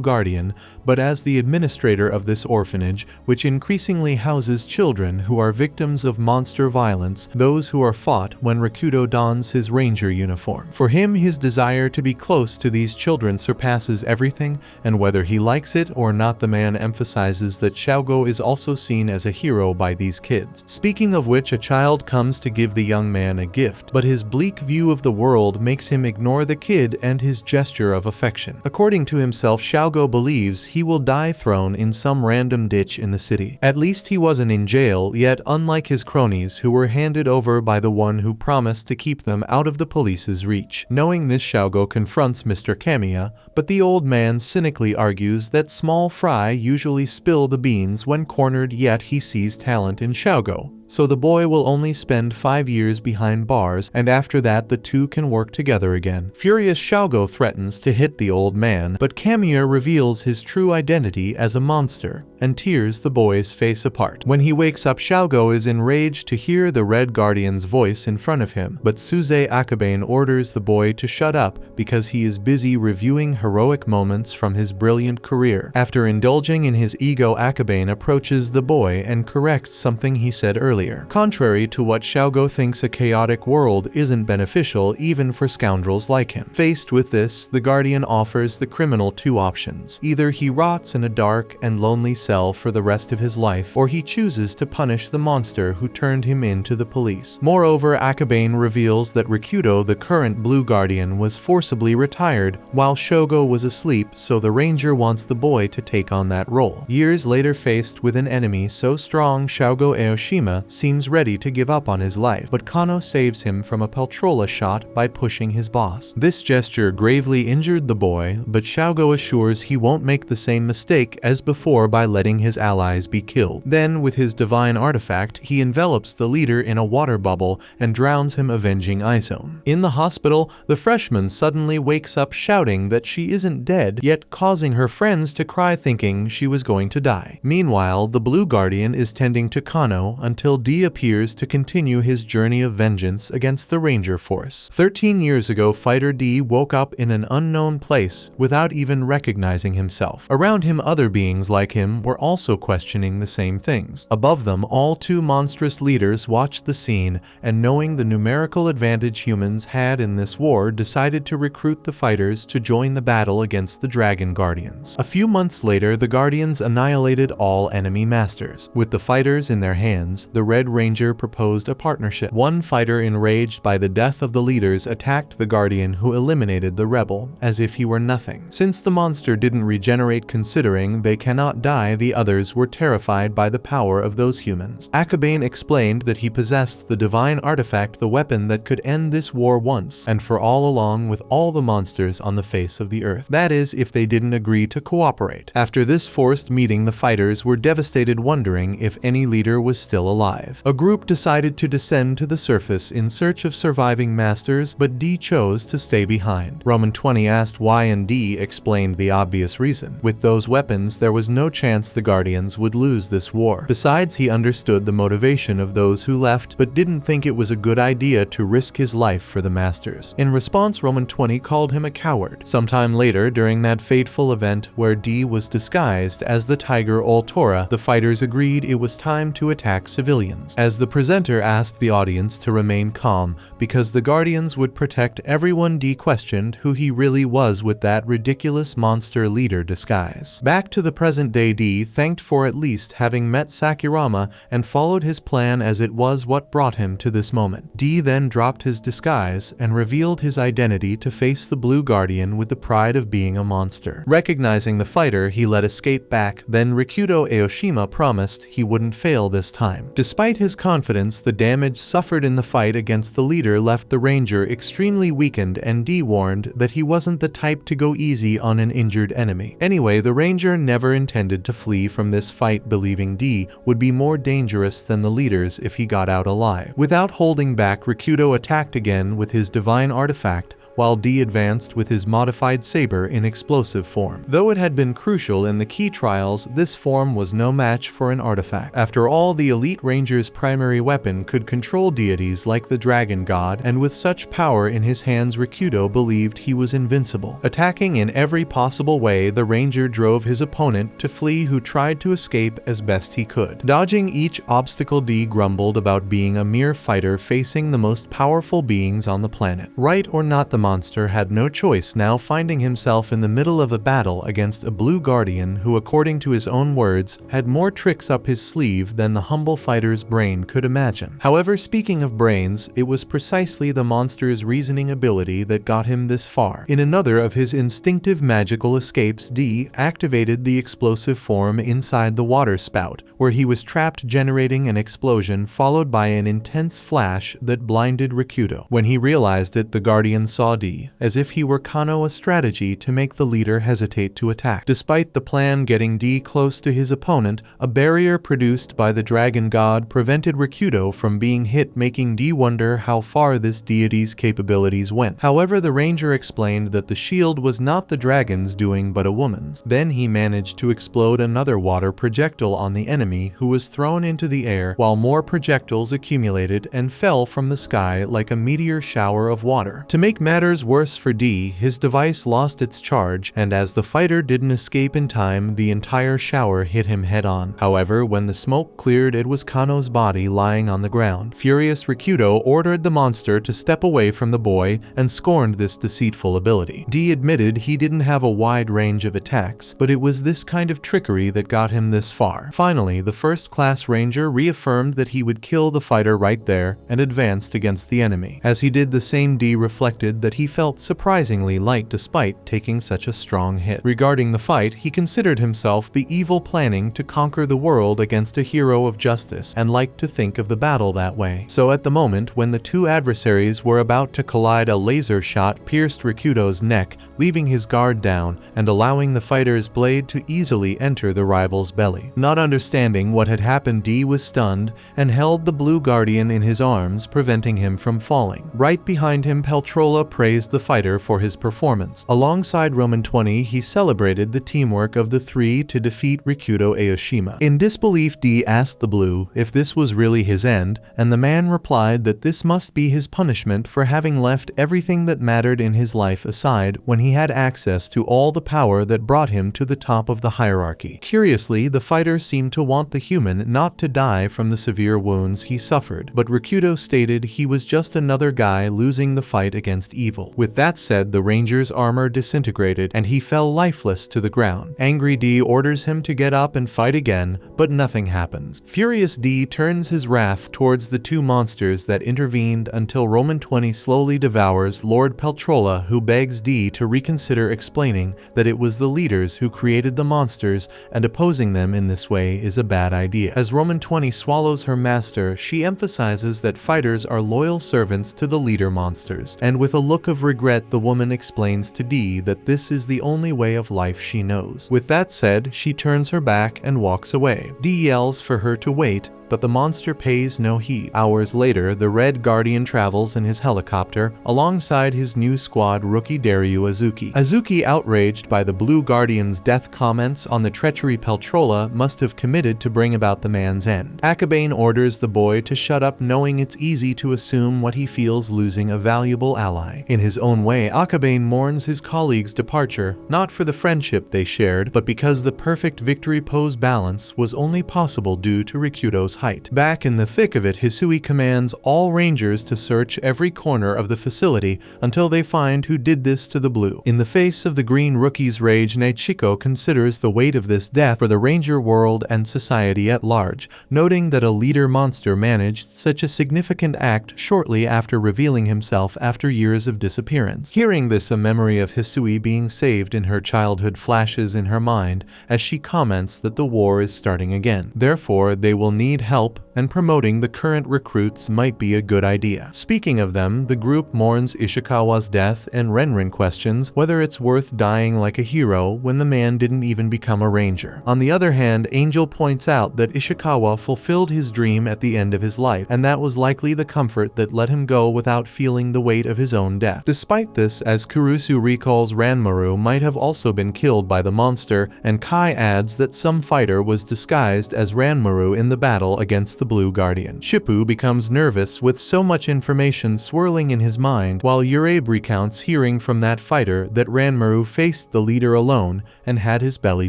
Guardian, but as the administrator of this orphanage, which increasingly houses children who are victims of monster violence, those who are fought when Rikudo dons his ranger uniform. For him, his desire to be close to these children surpasses everything, and whether he likes it or not, the man emphasizes that Shogo is also seen as a hero by these kids. Speaking of which, a child comes to give the young man a gift, but his bleak view of the world makes him ignore the kid and his gesture of affection. According to himself, Shogo believes he will die thrown in some random ditch in the city. At least he wasn't in jail, yet unlike his cronies who were handed over by the one who promised to keep them out of the police's reach. Knowing this, Shogo confronts Mr. Kamiya, but the old man cynically argues that small fry usually spill the beans when cornered, yet he sees talent in Shogo. So the boy will only spend 5 years behind bars, and after that the two can work together again. Furious, Shogo threatens to hit the old man, but Kamiya reveals his true identity as a monster and tears the boy's face apart. When he wakes up, Shogo is enraged to hear the Red Guardian's voice in front of him, but Suze Akabane orders the boy to shut up because he is busy reviewing heroic moments from his brilliant career. After indulging in his ego, Akabane approaches the boy and corrects something he said earlier. Contrary to what Shogo thinks, a chaotic world isn't beneficial even for scoundrels like him. Faced with this, the Guardian offers the criminal two options. Either he rots in a dark and lonely cell for the rest of his life, or he chooses to punish the monster who turned him in to the police. Moreover, Akabane reveals that Rikudo, the current Blue Guardian, was forcibly retired while Shogo was asleep, so the Ranger wants the boy to take on that role. Years later, faced with an enemy so strong, Shogo Aoshima seems ready to give up on his life, but Kano saves him from a Peltrola shot by pushing his boss. This gesture gravely injured the boy, but Xiaogo assures he won't make the same mistake as before by letting his allies be killed. Then, with his divine artifact, he envelops the leader in a water bubble and drowns him, avenging Isome. In the hospital, the freshman suddenly wakes up shouting that she isn't dead, yet causing her friends to cry thinking she was going to die. Meanwhile, the Blue Guardian is tending to Kano until D appears to continue his journey of vengeance against the Ranger Force. 13 years ago, Fighter D woke up in an unknown place without even recognizing himself. Around him, other beings like him were also questioning the same things. Above them, all two monstrous leaders watched the scene and, knowing the numerical advantage humans had in this war, decided to recruit the fighters to join the battle against the Dragon Guardians. A few months later, the Guardians annihilated all enemy masters. With the fighters in their hands, the Red Ranger proposed a partnership. One fighter, enraged by the death of the leaders, attacked the Guardian, who eliminated the rebel, as if he were nothing. Since the monster didn't regenerate, considering they cannot die, the others were terrified by the power of those humans. Akabane explained that he possessed the divine artifact, the weapon that could end this war once and for all, along with all the monsters on the face of the earth. That is, if they didn't agree to cooperate. After this forced meeting, the fighters were devastated, wondering if any leader was still alive. A group decided to descend to the surface in search of surviving masters, but D chose to stay behind. Roman 20 asked why, and D explained the obvious reason. With those weapons, there was no chance the Guardians would lose this war. Besides, he understood the motivation of those who left, but didn't think it was a good idea to risk his life for the masters. In response, Roman 20 called him a coward. Sometime later, during that fateful event where D was disguised as the tiger Ultora, the fighters agreed it was time to attack civilians. As the presenter asked the audience to remain calm because the Guardians would protect everyone, D questioned who he really was with that ridiculous monster leader disguise. Back to the present day, D thanked for at least having met Sakirama and followed his plan, as it was what brought him to this moment. D then dropped his disguise and revealed his identity to face the Blue Guardian with the pride of being a monster. Recognizing the fighter, he let escape back. Then Rikudo Aoshima promised he wouldn't fail this time. Despite his confidence, the damage suffered in the fight against the leader left the Ranger extremely weakened, and D warned that he wasn't the type to go easy on an injured enemy. Anyway, the Ranger never intended to flee from this fight, believing D would be more dangerous than the leaders if he got out alive. Without holding back, Rikudo attacked again with his divine artifact, while D advanced with his modified saber in explosive form. Though it had been crucial in the key trials, this form was no match for an artifact. After all, the Elite Ranger's primary weapon could control deities like the Dragon God, and with such power in his hands, Rikudo believed he was invincible. Attacking in every possible way, the Ranger drove his opponent to flee, who tried to escape as best he could. Dodging each obstacle, D grumbled about being a mere fighter facing the most powerful beings on the planet. Right or not, the monster had no choice now, finding himself in the middle of a battle against a Blue Guardian who, according to his own words, had more tricks up his sleeve than the humble fighter's brain could imagine. However, speaking of brains, it was precisely the monster's reasoning ability that got him this far. In another of his instinctive magical escapes, D activated the explosive form inside the water spout, where he was trapped, generating an explosion followed by an intense flash that blinded Rikudo. When he realized it, the Guardian saw D, as if he were Kano, a strategy to make the leader hesitate to attack. Despite the plan getting D close to his opponent, a barrier produced by the Dragon God prevented Rikudo from being hit, making D wonder how far this deity's capabilities went. However, the Ranger explained that the shield was not the dragon's doing but a woman's. Then he managed to explode another water projectile on the enemy, who was thrown into the air, while more projectiles accumulated and fell from the sky like a meteor shower of water. To make matters worse for D, his device lost its charge, and as the fighter didn't escape in time, the entire shower hit him head-on. However, when the smoke cleared, it was Kano's body lying on the ground. Furious, Rikudo ordered the monster to step away from the boy and scorned this deceitful ability. D admitted he didn't have a wide range of attacks, but it was this kind of trickery that got him this far. Finally, the first-class Ranger reaffirmed that he would kill the fighter right there and advanced against the enemy. As he did the same, D reflected that that he felt surprisingly light despite taking such a strong hit. Regarding the fight, he considered himself the evil planning to conquer the world against a hero of justice, and liked to think of the battle that way. So at the moment when the two adversaries were about to collide, a laser shot pierced Rikudo's neck, leaving his guard down and allowing the fighter's blade to easily enter the rival's belly. Not understanding what had happened, D was stunned and held the Blue Guardian in his arms, preventing him from falling. Right behind him, Peltrola praised the fighter for his performance. Alongside Roman 20, he celebrated the teamwork of the three to defeat Rikudo Aoshima. In disbelief, D asked the Blue if this was really his end, and the man replied that this must be his punishment for having left everything that mattered in his life aside when he had access to all the power that brought him to the top of the hierarchy. Curiously, the fighter seemed to want the human not to die from the severe wounds he suffered, but Rikudo stated he was just another guy losing the fight against evil. With that said, the ranger's armor disintegrated and he fell lifeless to the ground. Angry D orders him to get up and fight again, but nothing happens. Furious D turns his wrath towards the two monsters that intervened until Roman 20 slowly devours Lord Peltrola, who begs D to reconsider, explaining that it was the leaders who created the monsters and opposing them in this way is a bad idea. As Roman 20 swallows her master, she emphasizes that fighters are loyal servants to the leader monsters, and with a look of regret the woman explains to D that this is the only way of life she knows. With that said, she turns her back and walks away. D yells for her to wait, but the monster pays no heed. Hours later, the Red Guardian travels in his helicopter alongside his new squad rookie Daryu Azuki. Azuki, outraged by the Blue Guardian's death, comments on the treachery Peltrola must have committed to bring about the man's end. Akabane orders the boy to shut up, knowing it's easy to assume what he feels losing a valuable ally. In his own way, Akabane mourns his colleague's departure, not for the friendship they shared, but because the perfect victory pose balance was only possible due to Rikudo's height. Back in the thick of it, Hisui commands all rangers to search every corner of the facility until they find who did this to the Blue. In the face of the green rookie's rage, Naichiko considers the weight of this death for the ranger world and society at large, noting that a leader monster managed such a significant act shortly after revealing himself after years of disappearance. Hearing this, a memory of Hisui being saved in her childhood flashes in her mind as she comments that the war is starting again. Therefore, they will need help, and promoting the current recruits might be a good idea. Speaking of them, the group mourns Ishikawa's death, and Renren questions whether it's worth dying like a hero when the man didn't even become a ranger. On the other hand, Angel points out that Ishikawa fulfilled his dream at the end of his life, and that was likely the comfort that let him go without feeling the weight of his own death. Despite this, as Kurusu recalls, Ranmaru might have also been killed by the monster, and Kai adds that some fighter was disguised as Ranmaru in the battle against the Blue Guardian. Shippu becomes nervous with so much information swirling in his mind, while Urabe recounts hearing from that fighter that Ranmaru faced the leader alone and had his belly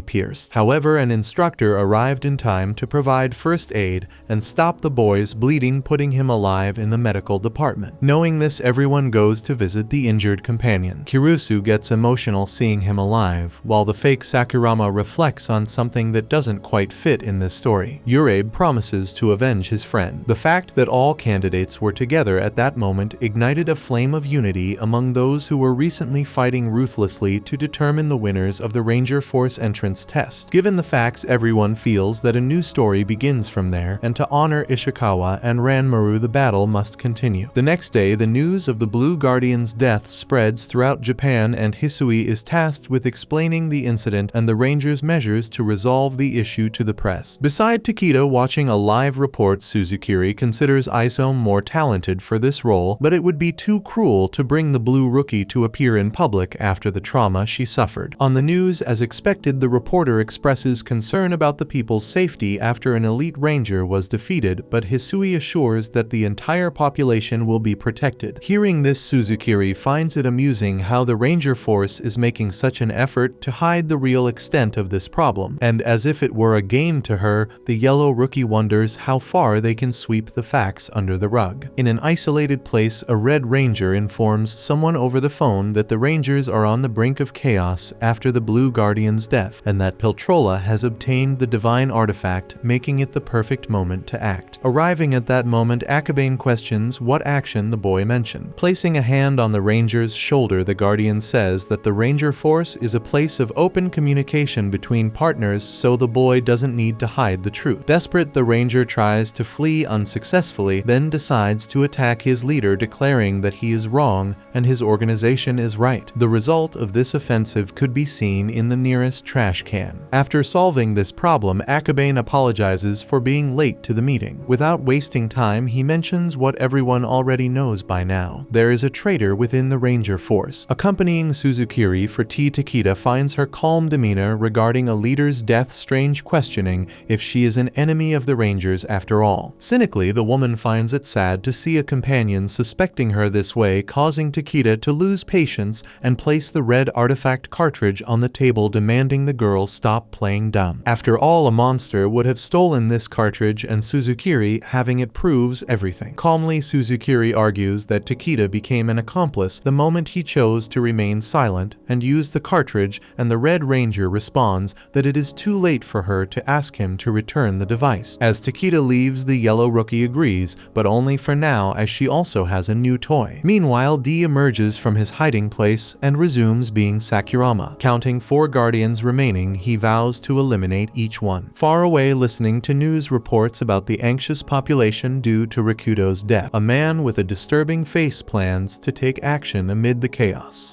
pierced. However, an instructor arrived in time to provide first aid and stop the boy's bleeding, putting him alive in the medical department. Knowing this, everyone goes to visit the injured companion. Kurusu gets emotional seeing him alive, while the fake Sakurama reflects on something that doesn't quite fit in this story. Urabe promises to avenge his friend. The fact that all candidates were together at that moment ignited a flame of unity among those who were recently fighting ruthlessly to determine the winners of the Ranger Force entrance test. Given the facts, everyone feels that a new story begins from there, and to honor Ishikawa and Ranmaru, the battle must continue. The next day, the news of the Blue Guardian's death spreads throughout Japan, and Hisui is tasked with explaining the incident and the Rangers' measures to resolve the issue to the press. Beside Takedo watching a live report, Suzukiri considers Isom more talented for this role, but it would be too cruel to bring the Blue Rookie to appear in public after the trauma she suffered. On the news, as expected, the reporter expresses concern about the people's safety after an elite ranger was defeated, but Hisui assures that the entire population will be protected. Hearing this, Suzukiri finds it amusing how the Ranger Force is making such an effort to hide the real extent of this problem, and as if it were a game to her, the Yellow Rookie wonders wonders how far they can sweep the facts under the rug. In an isolated place, a Red Ranger informs someone over the phone that the Rangers are on the brink of chaos after the Blue Guardian's death, and that Piltrola has obtained the divine artifact, making it the perfect moment to act. Arriving at that moment, Akabane questions what action the boy mentioned. Placing a hand on the Ranger's shoulder, the Guardian says that the Ranger Force is a place of open communication between partners, so the boy doesn't need to hide the truth. Desperate, the Ranger tries to flee unsuccessfully, then decides to attack his leader, declaring that he is wrong and his organization is right. The result of this offensive could be seen in the nearest trash can. After solving this problem, Akabane apologizes for being late to the meeting. Without wasting time, he mentions what everyone already knows by now. There is a traitor within the Ranger Force. Accompanying Suzukiri for tea, Takeda finds her calm demeanor regarding a leader's death strange, questioning if she is an enemy of the Rangers after all. Cynically, the woman finds it sad to see a companion suspecting her this way, causing Takeda to lose patience and place the red artifact cartridge on the table, demanding the girl stop playing dumb. After all, a monster would have stolen this cartridge, and Suzukiri having it proves everything. Calmly, Suzukiri argues that Takeda became an accomplice the moment he chose to remain silent and use the cartridge, and the Red Ranger responds that it is too late for her to ask him to return the device. As Takeda leaves, the yellow rookie agrees, but only for now, as she also has a new toy. Meanwhile, D emerges from his hiding place and resumes being Sakurama. Counting 4 Guardians remaining, he vows to eliminate each one. Far away, listening to news reports about the anxious population due to Rikudo's death, a man with a disturbing face plans to take action amid the chaos.